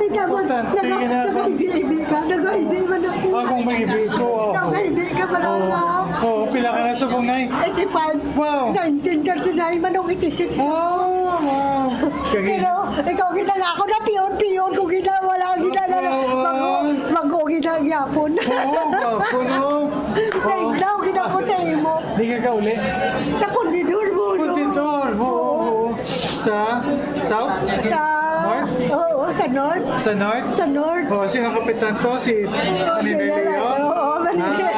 Speaker 20: Ikaw ba? Nag-ibi ka. Nag-ibi man ako.
Speaker 19: Akong mag-ibi ko.
Speaker 20: Nag-ibi ka ba lang ako?
Speaker 19: Oo, pila ka na sa bungnay?
Speaker 20: 85.
Speaker 19: Wow.
Speaker 20: 1939 manong 86.
Speaker 19: Oh, wow.
Speaker 20: Pero ikaw ginala ako na piyon-piyon kung wala ginala na mag-ugi na gyapon.
Speaker 19: Oo, gapon o.
Speaker 20: Naiglaw ginako sa imo.
Speaker 19: Di ka uli?
Speaker 20: Sa kondidor mo.
Speaker 19: Kondidor, oo. Sa South? North?
Speaker 20: Oo, sa North.
Speaker 19: Sa North?
Speaker 20: Sa North.
Speaker 19: Oo, sino kapitan to? Si Manilio?
Speaker 20: Oo, Manilio.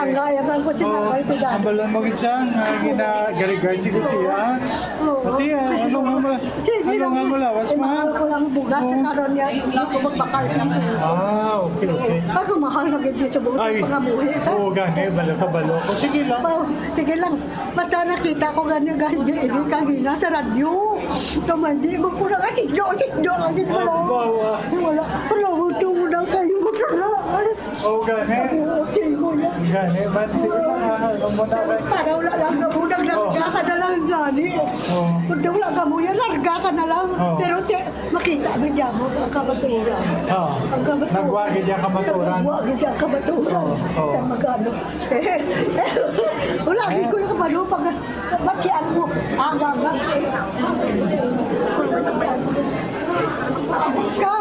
Speaker 20: Langaya man ko sila kay pida.
Speaker 19: Ang balon mo gitsang gina-garigard si Kusiya. Pati ano nga mo lawas ma?
Speaker 20: Mahal ko lang bugas sa karon niya. Hindi ko magbakal siya.
Speaker 19: Okay.
Speaker 20: Ako mahal na gito sa bugas sa pangabuhi.
Speaker 19: Oo, gani. Balo ka balo ko. Sige lang.
Speaker 20: Basta nakita ko gani hindi kagina sa radyo. Tumandi mo ko na sikdo. Agad mo lang. Wala. Ito mo na kayo.
Speaker 19: Oo, gani.
Speaker 20: Okay mo yan.
Speaker 19: Gani, man. Sige lang ha.
Speaker 20: Para wala lang ka mo. Naglarga ka na lang gani. Kung wala ka mo yan, larga ka na lang. Pero makita mo dyan mo ang kabaturan.
Speaker 19: Nagwagi dyan kabaturan.
Speaker 20: Nagwagi dyan kabaturan. Magano. Wala, ko yung kabalo pag batian mo. Agagang. Ka,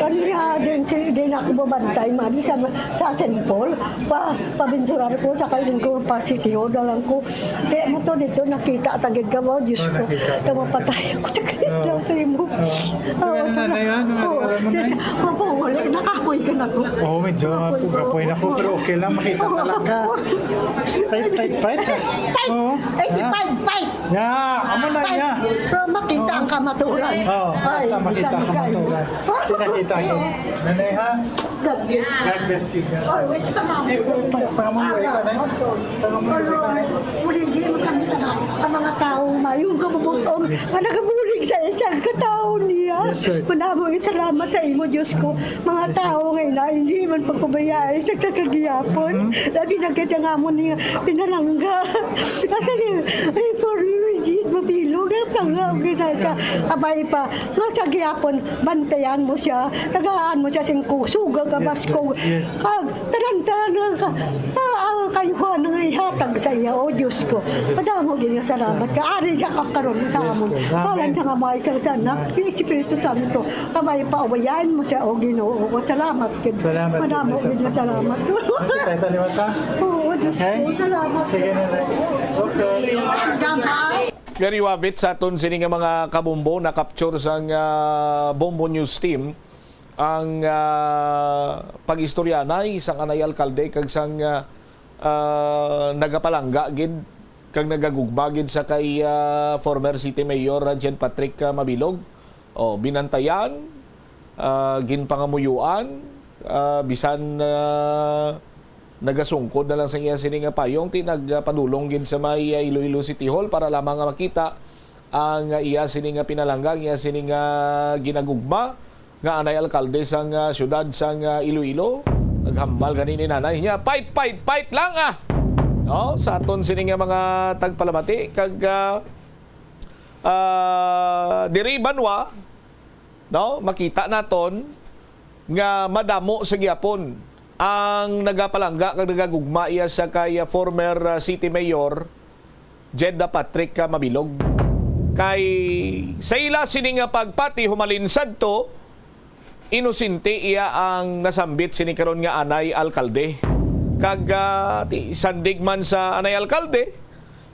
Speaker 20: kanihan. din ako babantay, madi sa St. Paul. Pabinsuran ko sa kailin ko pa City Hall lang ko. Kaya mo to dito nakita tagid ka mo, Diyos ko. Namapatay ako sa kailin mo. Mapawali, nakapoy ka na ko.
Speaker 19: Oo, medyo kapoy na ko, pero okay lang, makita talaga. Fight.
Speaker 20: Fight!
Speaker 19: Amo na ya.
Speaker 20: Pero makita ang kamaturan.
Speaker 19: Oo, basta makita ang kamaturan. Pinakita ko. Nanay ha?
Speaker 20: God
Speaker 19: bless you.
Speaker 20: Oh, wait ka ma'am.
Speaker 19: Pangamuloy ka na.
Speaker 20: Buligi mo kami ang mga taong mayong kabubuton na nagabulig sa isang katao niya. Manamo yung salamat sa imo, Diyos ko. Mga tao ngayon na hindi man pagpabayaan sa kagiyapon. Lagi nagkita nga mo niya pinalangga. Kasi ay for Regine Mabilog, napanga ang ginasa. Abay pa, nga sa giyapon, bantayan mo siya, tagaan mo siya sing kusuga ka basko. Taran-taran ka, kayuhan ng ihatag sa iya, o Diyos ko. Madamo gini salamat ka. Ari siya kakaroon sa amon. Kalan sa kamay sa anak, Espiritu Santo. Kamay pa, awayan mo siya, o Ginoo. Salamat kin. Madamo gini salamat.
Speaker 19: Tayo taliwat ka?
Speaker 20: Oo, Diyos ko. Salamat.
Speaker 19: Sige na. Okay.
Speaker 5: Very wabit sa aton sini nga mga kabombo na capture sang Bombo News Team ang pag-istoryanay sang anay alkalde kag sang nagapalangga gid kag nagagugma gid sa kay former City Mayor Jean Patrick Mabilog. O binantayan, ginpangamuyuan, bisan nagasungkod na lang sa iya sini nga payong ti nagpadulong gid sa may Iloilo City Hall para lamang nga makita ang iya sini nga pinalangga, iya sini nga ginagugma nga anay alkalde sang syudad sang Iloilo. Naghambal ganini nanay niya, fight lang ah. No, sa aton sini nga mga tagpalamati kag diri banwa, no, makita naton nga madamo sa gyapon ang nagapalangga kag nagagugma iya sa kay former City Mayor Jedda Patrick Mabilog. Kay sa ila sini nga pagpati humalinsad to, inosente iya ang nasambit sini karon nga anay alkalde. Kag sandig man sa anay alkalde,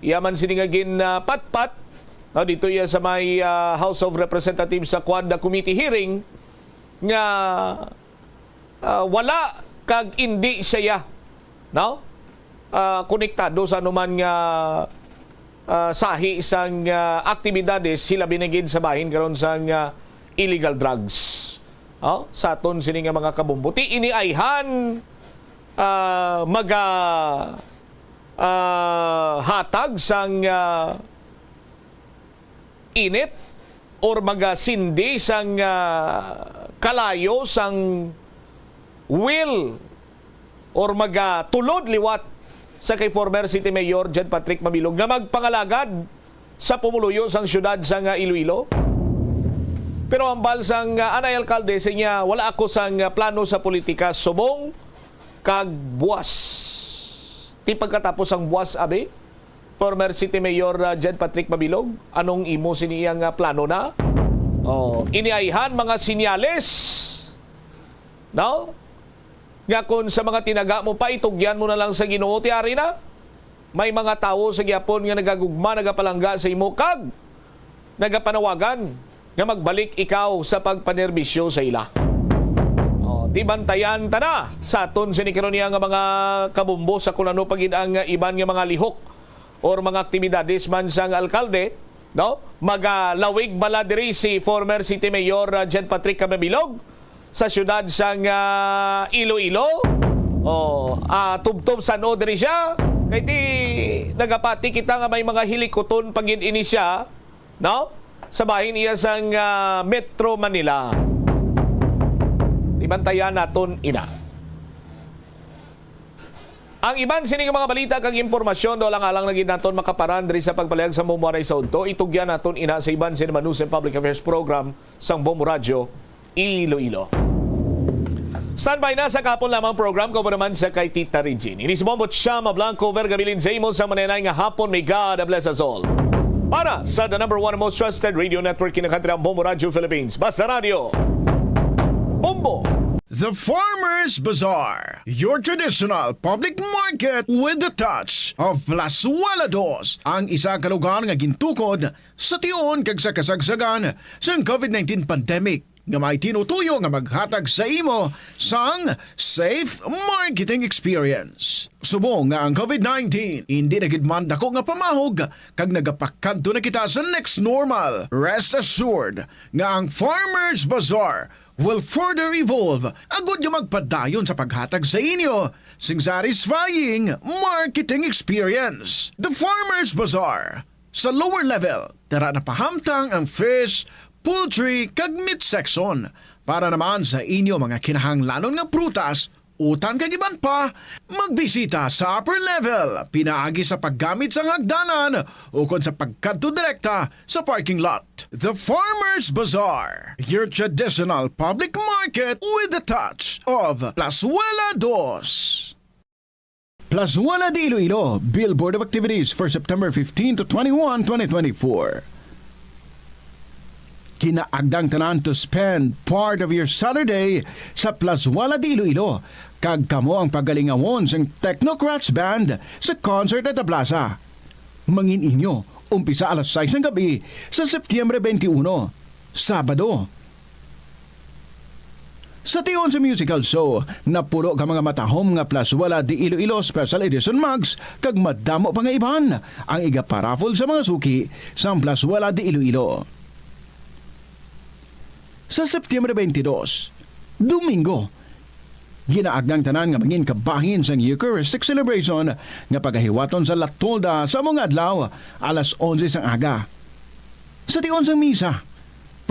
Speaker 5: iya man sini nga patpat dito iya sa may House of Representatives sa Quadra Committee hearing nga wala kag hindi siya konektado sa anuman nga sahi sang aktibidades sila binigid sa bahin karon sang illegal drugs. Sa aton sini nga mga kabumbuti iniayhan hatag sang init or magasindi sang kalayo sang will or magatulod liwat sa kay former City Mayor Jean Patrick Mabilog nga magpangalagad sa pumuluyo sang syudad sang Iloilo. Pero ang balsang anay alkalde sa niya, wala ako sang plano sa politika, subong kag buwas. Ti pagkatapos ang buwas abi, former City Mayor Jean Patrick Mabilog, anong imo siniyang plano na? Iniayhan mga sinyales, no? Nga kung sa mga tinaga mo pa, itugyan mo na lang sa Ginoo, tiari na. May mga tao sa gyapon nga nagagugma, nagapalangga sa imo, kag nagapanawagan nga magbalik ikaw sa pagpanerbisyo sa ila. Di bantayan ta na sa aton sinikaron niya nga mga kabumbo sa kung ano pagid ang iban nga mga lihok or mga aktibidades man sang alkalde, no? Magalawig bala diri si former City Mayor Jean Patrick Mabilog sa syudad sang Iloilo. Tubtob sano diri siya. Kay ti nagapati kita nga may mga hilikoton pagid ini siya, no? Sa bahin iya sang Metro Manila. Ibantayan naton ina. Ang iban sining mga balita kag impormasyon do lang-alang nagid naton makaparan diri sa pagpalayag sa Bombo sa Udto. Itugyan naton ina sa iban Cinema News and Public Affairs Program sang Bombo Radio Iloilo. Standby na sa kapon lamang program ko naman sa kay Tita Regine. Ini si Bombo Chama Blanco Vergabilin sa imo sa manenay nga hapon. May God bless us all. Para sa the number one most trusted radio network in the country, ang Bombo Radio Philippines. Basta Radio. Bombo!
Speaker 10: The Farmers Bazaar, your traditional public market with the touch of Plazuela Dos, ang isa ka lugar nga gintukod sa tion kag sa kasagsagan sa COVID-19 pandemic nga may tinutuyo nga maghatag sa imo sang safe marketing experience. Subong nga ang COVID-19 hindi na gid man dako nga pamahog kag nagapakadto na kita sa next normal. Rest assured nga ang Farmers Bazaar will further evolve agud nga magpadayon sa paghatag sa inyo sing satisfying marketing experience. The Farmers Bazaar sa lower level tara na pahamtang ang fish, poultry kag meat section para naman sa inyo mga kinahanglanon nga prutas, utan kag iban pa, magbisita sa upper level pinaagi sa paggamit sa hagdanan o kon sa pagkadto direkta sa parking lot. The Farmers Bazaar, your traditional public market with the touch of Plazuela Dos. Plazuela de Iloilo, Billboard of Activities for September 15 to 21, 2024. Kinaagdang tanan to spend part of your Saturday sa Plazuela de Iloilo. Kag kamo ang pagalingawon sang Technocrats Band sa concert at the plaza. Mangin inyo, umpisa alas 6 ng gabi sa Setyembre 21, Sabado. Sa tion sa musical show, napulo ka mga matahom nga Plazuela de Iloilo Special Edition mugs kag madamo pa nga iban ang iga-paraffle sa mga suki sa Plazuela de Iloilo. Sa Setyembre 22, Domingo, ginaagnang tanan nga mangin kabahin sang Eucharistic celebration nga pagahiwaton sa Latolda sa mga adlaw alas 11 sang aga. Sa tion sang misa,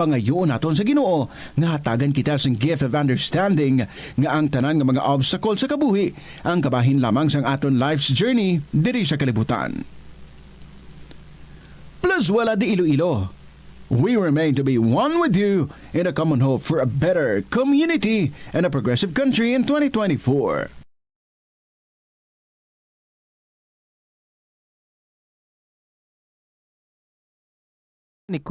Speaker 10: pangayoon naton sa Ginoo nga hatagan kita sang gift of understanding nga ang tanan nga mga obstacle sa kabuhi ang kabahin lamang sang aton life's journey diri sa kalibutan. Plazuela de Iloilo, we remain to be one with you in a common hope for a better community and a progressive country in 2024.
Speaker 7: Ni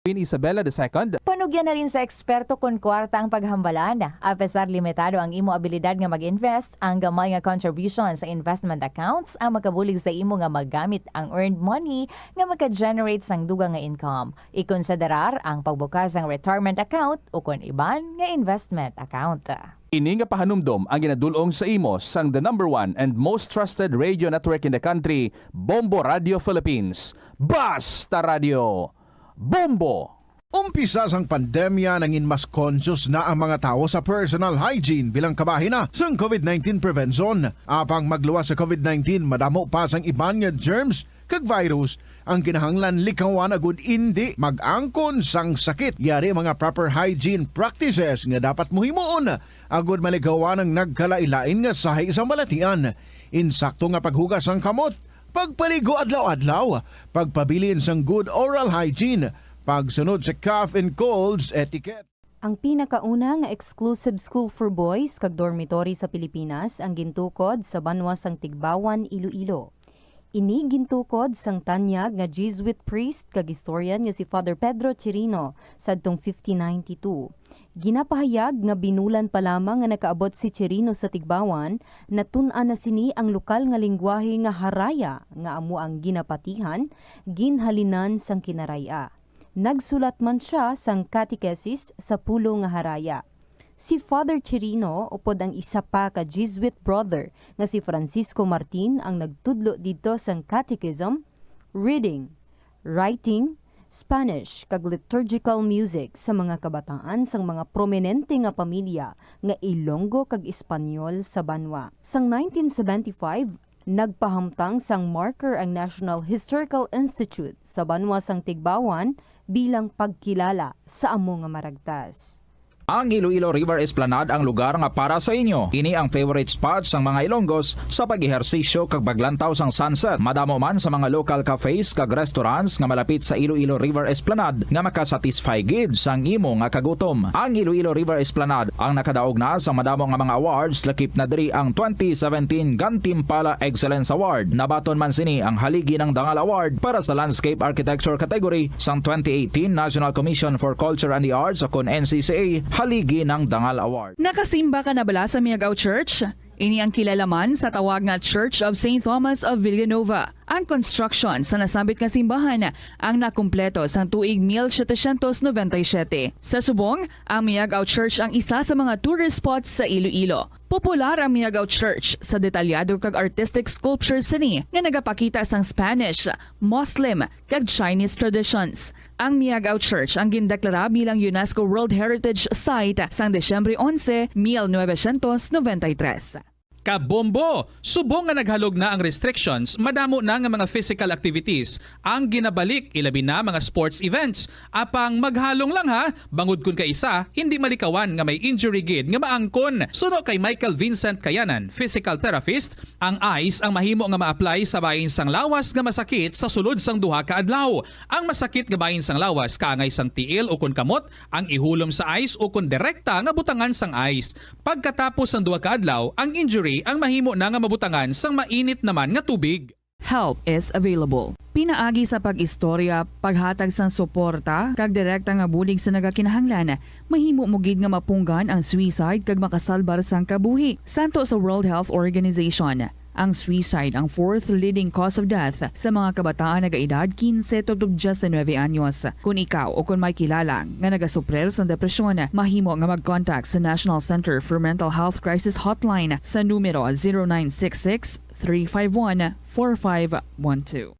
Speaker 7: Queen Isabella II.
Speaker 11: Panugyan na rin sa eksperto kung kwarta ang paghambalan. Apesar limitado ang imo abilidad nga mag-invest, ang gamay nga contribution sa investment accounts ang makabulig sa imo nga maggamit ang earned money nga maka-generate sang dugang nga income. Ikonsiderar ang pagbukas ng retirement account o kung iban nga investment account.
Speaker 7: Ini nga pahanumdom ang ginadulong sa imo sang the #1 and most trusted radio network in the country, Bombo Radio Philippines. Basta Radio Bombo!
Speaker 10: Umpisa sang pandemya nangin mas conscious na ang mga tao sa personal hygiene bilang kabahina sang COVID-19 prevention. Apang magluwas sa COVID-19, madamo pa sang iban nga germs kag virus ang kinahanglan likawan agud indi mag-angkon sang sakit. Yari mga proper hygiene practices nga dapat muhimuon agud maligawan ang nagkalailain nga sahi sa balatian. Insakto nga paghugas sang kamot, pagpaligo adlaw-adlaw, pagpabilin sang good oral hygiene, pagsunod sa cough and colds etiquette.
Speaker 21: Ang pinakauna nga exclusive school for boys kag dormitory sa Pilipinas ang gintukod sa banwa sang Tigbawan, Iloilo. Ini gintukod sang tanyag nga Jesuit priest kag historian nga si Father Pedro Chirino sadtong 1592. Ginapahayag nga binulan pa lamang nga nakaabot si Chirino sa Tigbawan, natun-an na sini ang lokal nga lingwahe nga Haraya nga amo ang ginapatihan, ginhalinan sang Kinaraya. Nagsulat man siya sang catechesis sa pulo nga Haraya. Si Father Chirino upod ang isa pa ka Jesuit brother nga si Francisco Martin ang nagtudlo dito sang catechism, reading, writing, Spanish kag liturgical music sa mga kabataan sang mga prominente nga pamilya nga Ilonggo kag Espanyol sa banwa. Sang 1975, nagpahamtang sang marker ang National Historical Institute sa banwa sang Tigbawan bilang pagkilala sa amo nga maragtas.
Speaker 14: Ang Iloilo River Esplanade ang lugar nga para sa inyo. Ini ang favorite spot sang mga Ilonggos sa pag-ehersisyo kag paglantaw sang sunset. Madamo man sa mga local cafes kag restaurants nga malapit sa Iloilo River Esplanade nga makasatisfy gid sang imo nga kagutom. Ang Iloilo River Esplanade ang nakadaog na sa madamo nga mga awards, lakip na diri ang 2017 Gantimpala Excellence Award. Nabaton man sini ang haligi ng Dangal Award para sa Landscape Architecture category sang 2018 National Commission for Culture and the Arts o kon NCCA haligi ng Dangal Award.
Speaker 13: Nakasimba ka na bala sa Miagao Church? Ini ang kilalaman sa tawag nga Church of St. Thomas of Villanova. Ang construction sa nasabit nga simbahan ang nakumpleto sa tuig 1797. Sa subong, ang Miagao Church ang isa sa mga tourist spots sa Iloilo. Popular ang Miagao Church sa detalyado kag artistic sculptures sini nga nagapakita sang Spanish, Muslim kag Chinese traditions. Ang Miagao Church ang gindeklara bilang UNESCO World Heritage Site sang Desyembre 11, 1993.
Speaker 23: Kabombo! Subong nga naghalog na ang restrictions, madamo na nga mga physical activities ang ginabalik, ilabi na mga sports events. Apang maghalong lang ha, bangod kun ka isa, hindi malikawan nga may injury gid nga maangkon. Suno kay Michael Vincent Kayanan, physical therapist, ang ice ang mahimo nga ma-apply sa bahin sang lawas nga masakit sa sulod sang duha ka adlaw. Ang masakit nga bahin sang lawas kaangay sang tiil o kun kamot, ang ihulom sa ice o kun direkta nga butangan sang ice. Pagkatapos sang duha ka adlaw, ang injury ang mahimo na nga mabutangan sang mainit naman nga tubig.
Speaker 13: Help is available. Pinaagi sa pag-istorya, paghatag sang suporta, kag direkta nga bulig sa nagakinahanglan, mahimo mo gid nga mapunggan ang suicide kag makasalbar sang kabuhi. Santo sa World Health Organization, ang suicide ang fourth leading cause of death sa mga kabataan nagaedad 15 to 19 anyos. Kung ikaw o kung may kilala nga nagasuprer sa depresyon, mahimo nga mag-contact sa National Center for Mental Health Crisis Hotline sa numero 0966-351-4512.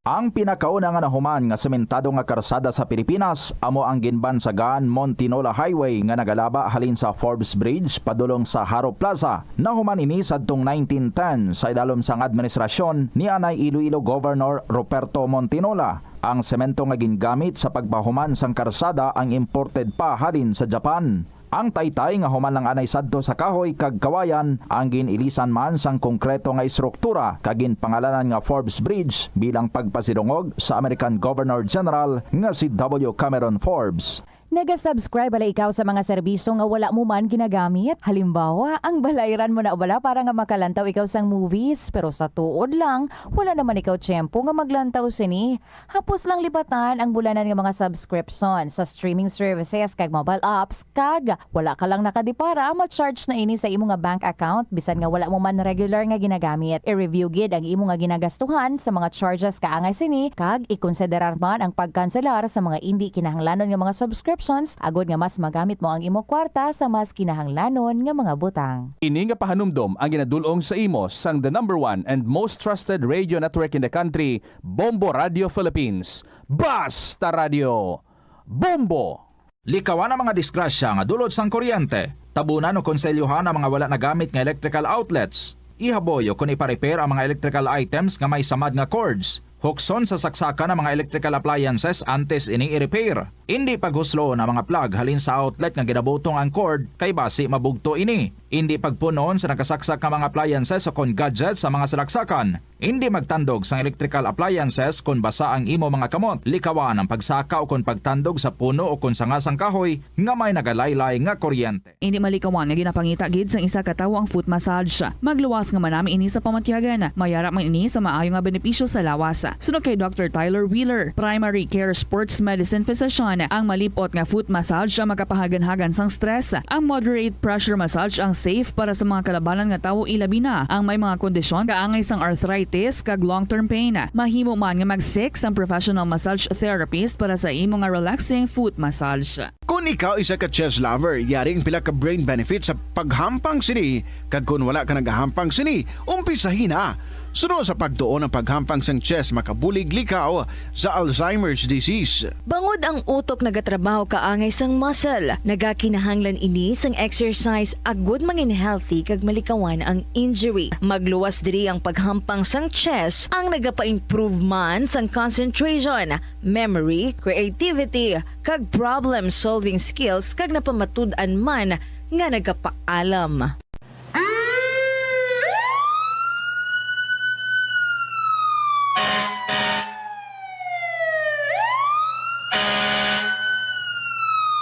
Speaker 14: Ang pinakauna nga nahuman nga sementado nga karsada sa Pilipinas amo ang ginbansagan Montinola Highway nga nagalaba halin sa Forbes Bridge padulong sa Haro Plaza. Nahuman ini sadtong 1910 sa idalom sang administrasyon ni anay Iloilo Governor Ruperto Montinola. Ang semento nga gingamit sa pagpahuman sang karsada ang imported pa halin sa Japan. Ang taytay nga human lang anay sadto sa kahoy kag kawayan ang ginilisan man sang konkreto nga istruktura kag ginpangalanan nga Forbes Bridge bilang pagpasidungog sa American Governor General nga si W. Cameron Forbes.
Speaker 11: Naga-subscribe bala ikaw sa mga serbisyo nga wala mo man ginagamit? Halimbawa, ang balayran mo na bala para nga makalantaw ikaw sang movies, pero sa tuod lang, wala naman ikaw tiyempo nga maglantaw sini. Hapos lang libatan ang bulanan nga mga subscription sa streaming services kag mobile apps, kag wala ka lang nakadipara, ma-charge na ini sa imo nga bank account bisan nga wala mo man regular nga ginagamit. I-review gid ang imo nga ginagastuhan sa mga charges kaangay sini, kag ikonsiderar man ang pagkanselar sa mga hindi kinahanglanon nga mga subscription agod nga mas magamit mo ang imo kwarta sa mas kinahanglanon nga mga butang.
Speaker 7: Ini nga pahanumdom ang ginadulong sa imo sang the #1 and most trusted radio network in the country, Bombo Radio Philippines. Basta Radio! Bombo!
Speaker 14: Likawan ang mga disgrasya nga dulot sang kuryente. Tabunan o konselyuhan ang mga wala nagamit nga electrical outlets. Ihaboy o kung ipa-repair ang mga electrical items nga may samad nga cords. Hukson sa saksakan ng mga electrical appliances antes ini i-repair. Hindi paghuslo na mga plug halin sa outlet nga ginabutong ang cord kay basi mabugto ini. Hindi pagpunon sa nakasaksak nga mga appliances o kon gadgets sa mga salaksakan. Hindi magtandog sa electrical appliances kung basa ang imo mga kamot. Likawan ang pagsaka o kon pagtandog sa puno o kon sangasang kahoy nga may nagalaylay nga kuryente.
Speaker 13: Hindi malikawan nga ginapangita gid sang isa ka tawo ang foot massage. Magluwas nga manami ini sa pamatyagan. Mayara man ini sa maayo nga benepisyo sa lawas. Sunod kay Dr. Tyler Wheeler, Primary Care Sports Medicine Physician, ang malipot nga foot massage ang makapahagan-hagan sang stress. Ang moderate pressure massage ang safe para sa mga kalabanan nga tawo ilabi na ang may mga kondisyon kaangay sang arthritis kag long-term pain. Mahimo man nga mag-seek ang professional massage therapist para sa imo nga relaxing foot massage.
Speaker 10: Kung ikaw isa ka chess lover, yaring pila ka brain benefit sa paghampang sini. Kag kung wala ka nagahampang sini, umpisahin na. Sunod sa pagtuon ng paghampang sang chess makabulig likaw sa Alzheimer's disease.
Speaker 6: Bangod ang utok nagatrabaho kaangay sang muscle, nagakinahanglan ini sang exercise agud mangin healthy kag malikawan ang injury. Magluwas diri ang paghampang sang chess ang nagapa-improve man sang concentration, memory, creativity kag problem solving skills kag napamatud-an man nga nagapaalam.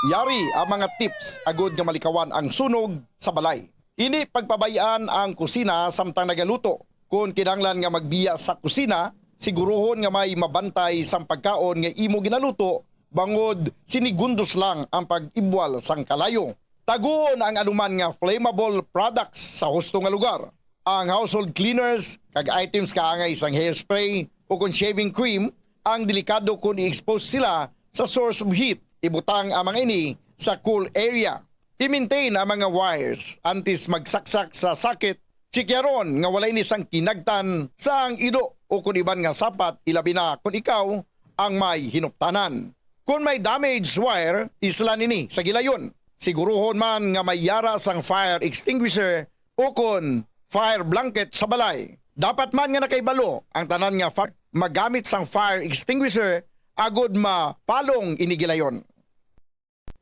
Speaker 1: Yari ang mga tips agud nga malikawan ang sunog sa balay. Hindi pagpabayaan ang kusina samtang nagaluto. Kung kinahanglan nga magbiya sa kusina, siguruhon nga may mabantay sang pagkaon nga imo ginaluto, bangod sinigundos lang ang pag-ibwal sang kalayo. Taguon ang anuman nga flammable products sa husto nga lugar. Ang household cleaners kag items kaangay isang hairspray o kung shaving cream ang delikado kung i-expose sila sa source of heat. Ibutang ang mga ini sa cool area. I-maintain ang mga wires antes magsaksak sa socket. Sikyaron nga walay ni sang kinagtan sa ang ido o kung iban nga sapat ilabi na kung ikaw ang may hinuptanan. Kung may damaged wire, isla nini sa gilayon. Siguruhon man nga may yara sang fire extinguisher o kung fire blanket sa balay. Dapat man nga nakaibalo ang tanan nga magamit sang fire extinguisher agod mapalong inigilayon.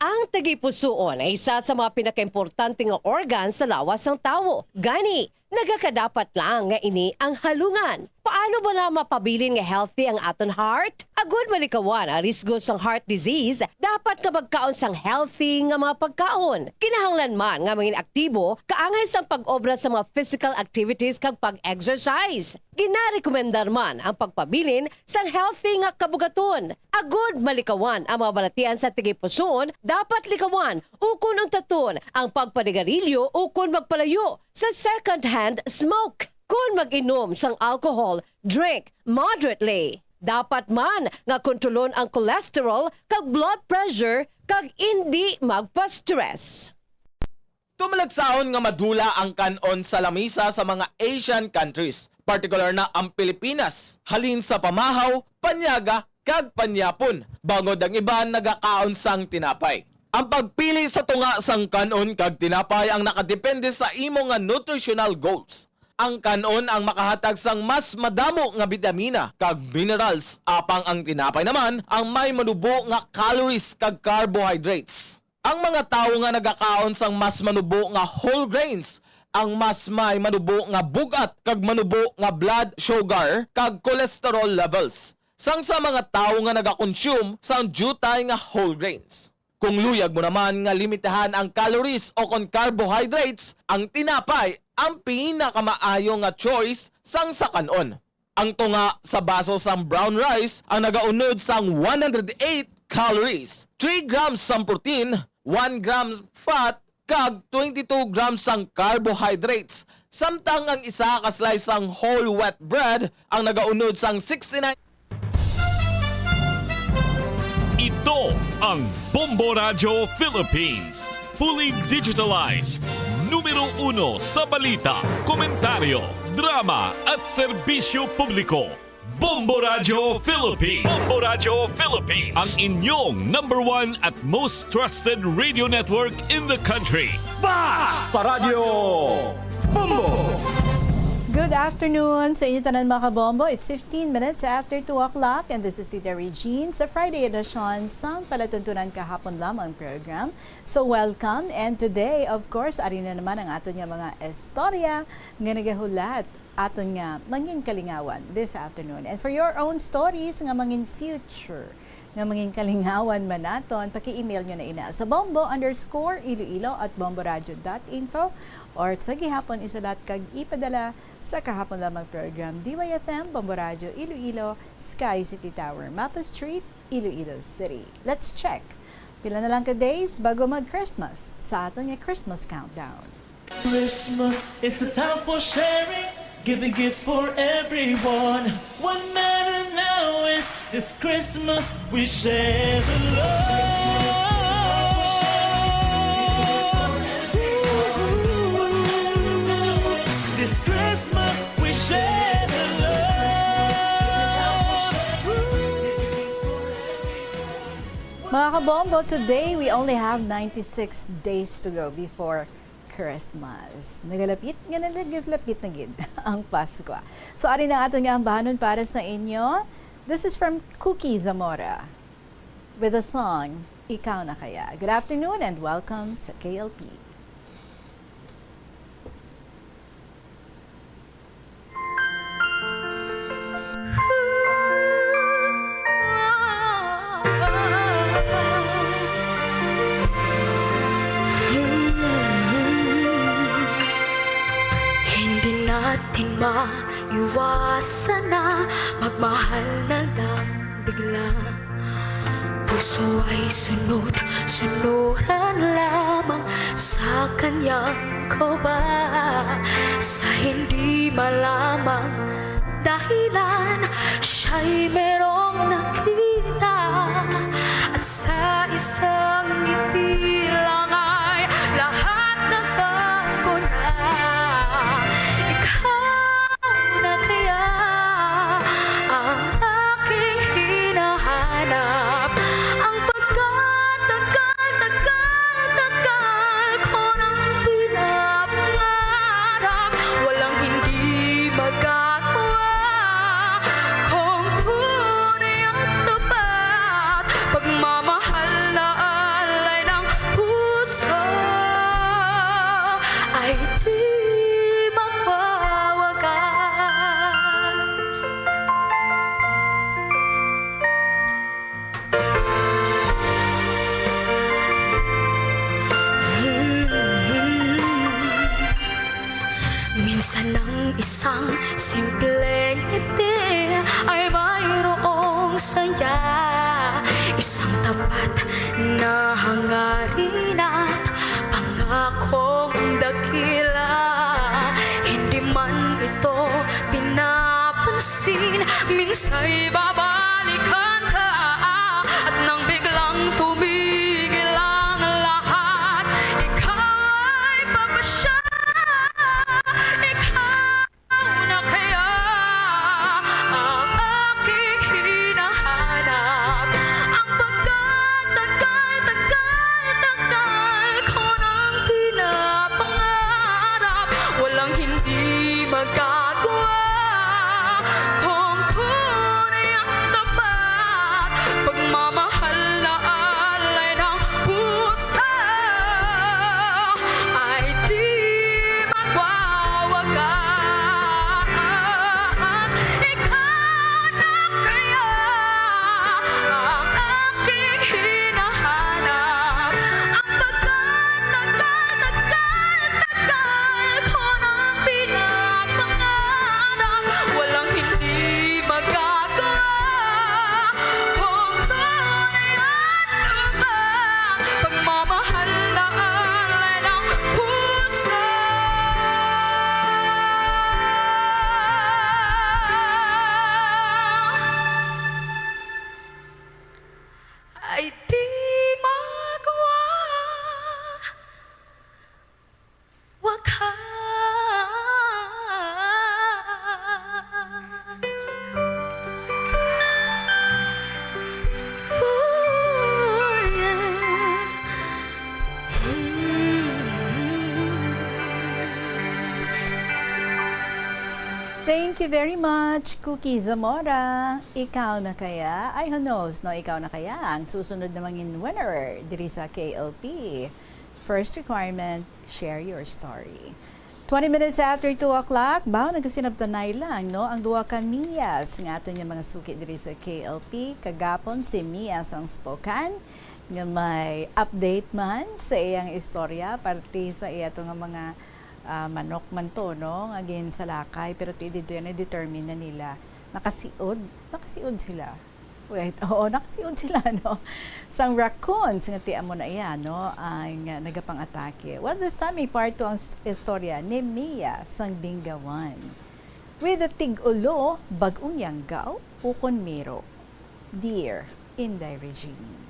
Speaker 3: Ang tagipusoon ay isa sa mga pinakaimportante nga organ sa lawas ng tao. Gani, nagakadapat lang nga ini ang halungan. Paano ba na mapabilin nga healthy ang aton heart? Agud malikawan ang risgo sang heart disease, dapat ka magkaon sang healthy nga mga pagkaon. Kinahanglan man nga maging aktibo, kaangay sang pag-obra sa mga physical activities kag pag-exercise. Ginarekomendar man ang pagpabilin sang healthy nga kabugaton. Agud malikawan ang mga balatian sa tigipuson, dapat likawan ukon ang taton ang pagpanigarilyo ukon magpalayo sa second-hand smoke. Kung mag-inom sang alcohol, drink moderately. Dapat man nga kontrolon ang cholesterol kag blood pressure kag hindi magpa-stress.
Speaker 4: Tumalagsaon nga madula ang kanon sa lamisa sa mga Asian countries, particular na ang Pilipinas. Halin sa pamahaw, panyaga kag panyapon. Bangod ang iban nagakaon sang tinapay. Ang pagpili sa tunga sang kanon kag tinapay ang nakadepende sa imo nga nutritional goals. Ang kanon ang makahatag sang mas madamo nga bitamina kag minerals, apang ang tinapay naman ang may manubo nga calories kag carbohydrates. Ang mga tawo nga nagakaon sang mas manubo nga whole grains ang mas may manubo nga bugat kag manubo nga blood sugar kag cholesterol levels. Sang sa mga tawo nga nagakonsume sang jutay nga whole grains. Kung luyag mo naman nga limitahan ang calories o kon carbohydrates, ang tinapay ang pinakamaayo nga choice sang sa kanon. Ang tunga sa baso sang brown rice ang nagaunod sang 108 calories, 3 grams sang protein, 1 gram fat, kag 22 grams sang carbohydrates. Samtang ang isa ka slice sang whole wheat bread ang nagaunod sang 69.
Speaker 22: Ito ang Bombo Radio Philippines. Fully digitalized. Numero 1 sa balita, komentaryo, drama at serbisyo publiko. Bombo Radio Philippines. Bombo Radio Philippines. Ang inyong #1 at most trusted radio network in the country.
Speaker 24: Basta Radio Bombo!
Speaker 25: Good afternoon sa inyo tanan mga kabombo. It's 15 minutes after 2 o'clock and this is Tita Regine sa Friday edition sang palatuntunan kahapon lamang program. So welcome, and today of course ari na naman ang aton nga mga istorya nga nagahulat aton nga mangin kalingawan this afternoon. And for your own stories nga mangin future nga mangin kalingawan man naton, paki-email nyo na ina sa bombo_iloilo@bomboradio.info or sa gihapon isulat kag ipadala sa kahapon lamang program DYFM Bombo Radio Iloilo, Sky City Tower, Mapa Street, Iloilo City. Let's check. Pila na lang ka days bago mag-Christmas sa aton nga Christmas countdown.
Speaker 26: Christmas is a time for sharing, giving gifts for everyone. What matter now is this Christmas we share the love. This Christmas we share the love.
Speaker 25: Mga kabombo, today we only have 96 days to go before Christmas. Nagalapit nga nagalapit na gid ang Pasko. So ari na ato nga ang bahanon para sa inyo. This is from Cookie Zamora with the song Ikaw na Kaya. Good afternoon and welcome sa KLP.
Speaker 27: Hindi natin maiwasan na magmahal na lang bigla.
Speaker 8: puso ay sunuran lamang sa kanyang koba. Sa hindi malamang dahilan, siya'y merong nakita. At sa isang ngiti lang ay lahat nagbago na. Ikaw na kaya ang aking hinahanap. Ang pagkatagal ko nang pinapangarap. Walang hindi magagawa kung tunay at tapat. Pagmamahal na alay ng puso ay di mawawagas. Minsan ang isang simpleng ngiti ay mayroong saya. Isang tapat na hangarin at pangakong dakila. Hindi man ito pinapansin, minsa'y babalikan ka. At nang biglang tumigil ang lahat, ikaw ay papasya. Ikaw na kaya ang aking hinahanap. Ang pagkatagal ko nang pinapangarap. Walang hindi magagawa kung tunay ang tapat. Pagmamahal na alay ng puso ay di magwawagas. Ikaw na kaya ang aking hinahanap. Ang pagkatagal ko nang pinapangarap. Walang hindi magagawa kung tunay at tapat. Pagmamahal na alay ng puso ay di magwawagas. Ooh, yeah.
Speaker 25: Thank you very much, Cookie Zamora. Ikaw na kaya? Ay, who knows, no? Ikaw na kaya ang susunod na mangin winner diri sa KLP. First requirement, share your story. 20 minutes after 2 o'clock, ba, nagkasinabtanay lang, no? Ang duwa ka Mias, ng aton yung mga suki diri sa KLP. Kagapon si Mias ang spoken, nga may update man sa iyang istorya, parte sa iya to nga mga manok man to, no? Again sa lakay, pero dito yan na-determine na nila. Nakasiod sila. Wait, oo, nakasiod sila, no? Sang raccoons, nga tiyan mo na iya, no? Ay nagapang-atake. Well, this time, may part 2 ang istorya ni Mia sang Bingawan. With the tig-ulo, bagong yanggaw, ukon miro. Dear Inday Regine.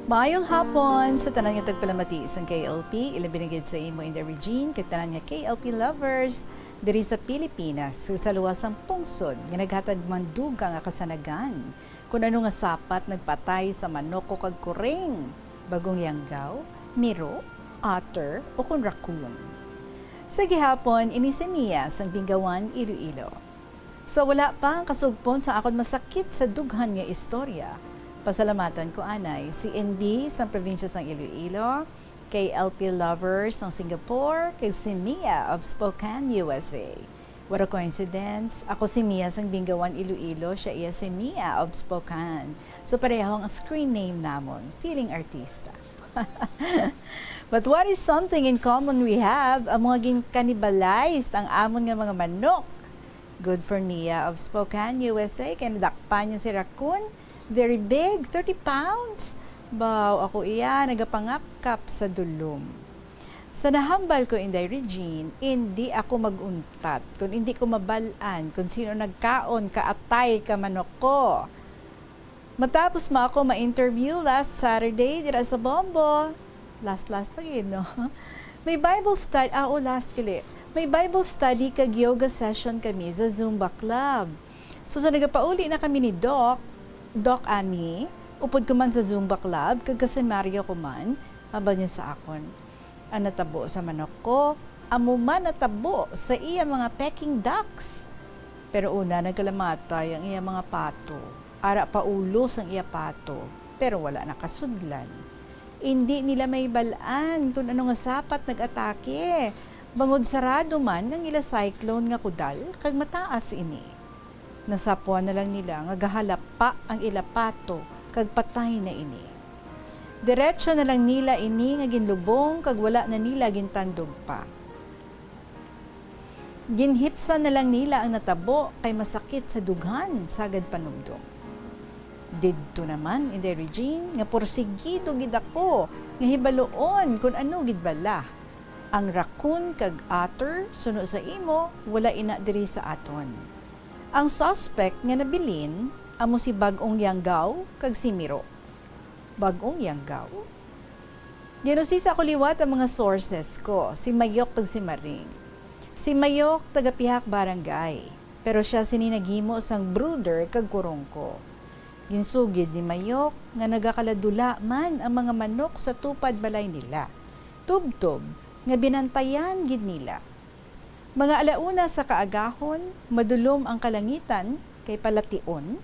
Speaker 25: Maayong hapon sa tanan nga tagpalamati isang KLP, ilabinigid sa imo Inday Regine, kag tanan nga KLP lovers diri sa Pilipinas, sa luwasang pungsod nga naghatag manduga nga kasanagan. Kung ano nga sapat nagpatay sa manok o kag kuring, bagong yanggaw, miro, otter o kun raccoon. Sa gihapon, ini si Mia sang Bingawan, Iloilo. So wala pa ang kasugpon sa akon masakit sa dughan nga istorya. Pasalamatan ko anay si NB sa probinsya ng Iloilo, kay LP Lovers ng Singapore, kay si Mia of Spokane, USA. What a coincidence. Ako si Mia sang Bingawan, Iloilo. Siya iya si Mia of Spokane. So pareho ang screen name namon. Feeling artista. But what is something in common we have? Ang mga ging cannibalized ang amon nga mga manok. Good for Mia of Spokane, USA. Kaya nadakpa niya si raccoon. Very big, 30 pounds. Baw, ako iya, nagapangakap sa dulom. Sa nahambal ko, Inday Regine, hindi ako maguntat. Kung hindi ko mabalaan, kung sino nagkaon, kaatay ka manok ko. Matapos mo ako ma-interview last Saturday, dira sa Bombo. Last pa yun, no? May Bible study, last kili. May Bible study kag yoga session kami sa Zumba Club. So sa nagapauli na kami ni Doc Ami, upod ko man sa Zumba Club, kag kasi Mario ko man, habal niya sa akon. Ang natabo sa manok ko, amo man natabo sa iya mga Peking ducks. Pero una, nagkalamatay ang iya mga pato. Ara pa ulos ang iya pato, pero wala nakasudlan. Hindi nila may balaan kung ano nga sapat nag-atake. Bangod sarado man ng ila cyclone nga kudal, kag mataas ini. Nasapuan na lang nila nga gahalap pa ang ila pato, kag patay na ini. Diretso na lang nila ini nga ginlubong kag wala na nila gintandog pa. Ginhipsan na lang nila ang natabo kay masakit sa dughan sagad panumdum. Didto naman in the Regine nga porsigido gid ako nga hibaloon kung ano gid bala. Ang raccoon kag otter suno sa imo wala ina diri sa aton. Ang suspect nga nabilin amo si Bagong Yanggaw kag si Miro. Bagong Yanggaw. Ginusisa ko liwat ang mga sources ko, si Mayok kag si Maring. Si Mayok taga Pihak Barangay, pero siya sininaghimo sang brooder kag kurong ko. Ginsugid ni Mayok nga nagakaladula man ang mga manok sa tupad balay nila. Tubtob nga binantayan gid nila. Mga alauna sa kaagahon, madulom ang kalangitan kay palation.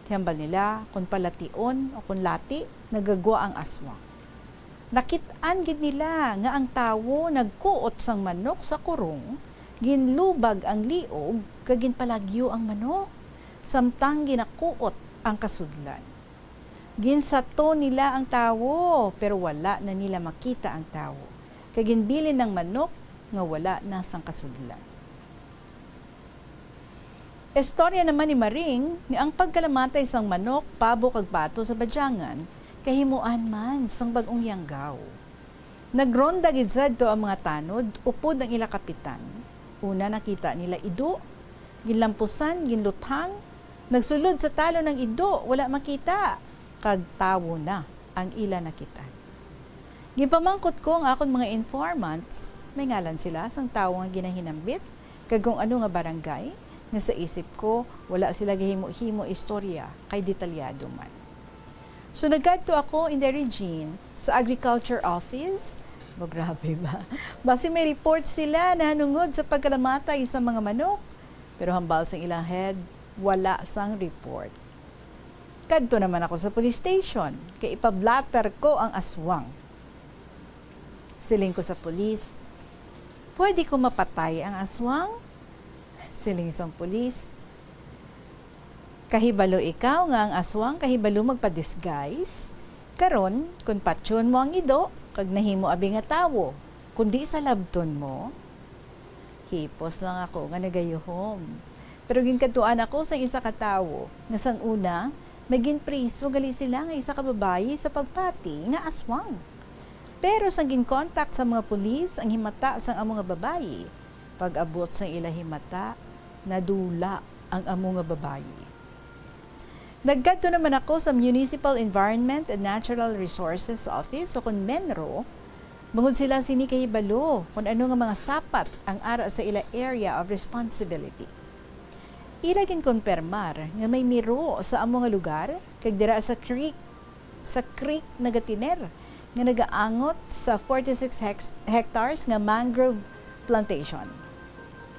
Speaker 25: Tiyambal nila kung palation o kung lati, nagagwa ang aswang. Nakitaan gid nila nga ang tawo nagkuot sang manok sa kurong, ginlubag ang liog, kag ginpalagyo ang manok, samtang ginakuot ang kasudlan. Ginsato nila ang tawo, pero wala na nila makita ang tawo. Kag ginbilin ng manok nga wala na sang kasudlan. Istorya naman ni Maring nga ang pagkalamatay sang manok, pabo kag bato sa badyangan kahimuan man sang Bagong Yanggaw. Nagronda gid sadto ang mga tanod upod ang ila kapitan. Una nakita nila ido, ginlampusan, ginluthang, nagsulod sa talo ng ido, wala makita, kag tawo na ang ila nakitan. Gipamangkot ko ang akon mga informants, may ngalan sila sang tawo nga ginahinambit, kag kung ano nga barangay, nga sa isip ko, wala sila gahimo-himo istorya kay detalyado man. So nagkadto ako in the Regine sa Agriculture Office. Grabe ba? Basi may report sila na hanungod sa pagkalamatay sa mga manok. Pero hambal sa ilang head, wala sang report. Kadto naman ako sa police station, kay ipablatter ko ang aswang. Siling ko sa police, pwede ko mapatay ang aswang? Siling isang police, kahibalo ikaw nga ang aswang, kahibalo magpa-disguise. Karon, kung patsyon mo ang ido, kag nahimo abi nga tawo, kundi sa labton mo, hipos lang ako nga nagayuhom. Pero ginkadtuan ako sa isa ka tawo, nga sang una, may ginpriso gali sila nga isa ka babayi sa pagpati nga aswang. Pero sang ginkontak sa mga pulis ang himata sang amo nga babayi, pag-abot sa ila himata, nadula ang amo nga babayi. Nagkadto naman ako sa Municipal Environment and Natural Resources Office o kung MENRO, bangod sila sini kahibalo kung ano nga mga sapat ang ara sa ila area of responsibility. Ila ginkonpermar nga may miro sa amo nga lugar kag dira sa creek nagatiner nga nagaangot sa 46 hectares nga mangrove plantation.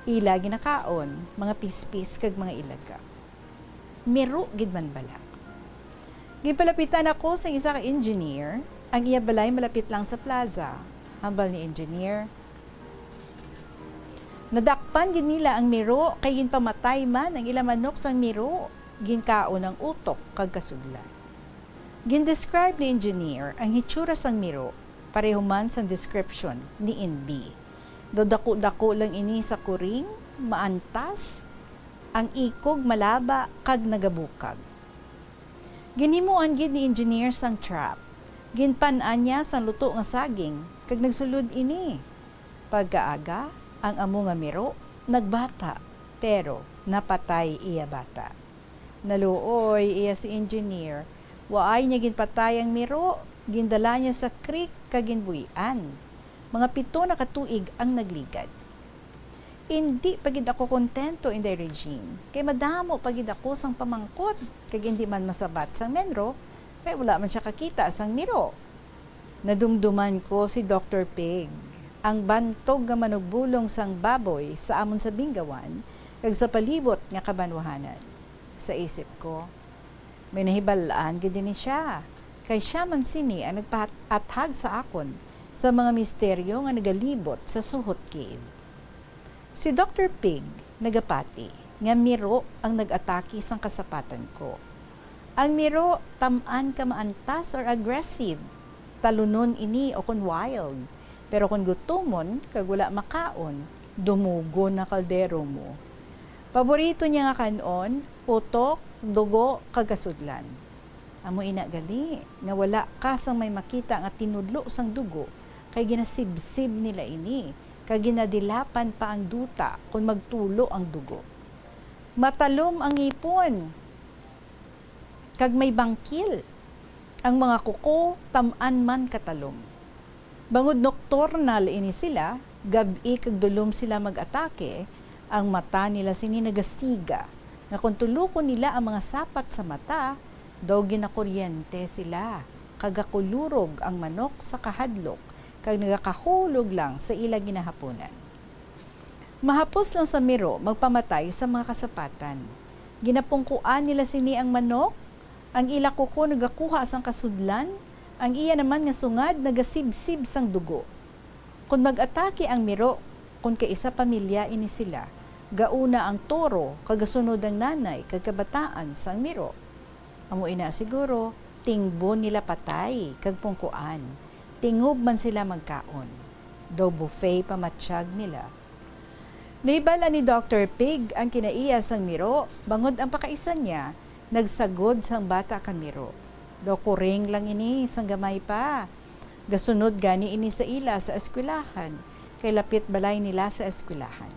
Speaker 25: Ila ginakaon mga pispis kag mga ilaga. Miro gid man bala. Gipalapitan ako sa isa ka engineer, ang iya balay malapit lang sa plaza. Hambal ni engineer. Nadakpan gid nila ang miro kay ginpamatay man ang ila manok sang miro, ginkaon ang utok kag kasudlan. Gindescribe ni engineer ang hitsura sang miro, pareho man sang description ni NB. Dodako-dako lang ini sa kuring, maantas, ang ikog malaba kag nagabukag. Ginimuan gid ni engineer sang trap. Ginpan-an niya sang luto nga saging kag nagsulod ini. Pagkaaga, ang amo nga miro nagbata pero napatay iya bata. Naluoy iya si engineer, waay niya ginpatay ang miro, gindala niya sa creek kag ginbuhian. Mga 7 na katuig ang nagligad. Hindi pagid ako kontento in the regime, kay madamo pagid ako sang pamangkot, kag hindi man masabat sang menro, kay wala man siya kakita sang miro. Nadumduman ko si Dr. Pig, ang bantog nga manugbulong sang baboy sa amon sa Bingawan, kag sa palibot nga kabanwahanan. Sa isip ko, may nahibalaan gid ni siya, kay siya man sini ang nagpaathag sa akon sa mga misteryo nga nagalibot sa Suhot Cave. Si Dr. Pig nagapati nga miro ang nag-atake sang kasapatan ko. Ang miro tamaan ka maantas or aggressive, talunon ini o kun wild, pero kung gutomon kag wala makaon, dumugo na kaldero mo. Paborito niya nga kanon, utok, dugo, kagasudlan. Amo ina gali, nga wala ka sang may makita nga tinudlo sang dugo, kay ginasibsib nila ini, kag ginadilapan pa ang duta kung magtulo ang dugo. Matalom ang ipon, kag may bangkil. Ang mga kuko, tamaan man katalom. Bangod nocturnal ini sila, gabi kag dulom sila mag-atake, ang mata nila sini nagasiga, nga kung tuluko nila ang mga sapat sa mata, daw ginakuryente sila, kagakulurog ang manok sa kahadlok, kag nagakahulog lang sa ila ginahaponan. Mahapos lang sa miro magpamatay sa mga kasapatan. Ginapungkuan nila sini ang manok, ang ila kuko nagakuha sang kasudlan, ang iya naman nga sungad nagasibsib sang dugo. Kung mag-atake ang miro, kung kaisa pamilya ini sila, gauna ang toro, kagasunod ang nanay, kagabataan sang miro. Amo ina siguro, tingbo nila patay, kag pungkuan. Tingob man sila magkaon. Do buffet pamatsyag nila. Naibala ni Dr. Pig ang kinaiya sang miro, bangod ang pakaisan niya, nagsagod sang bata kan miro. Do kuring lang ini sang gamay pa. Gasunod gani ini sa ila sa eskwelahan, kay lapit balay nila sa eskwelahan.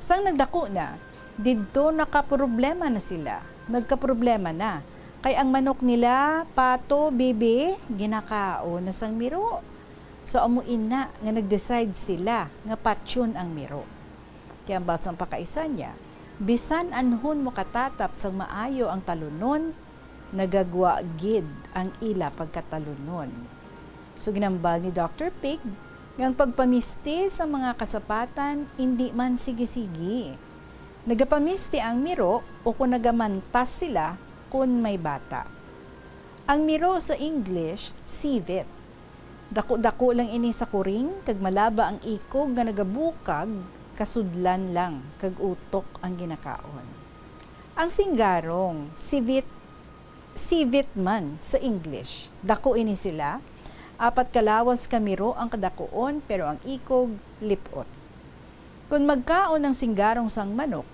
Speaker 25: Sang nagdako na, didto nakaproblema na sila. Nagkaproblema na. Kay ang manok nila, pato, bibi, ginakao na sang miro. So amuin na nga nag-decide sila nga patsyon ang miro. Kaya ang batsang pakaisan niya, bisan anhon mo katatap sang maayo ang talunon, nagagwa gid ang ila pagkatalunon. So ginambal ni Dr. Pig, ngang pagpamisti sa mga kasapatan, hindi man sige-sige. Nagapamisti ang miro o kung nagamantas sila kung may bata. Ang miro sa English, civet. Dako-dako lang ini sa kuring, kag malaba ang ikog nga nagabukag, kasudlan lang, kag utok ang ginakaon. Ang singgarong, civet man sa English. Dako ini sila, 4 kalawas ka miro ang kadakoon, pero ang ikog, lipot. Kung magkaon ng singgarong sang manok,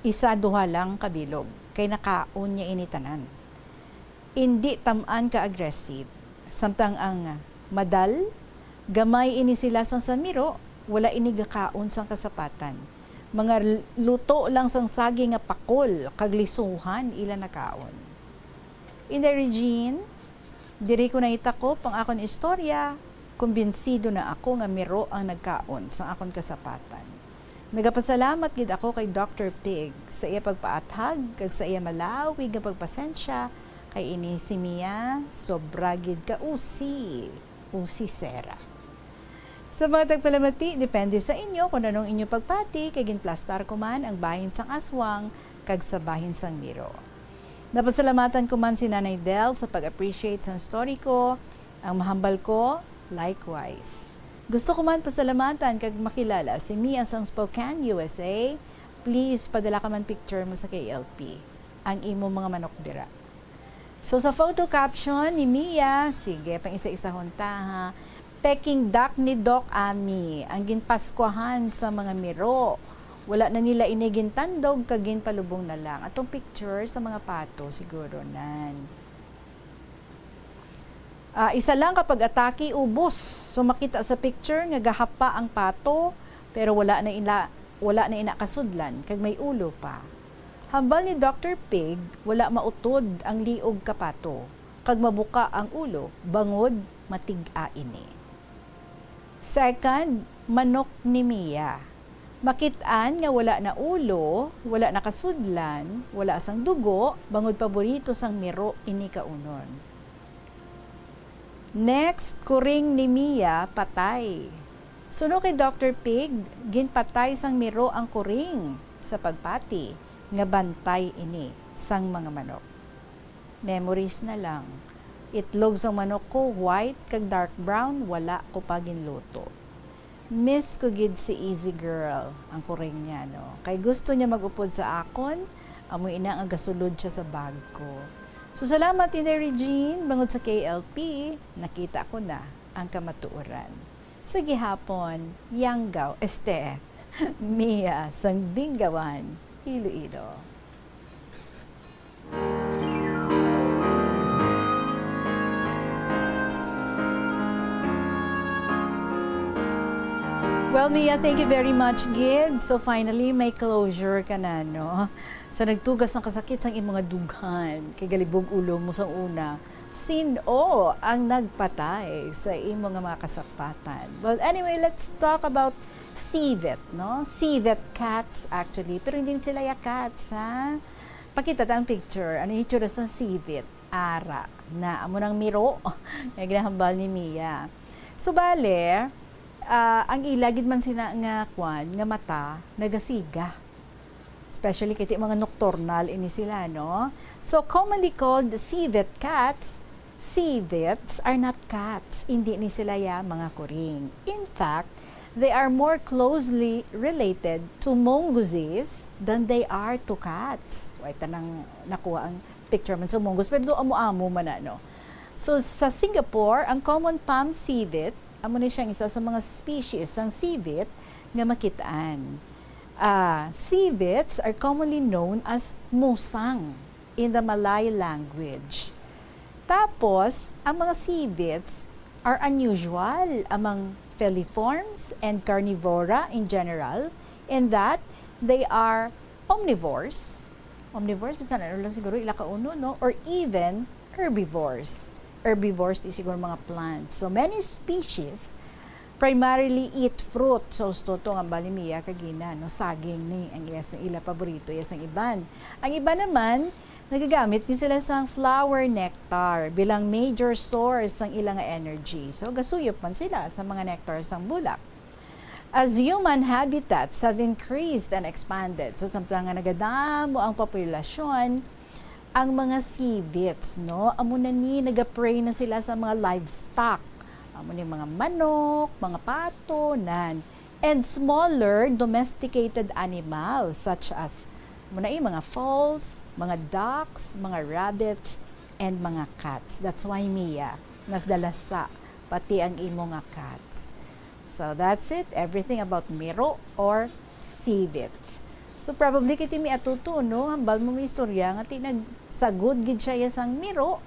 Speaker 25: 1-2 lang kabilog, kay nakaon niya initanan. Hindi tamaan ka aggressive, samtang ang madal, gamay ini sila sang samiro, wala ini gakaon sang kasapatan. Mga luto lang sang saging nga pakol, kaglisuhan ila nakaon. In the region, diri ko na itakop ang akon istorya, kumbinsido na ako nga miro ang nagkaon sa akon kasapatan. Nagapasalamat gid ako kay Dr. Pig sa iya pagpaathag kag sa iya malawig nga pagpasensya kay ini si Mia sobra gid ka usi sera. Sa mga tagpalamati, depende sa inyo kung anong inyo pagpati kay ginplastar ko man ang bahin sang aswang kag sa bahin sang miro. Napasalamatan ko man si Nanay Del sa pag-appreciate sa story ko, ang mahambal ko, likewise. Gusto ko man pasalamatan kag makilala si Mia sang Spokane, USA. Please, padala ka man picture mo sa KLP. Ang imo mga manok dira. So sa photo caption ni Mia, sige, pang isa-isa hunta ha. Peking duck ni Doc Ami, ang ginpaskwahan sa mga miro. Wala na nila inigin tandog, kagin palubong na lang. Atong picture sa mga pato, siguro nan. Isa lang kapag atake, ubos. So makita sa picture nga gahapa ang pato, pero wala na ina kasudlan, kag may ulo pa. Hambal ni Dr. Pig, wala mautod ang liog kapato, kag mabuka ang ulo, bangod matig-a ini. Second, manok ni Mia. Makitaan nga wala na ulo, wala na kasudlan, wala sang dugo, bangod paborito sang miro ini kaunon. Next, kuring ni Mia, patay. Suno kay Dr. Pig, ginpatay sang miro ang kuring sa pagpati, nga bantay ini sang mga manok. Memories na lang. Itlog sang manok ko, white kag dark brown, wala ko pa ginluto. Miss ko gid si Easy Girl, ang kuring niya, no? Kay gusto niya magupod sa akon, amoy ina nga gasulod siya sa bag ko. So salamat Tina Regine, bangod sa KLP, nakita ko na ang kamatuoran. Sa gihapon, Yanggaw, Mia, sang Binggawan, Iloilo. Well, Mia, thank you very much, Gid. So finally, may closure ka na, no? Sa nagtugas ng kasakit sang imong dughan, kay galibog ulo mo sang una, sino ang nagpatay sa imong mga kasapatan? Well, anyway, let's talk about civet, no? Civet cats, actually. Pero hindi sila ya cats, ha? Pakita ta ang picture. Ano yung itsura sa civet? Ara. Na, amo ng miro. May ginahambal ni Mia. So, bale, ang ilagid man sina nga kwan nga mata nagasiga, especially kay mga nocturnal ini sila, no? So commonly called civet cats, civets are not cats, hindi ni sila ya mga kuring. In fact, they are more closely related to mongooses than they are to cats. Wait, tanang nakuha ang picture man sa mongoose, pero do amo-amo man no. So sa Singapore, ang common palm civet, amo ni siyang isa sa mga species ng civet nga makitaan. Civets are commonly known as musang in the Malay language. Tapos, ang mga civets are unusual among feliforms and carnivora in general in that they are omnivores. Omnivores, bisan ano lang siguro ila kauno, no? Or even herbivores. Herbivores di siguro mga plants. So many species primarily eat fruit. So toto nga balimiya kagina, no, saging ni ang ila paborito, ang iban. Ang iba naman nagagamit din sila sa flower nectar bilang major source ng ilang energy. So gasuyop man sila sa mga nectar sang bulak. As human habitats have increased and expanded, so samtang nga nagadamo ang populasyon, ang mga civets, no, amo na ni nag-prey na sila sa mga livestock. Amo ni mga manok, mga pato, nan, and smaller domesticated animals such as muna mga fowls, mga ducks, mga rabbits, and mga cats. That's why Mia nasdalasa pati ang imo nga cats. So that's it, everything about miro or civet. So probably kiti mi atuto, no? Hambal mo may istorya nga tinagsagod gid siya sang miro.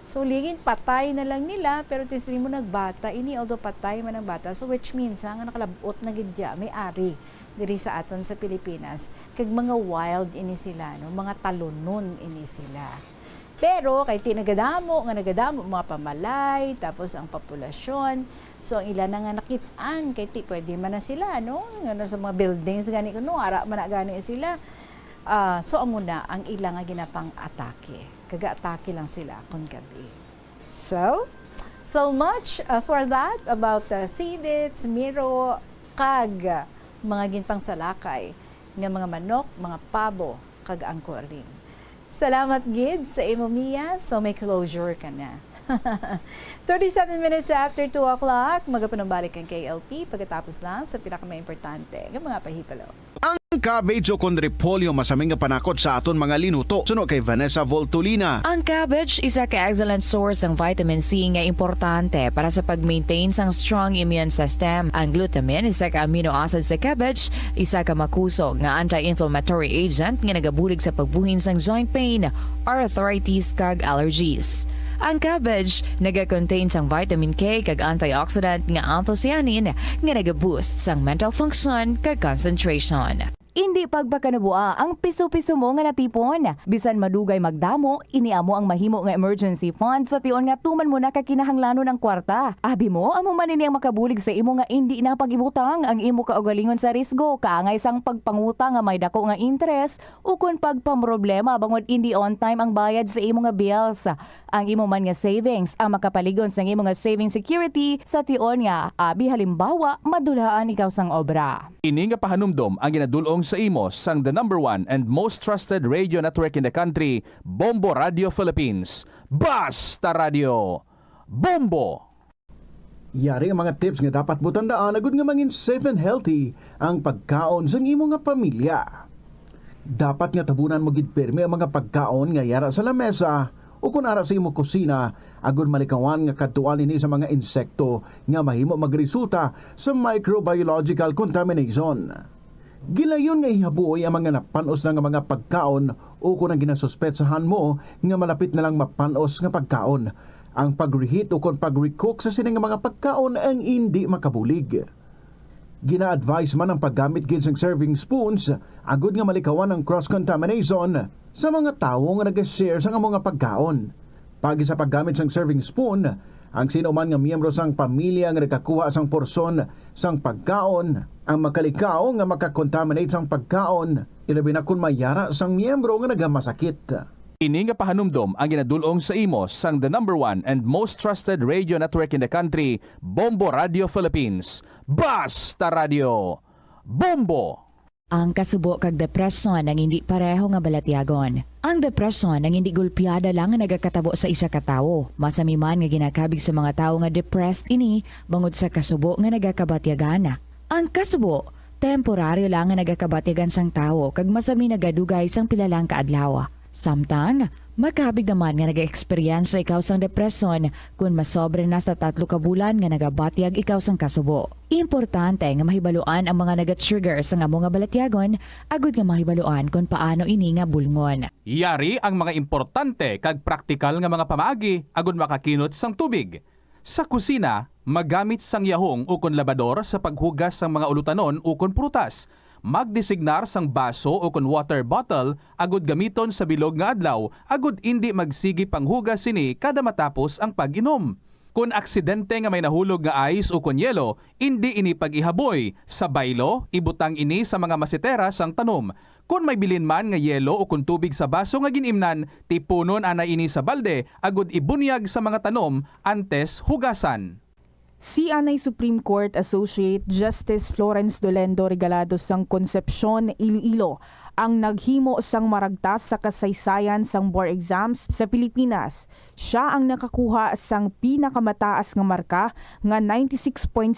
Speaker 25: So ligin patay na lang nila pero tisli mo nagbata ini, although patay man ang bata. So which means nga nakalabot na gid ya, may ari diri sa aton sa Pilipinas. Kag mga wild ini sila, no? Mga talunon ini sila. Pero kay nagadamo mga pamalay, tapos ang populasyon. So ang ilan na nga nakitaan kay pwede man na sila, no? Nga sa mga buildings gani kuno ara man na gani sila. So amo na ang ilang nga ginapang atake. Kaga-atake lang sila kun gabi. So much for that about civets, miro, kag mga ginpang salakay nga mga manok, mga pabo, kag ang kuring. Salamat gid sa imo Mia, so may closure ka na. 37 minutes after 2 o'clock, magapanumbalik ang KLP pagkatapos lang sa pinaka-importante ng mga pahipalo.
Speaker 10: Ang cabbage o kon repolyo masaming nga panakot sa aton mga linuto. Suno kay Vanessa Voltolina.
Speaker 6: Ang cabbage isa ka excellent source ng vitamin C nga importante para sa pag-maintain sang strong immune system. Ang glutamine isa ka amino acid sa cabbage, isa ka makusog nga anti-inflammatory agent nga nagabulig sa pagbuhin sang joint pain, arthritis kag allergies. Ang cabbage naga-contain sang vitamin K kag antioxidant nga anthocyanin nga naga-boost sang mental function kag concentration.
Speaker 11: Hindi pagpakanabua ang piso-piso mo nga natipon. Bisan madugay magdamo, iniamo ang mahimo nga emergency fund sa tion nga tuman mo na kakinahanglanon ng kwarta. Abi mo, amo man ini ang makabulig sa imo nga hindi na pag-imutang ang imo kaugalingon sa risgo, kaangay sang pagpangutang nga may dako nga interest o kung pagpamroblema bangod hindi on time ang bayad sa imo nga bills. Ang imo man nga savings ang makapaligon sa imo nga saving security sa tion nga abi halimbawa madulahan ikaw sang obra.
Speaker 7: Ini nga pahanumdom ang ginadulong sa imo sang the number 1 and most trusted radio network in the country, Bombo Radio Philippines. Basta Radio Bombo!
Speaker 10: Yari ang mga tips nga dapat mo tandaan agud nga mangin safe and healthy ang pagkaon sa imo nga pamilya. Dapat nga tabunan mo gid pirmi ang mga pagkaon nga yara sa lamesa o kung ara sa imo kusina agud malikawan nga kadtuan ini sa mga insekto nga mahimo magresulta sa microbiological contamination. Gilayon nga ihabuoy ang mga napanos na nga mga pagkaon o kung ang ginasuspetsahan mo nga malapit na lang mapanos nga pagkaon. Ang pag-reheat o kung pag-recook sa sining mga pagkaon ang hindi makabulig. Gina-advise man ang paggamit gid sang serving spoons agud nga malikawan ang cross-contamination sa mga tawo nga nag-share sa mga pagkaon. Pagi sa paggamit sang serving spoon, ang sino man nga miyembro sang pamilya nga nagkakuha sang porsyon sang pagkaon ang makalikaw nga makakontaminate sang pagkaon, ilabi na kung mayara sang miyembro nga nagamasakit.
Speaker 7: Ini nga pahanumdom ang ginadulong sa imo sang the number 1 and most trusted radio network in the country, Bombo Radio Philippines. Basta Radio Bombo!
Speaker 6: Ang kasubo kag depresyon ang hindi pareho nga balatyagon. Ang depresyon ang hindi gulpiyada lang nga nagakatabo sa isa ka tawo. Masami man nga ginakabig sa mga tawo nga depressed ini bangod sa kasubo nga nagakabatyagan. Ang kasubo, temporaryo lang nga nagakabatyagan sang tawo kag masami nagadugay sang pilalang kaadlaw. Samtang, makabig naman nga nag-experience ikaw sang depresyon kung masobre na sa 3 ka bulan nga nagabatyag ikaw sang kasubo. Importante nga mahibaluan ang mga naga-trigger sa nga mga balatyagon, agud nga mahibaluan kung paano ini nga bulngon.
Speaker 7: Yari ang mga importante kag praktikal nga mga pamaagi agud makakinot sang tubig. Sa kusina, magamit sang yahong o kon labador sa paghugas sang mga ulutanon o kon prutas. Magdesignar sang baso o kon water bottle agud gamiton sa bilog nga adlaw agud indi magsigi panghugas sini kada matapos ang pag-inom. Kung aksidente nga may nahulog nga ice o kon yelo, indi ini pag-ihaboy. Sa baylo, ibutang ini sa mga masitera sang tanom. Kung may bilin man nga yelo o kung tubig sa baso nga ginimnan, tipunon ana ini sa balde agud ibunyag sa mga tanom antes hugasan.
Speaker 9: Si Anay Supreme Court Associate Justice Florence Dolendo Regalado sang Concepcion, Iloilo ang naghimo sang maragtas sa kasaysayan sang board exams sa Pilipinas. Siya ang nakakuha sang pinakamataas nga marka nga 96.7%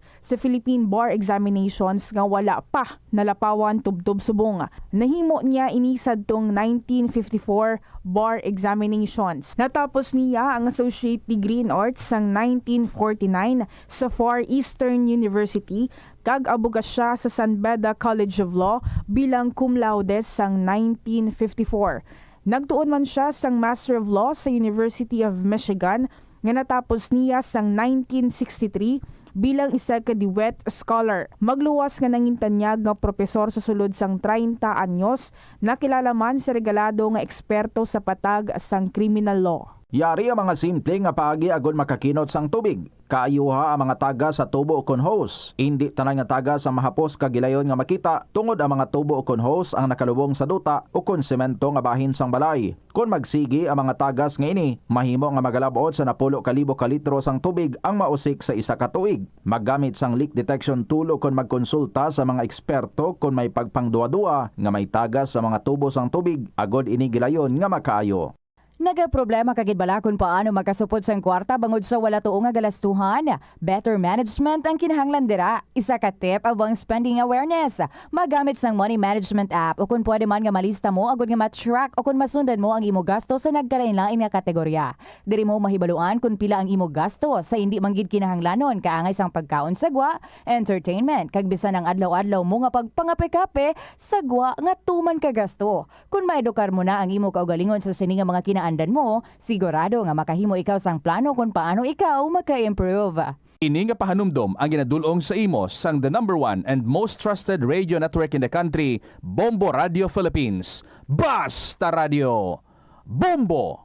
Speaker 9: sa Philippine Bar Examinations nga wala pa nalapawan tubtob subong. Nahimo niya inisad tong 1954 bar examinations. Natapos niya ang Associate Degree in Arts sang 1949 sa Far Eastern University kag abugas siya sa San Beda College of Law bilang cum laude sang 1954. Nagtuon man siya sang Master of Law sa University of Michigan nga natapos niya sang 1963 bilang isa ka Dewitt Scholar. Magluwas nga nangintanyag nga propesor sa sulod sang 30 anyos, nakilala man sa regalado nga eksperto sa patag sang criminal law.
Speaker 14: Yari ang mga simple nga paagi agon makakinot sang tubig. Kaayuha ang mga taga sa tubo ukon hose. Hindi tanan nga taga sa mahapos kagilayon nga makita tungod ang mga tubo ukon hose ang nakalubong sa duta ukon semento nga bahin sang balay. Kung magsigi ang mga tagas nga ini, mahimo nga magalabot sa 10,000 ka litro sang tubig ang mausik sa isa ka tuig. Maggamit sang leak detection tool ukon magkonsulta sa mga eksperto kung may pagpangduwa-duwa nga may tagas sa mga tubo sang tubig agod ini gilayon nga makaayo.
Speaker 11: Nagaproblema kagid bala kung paano makasupod sang kwarta bangod sa wala tuong nga galastuhan. Better management ang kinahanglan dira. Isa ka tip abang spending awareness. Magamit sang money management app o kung pwede man nga malista mo agud nga ma-track o kung masundan mo ang imo gasto sa nagkalain-lain nga kategorya. Diri mo mahibaluan kung pila ang imo gasto sa hindi manggid kinahanglanon kaangay sang pagkaon sagwa, entertainment kag bisan ang adlaw-adlaw mo nga pagpangape-kape sagwa nga tuman ka gasto. Kung maedukar mo na ang imo kaugalingon sa sini nga mga andan mo, sigurado nga makahimo ikaw sang plano kung paano ikaw maka-improve.
Speaker 7: Ini nga pahanumdom ang ginadulong sa imo sang the #1 and most trusted radio network in the country, Bombo Radio Philippines. Basta Radio Bombo!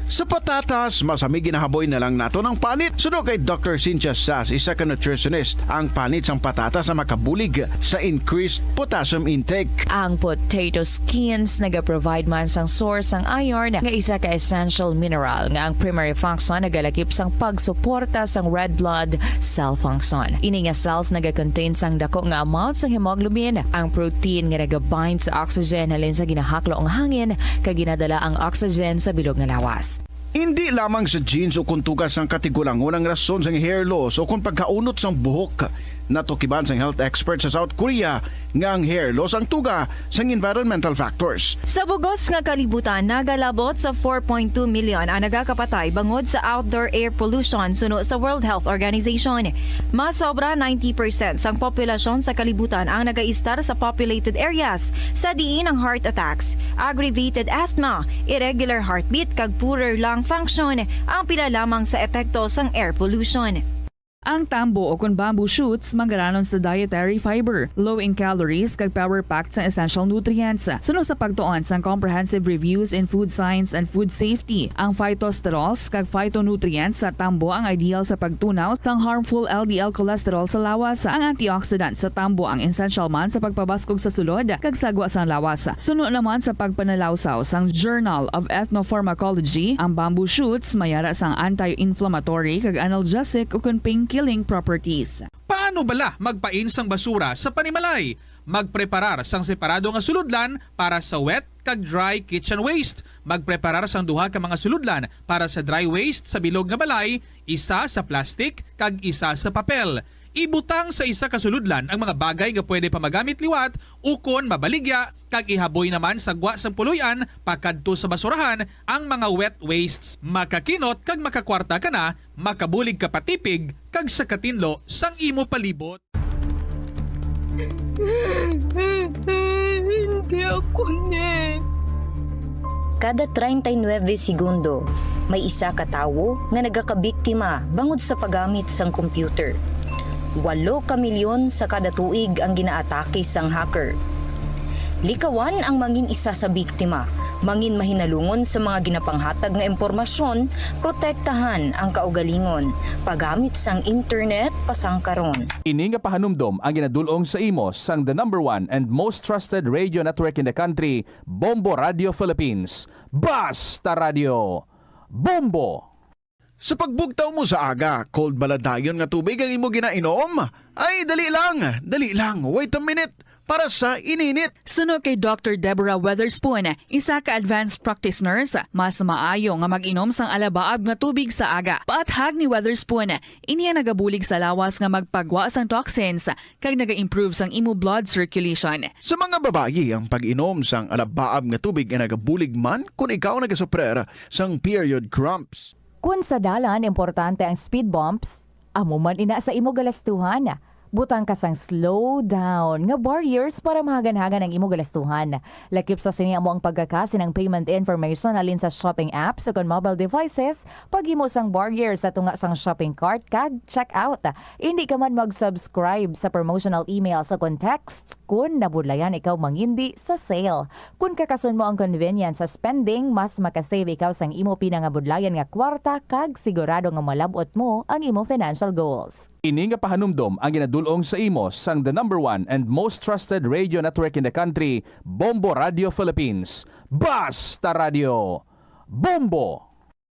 Speaker 10: Sa patatas, masami ginahaboy na lang nato ng panit. Suno kay Dr. Cynthia Sass, isa ka nutritionist. Ang panit sang patatas na makabulig sa increased potassium intake.
Speaker 11: Ang potato skins nagaprovide man sang source sang iron nga isa ka essential mineral nga ang primary function nagalakip sang pagsuporta sang red blood cell function. Ini nga cells nagakontain sang dako nga amount sang hemoglobin. Ang protein nga nagabind sa oxygen halin sa ginahaklo ang hangin kag ginadala ang oxygen sa bilog nga lawas.
Speaker 10: Hindi lamang sa genes o kung tugas ang katigulangon ang rason sang hair loss o kung pagkaunot sang buhok. Natukiban sang health expert sa South Korea nga ang hair loss ang tuga sang environmental factors.
Speaker 6: Sa bugos nga kalibutan, nagalabot sa 4.2 million ang nagakapatay bangod sa outdoor air pollution suno sa World Health Organization. Mas sobra 90% sang populasyon sa kalibutan ang nagaistar sa populated areas, sa diin ang heart attacks, aggravated asthma, irregular heartbeat kag poorer lung function ang pila lamang sa epekto sang air pollution.
Speaker 13: Ang tambo o kung bamboo shoots manggaranon sa dietary fiber, low in calories kag power-packed sa essential nutrients. Suno sa pagtuon sang comprehensive reviews in food science and food safety, ang phytosterols kag phytonutrients sa tambo ang ideal sa pagtunaw sang harmful LDL cholesterol sa lawas. Ang antioxidants sa tambo ang essential man sa pagpabaskog sa sulod kag sagwa sang lawas. Suno naman sa pagpanalawsaw sang Journal of Ethnopharmacology, ang bamboo shoots mayara sang anti-inflammatory kag analgesic o kung killing properties.
Speaker 23: Paano bala magpain sang basura sa panimalay? Magpreparar sang separado nga suludlan para sa wet kag dry kitchen waste. Magpreparar sang duha ka mga suludlan para sa dry waste sa bilog nga balay, isa sa plastic kag isa sa papel. Ibutang sa isa ka suludlan ang mga bagay nga pwede pa magamit liwat ukon mabaligya kag ihaboy naman sa gwa sang puluyan pakadto sa basurahan ang mga wet wastes. Makakinot kag makakwarta ka na, makabulig ka patipig kag sa katinlo sang imo palibot.
Speaker 8: Hindi ako ne.
Speaker 2: Kada 39 segundo, may isa ka tawo nga nagakabiktima bangod sa paggamit sang computer. 8 ka milyon sa kada tuig ang ginaatake sang hacker. Likawan ang mangin isa sa biktima, mangin mahinalungon sa mga ginapanghatag nga impormasyon, protektahan ang kaugalingon, paggamit sang internet pasangkaron.
Speaker 7: Ini nga pahanumdom ang ginadulong sa imo sang the #1 and most trusted radio network in the country, Bombo Radio Philippines. Basta Radio Bombo!
Speaker 10: Sa pagbugtaw mo sa aga, cold baladayon nga tubig ang imo ginainom? Ay, dali lang, wait a minute, para sa ininit.
Speaker 13: Suno kay Dr. Deborah Weatherspoon, isa ka advanced practice nurse, mas maayo nga mag-inom sang alabaab nga tubig sa aga. Paathag ni Weatherspoon, iniya nagabulig sa lawas nga magpagwa sang toxins kag naga-improve sang imo blood circulation.
Speaker 10: Sa mga babayi, ang pag-inom sang alabaab nga tubig ay nagabulig man kung ikaw nagasuprer sang period cramps.
Speaker 11: Kung sa dalan importante ang speed bumps, amo man ina sa imo galastuhan. Butang kasang slow down nga barriers para mahagan-hagan ang imo galastuhan. Lakip sa sini amo ang pagkakasi ng payment information halin sa shopping apps o kon mobile devices, paghimo sang barriers sa tunga sang shopping cart kag check out. Hindi ka man mag-subscribe sa promotional email sa context kung nabudlayan ikaw mangindi sa sale. Kung kakasun mo ang convenience sa spending, mas makasave ikaw sang imo pinangabudlayan nga kwarta kag sigurado nga malabot mo ang imo financial goals.
Speaker 7: Ini nga pahanumdom ang ginadulong sa imo sang the number 1 and most trusted radio network in the country, Bombo Radio Philippines. Basta Radio Bombo!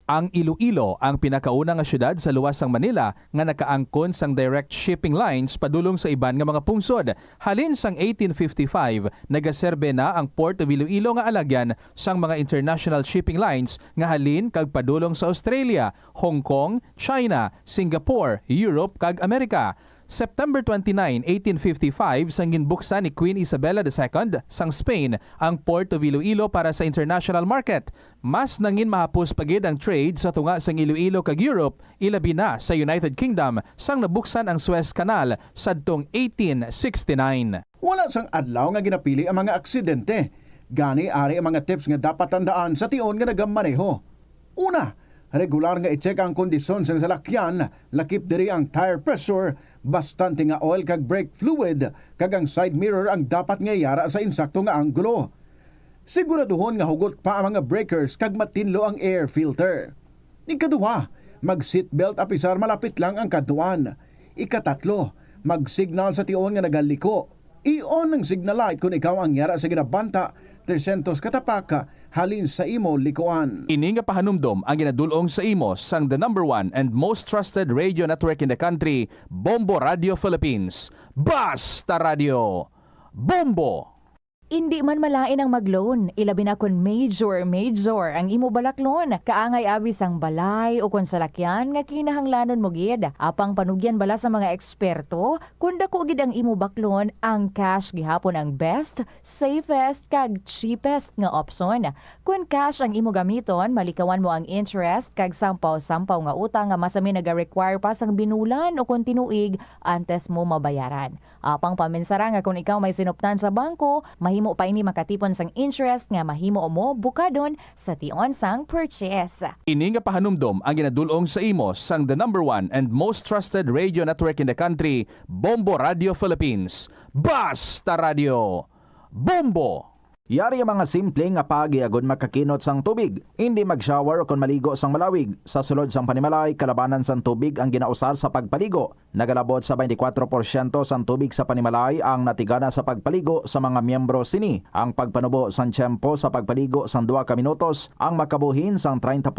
Speaker 7: Ang Iloilo ang pinakauna nga syudad sa luwasang Manila nga nakaangkon sang direct shipping lines padulong sa iban nga mga pungsod. Halin sang 1855, nagaserbe na ang Port of Iloilo nga alagyan sang mga international shipping lines nga halin kag padulong sa Australia, Hong Kong, China, Singapore, Europe kag Amerika. September 29, 1855, sang ginbuksan ni Queen Isabella II sang Spain ang Port of Iloilo para sa international market. Mas nangin mahapos pagid ang trade sa tunga sang Iloilo kag Europe, ilabi na sa United Kingdom sang nabuksan ang Suez Canal sadtong 1869.
Speaker 10: Wala sang adlaw nga ginapili ang mga aksidente. Gani ari ang mga tips nga dapat tandaan sa tion nga nagamaneho. Una, regular nga i-check ang kondisyon sa salakyan, lakip diri ang tire pressure, bastante nga oil kag brake fluid, kag ang side mirror ang dapat nga yara sa insakto nga anggulo. Siguraduhon nga hugot pa ang mga breakers kag matinlo ang air filter. Ikaduha, mag-seatbelt apisar malapit lang ang kaduan. Ikatatlo, mag-signal sa tion nga nagaliko. I-on ang signal light kung ikaw ang yara sa ginabanta 300 katapaka halin sa imo likuan.
Speaker 7: Ini nga pahanumdom ang ginadulong sa imo sang the number 1 and most trusted radio network in the country, Bombo Radio Philippines. Basta Radio Bombo!
Speaker 11: Hindi man malain ang mag-loan, ilabi na kun major ang imo balaklon. Kaangay abis ang balay o kun salakyan nga kinahanglanon mo gid. Apang panugyan bala sa mga eksperto, kun dako gid ang imo baklon, ang cash gihapon ang best, safest kag cheapest nga option. Kun cash ang imo gamiton, malikawan mo ang interest kag sampaw-sampaw nga utang nga masami naga-require pa sang binulan o kun tinuig antes mo mabayaran. Apang paminsara nga kung ikaw may sinuptan sa bangko, mahimo pa ini makatipon sang interest nga mahimo mo bukadon sa tion sang purchase.
Speaker 7: Ini nga pahanumdom ang ginadulong sa imo sang the number 1 and most trusted radio network in the country, Bombo Radio Philippines. Basta Radio Bombo!
Speaker 14: Yari ang mga simple nga pagiagon makakinot sang tubig. Hindi mag-shower o kon maligo sang malawig. Sa sulod sang panimalay, kalabanan sang tubig ang ginausar sa pagpaligo. Nagalabot sa 24% sang tubig sa panimalay ang natigana sa pagpaligo sa mga miyembro sini. Ang pagpanubo sang tiyempo sa pagpaligo sang 2 ka minutos ang makabuhin sang 30%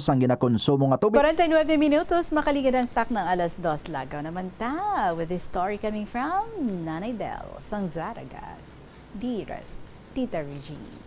Speaker 14: sang ginakonsumo nga tubig.
Speaker 25: 49 minutos, makaligad ang tak ng alas 2. Lagaw naman ta with this story coming from Nanay Del, sang Zaraga. Dearest Tita Regine.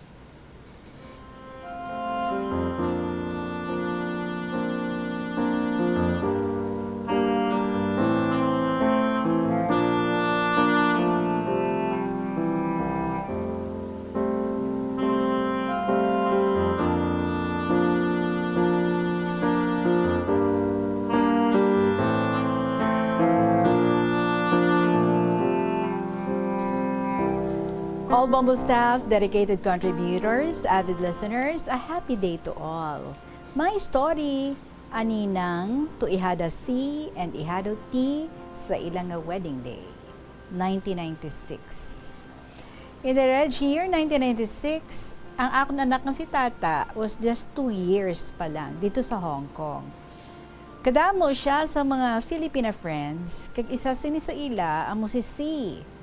Speaker 25: All Bombo staff, dedicated contributors, avid listeners, a happy day to all. My story, aninang to ihada C and ihado T sa ilang wedding day, 1996. In the Reg year, 1996, ang akong anak nga si Tata was just 2 years pa lang dito sa Hong Kong. Kadamo siya sa mga Filipina friends, kag isa sini sa ila ang mo si C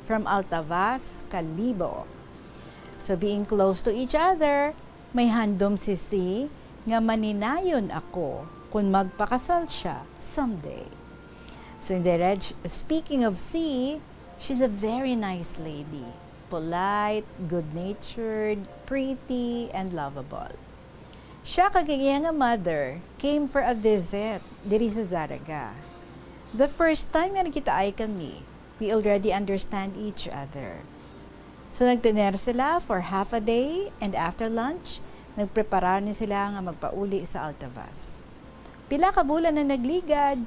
Speaker 25: from Altavas, Calibo. So being close to each other, may handom si C nga maninayon ako kung magpakasal siya someday. So in the Reg, speaking of C, she's a very nice lady. Polite, good-natured, pretty, and lovable. Siya kagaya nga mother came for a visit diri sa Zaraga. The first time nga nakita ay kami, we already understand each other. So nagtiner sila for half a day and after lunch, nagpreparar ni sila nga magpauli sa Altavas. Pila ka bulan na nagligad,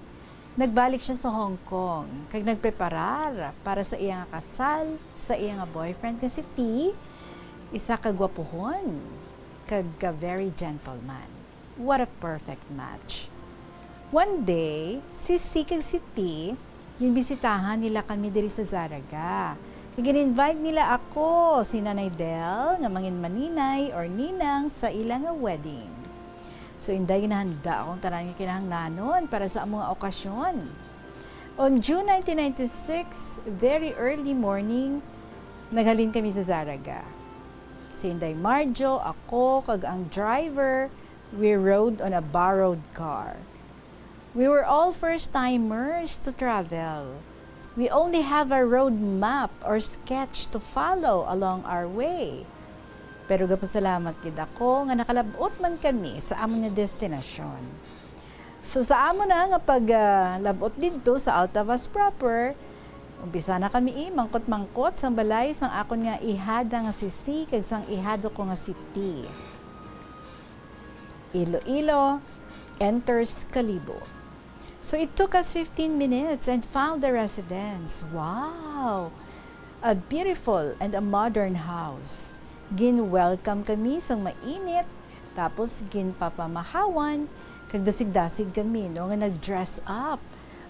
Speaker 25: nagbalik siya sa Hong Kong. Kag nagpreparar para sa iyang kasal, sa iyang boyfriend nga si T, isa ka gwapuhon, kag very gentleman. What a perfect match. One day, si C kag si T, ginbisitahan nila kami diri sa Zaraga. Kag in-invite nila ako, si Nanay Del, nga mangin maninay or ninang sa ilang wedding. So, inday ginahanda akong tanan nga kinahanglanon para sa mga okasyon. On June 1996, very early morning, naghalin kami sa Zaraga. Si Inday Marjo, ako, kag ang driver, we rode on a borrowed car. We were all first-timers to travel. We only have a road map or sketch to follow along our way. Pero gapasalamat gid ako nga nakalabot man kami sa amon nga destinasyon. So sa amon na nga paglabot didto sa Altavas proper, umpisa na kami mangkot-mangkot sang balay sang akon nga ihada nga si C kag sang ihado ko nga si T. Iloilo enters Kalibo. So it took us 15 minutes and found the residence. Wow! A beautiful and a modern house. Gin-welcome kami sang mainit, tapos ginpapamahawan, kag dasig-dasig kami no nga nag-dress up.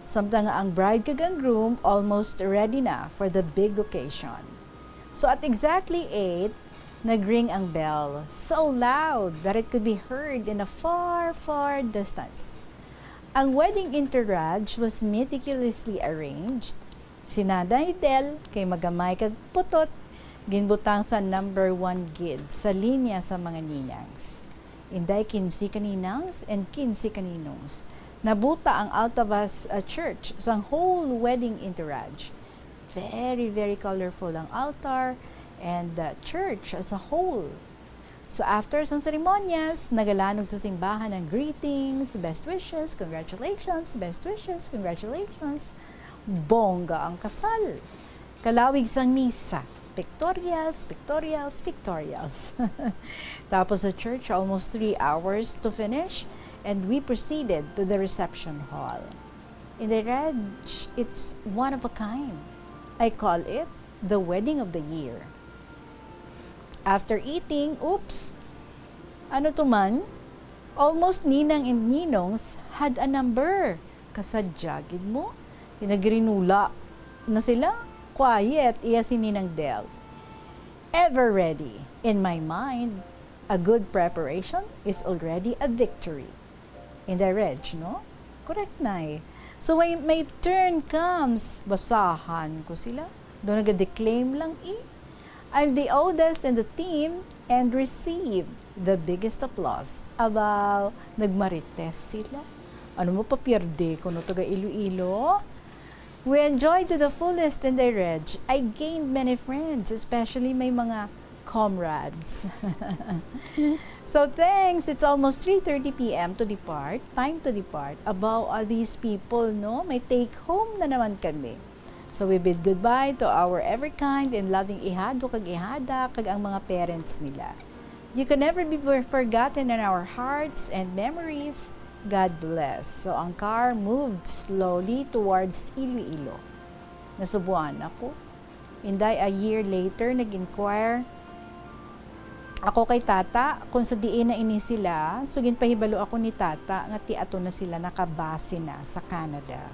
Speaker 25: Samtang ang bride kag ang groom almost ready na for the big occasion. So at exactly 8, nagring ang bell, so loud that it could be heard in a far, far distance. Ang wedding entourage was meticulously arranged. Si Nanay Del, kay magamay kag putot, ginbutang sa number 1 gid sa linya sa mga ninangs. Inday 15 kaninangs and 15 kaninongs. Nabuta ang Altavas Church sa whole wedding entourage. Very, very colorful ang altar and the church as a whole. So after sa seremonyas, nagalanog sa simbahan ng greetings, best wishes, congratulations, best wishes, congratulations. Bongga ang kasal. Kalawig sang misa. Pictorials, pictorials, pictorials. Tapos sa church, almost 3 hours to finish, and we proceeded to the reception hall. In the red, it's one of a kind. I call it the wedding of the year. After eating, oops, ano to man, almost ninang and ninongs had a number. Kasadyagid mo, kinagrinula na sila, quiet, iya si Ninang Del. Ever ready, in my mind, a good preparation is already a victory. In the reg, no? Correct na eh. So when my turn comes, basahan ko sila. Doon nag-declaim lang I'm the oldest in the team and received the biggest applause. Aba, nagmarites sila. Ano mo papierde kung taga Iloilo? We enjoyed to the fullest in the reg. I gained many friends, especially may mga comrades. So thanks. It's almost 3:30 p.m. to depart. Time to depart. About these people, no? May take home na naman kami. So we bid goodbye to our ever kind and loving ihado kag ihada kag ang mga parents nila. You can never be forgotten in our hearts and memories. God bless. So ang car moved slowly towards Iloilo. Nasubuan ako. Inday a year later nag-inquire ako kay tata kung sa diin na ini sila. So ginpahibalo ako ni tata nga ti ato na sila nakabase na sa Canada.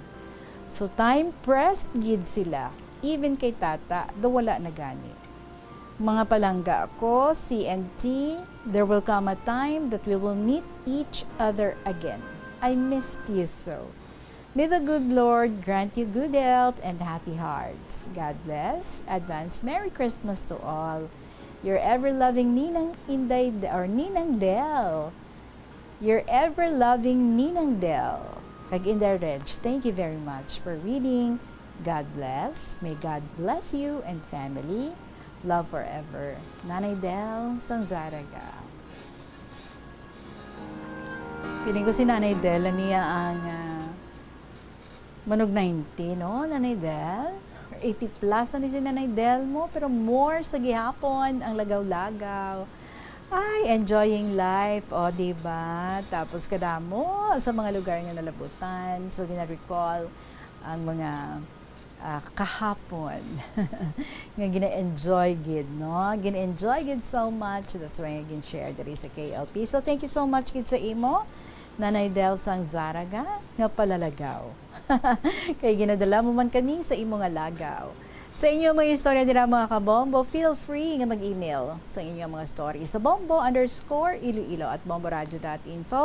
Speaker 25: So time pressed gid sila. Even kay tata, do wala na gani. Mga palangga ako, C and T, there will come a time that we will meet each other again. I missed you so. May the good Lord grant you good health and happy hearts. God bless. Advance Merry Christmas to all. Your ever-loving Ninang Inday or Ninang Del. Your ever-loving Ninang Del. Kag Inday Reg, thank you very much for reading. God bless. May God bless you and family. Love forever. Nanay Del sang Zaraga. Piling ko si Nanay Del niya ang manog 90, no? Nanay Del. 80 plus na ni si Nanay Del mo, pero more sa gihapon ang lagaw-lagaw. Ay, enjoying life, o, diba? Tapos kadamo sa mga lugar nga nalabutan. So, gina-recall ang mga kahapon nga gina-enjoy gid, no? Gina-enjoy gid so much. That's why I share diri sa KLP. So, thank you so much gid sa imo. Nanay Del Sang Zaraga, nga palalagaw. Kay ginadala mo man kami sa imo nga lagaw. Sa inyo mga istorya dira mga kabombo, feel free nga mag-email sa inyo mga story sa bombo_iloilo@bomboradio.info.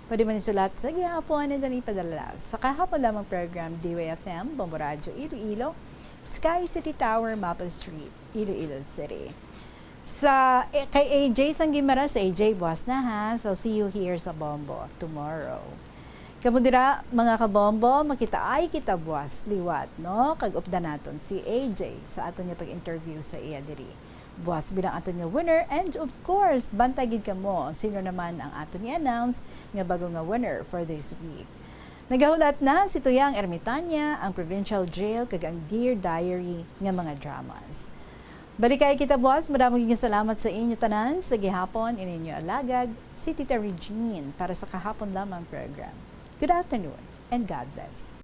Speaker 25: Pwede man isulat sa gihapon and then ipadala sa kahapon lamang program DWFM, Bombo Radio Iloilo, Sky City Tower, Mapa Street, Iloilo City. Sa kay AJ Sanggimara, sa AJ buwas na ha. So see you here sa Bombo tomorrow. Kamu dira mga kabombo, makita ay kita buwas liwat, no? Kag upda naton si AJ sa aton niya pag-interview sa iya diri. Buwas bilang aton niya winner, and of course, bantay gid kamo sino naman ang aton niya announce nga bago nga winner for this week. Nagahulat na si Tuyang Ermitanya, ang Provincial Jail kag ang Dear Diary nga mga dramas. Balikay kita buwas, maraming salamat sa inyo tanan sa gihapon ininyo alagad si Tita Regine para sa kahapon lamang program. Good afternoon and God bless.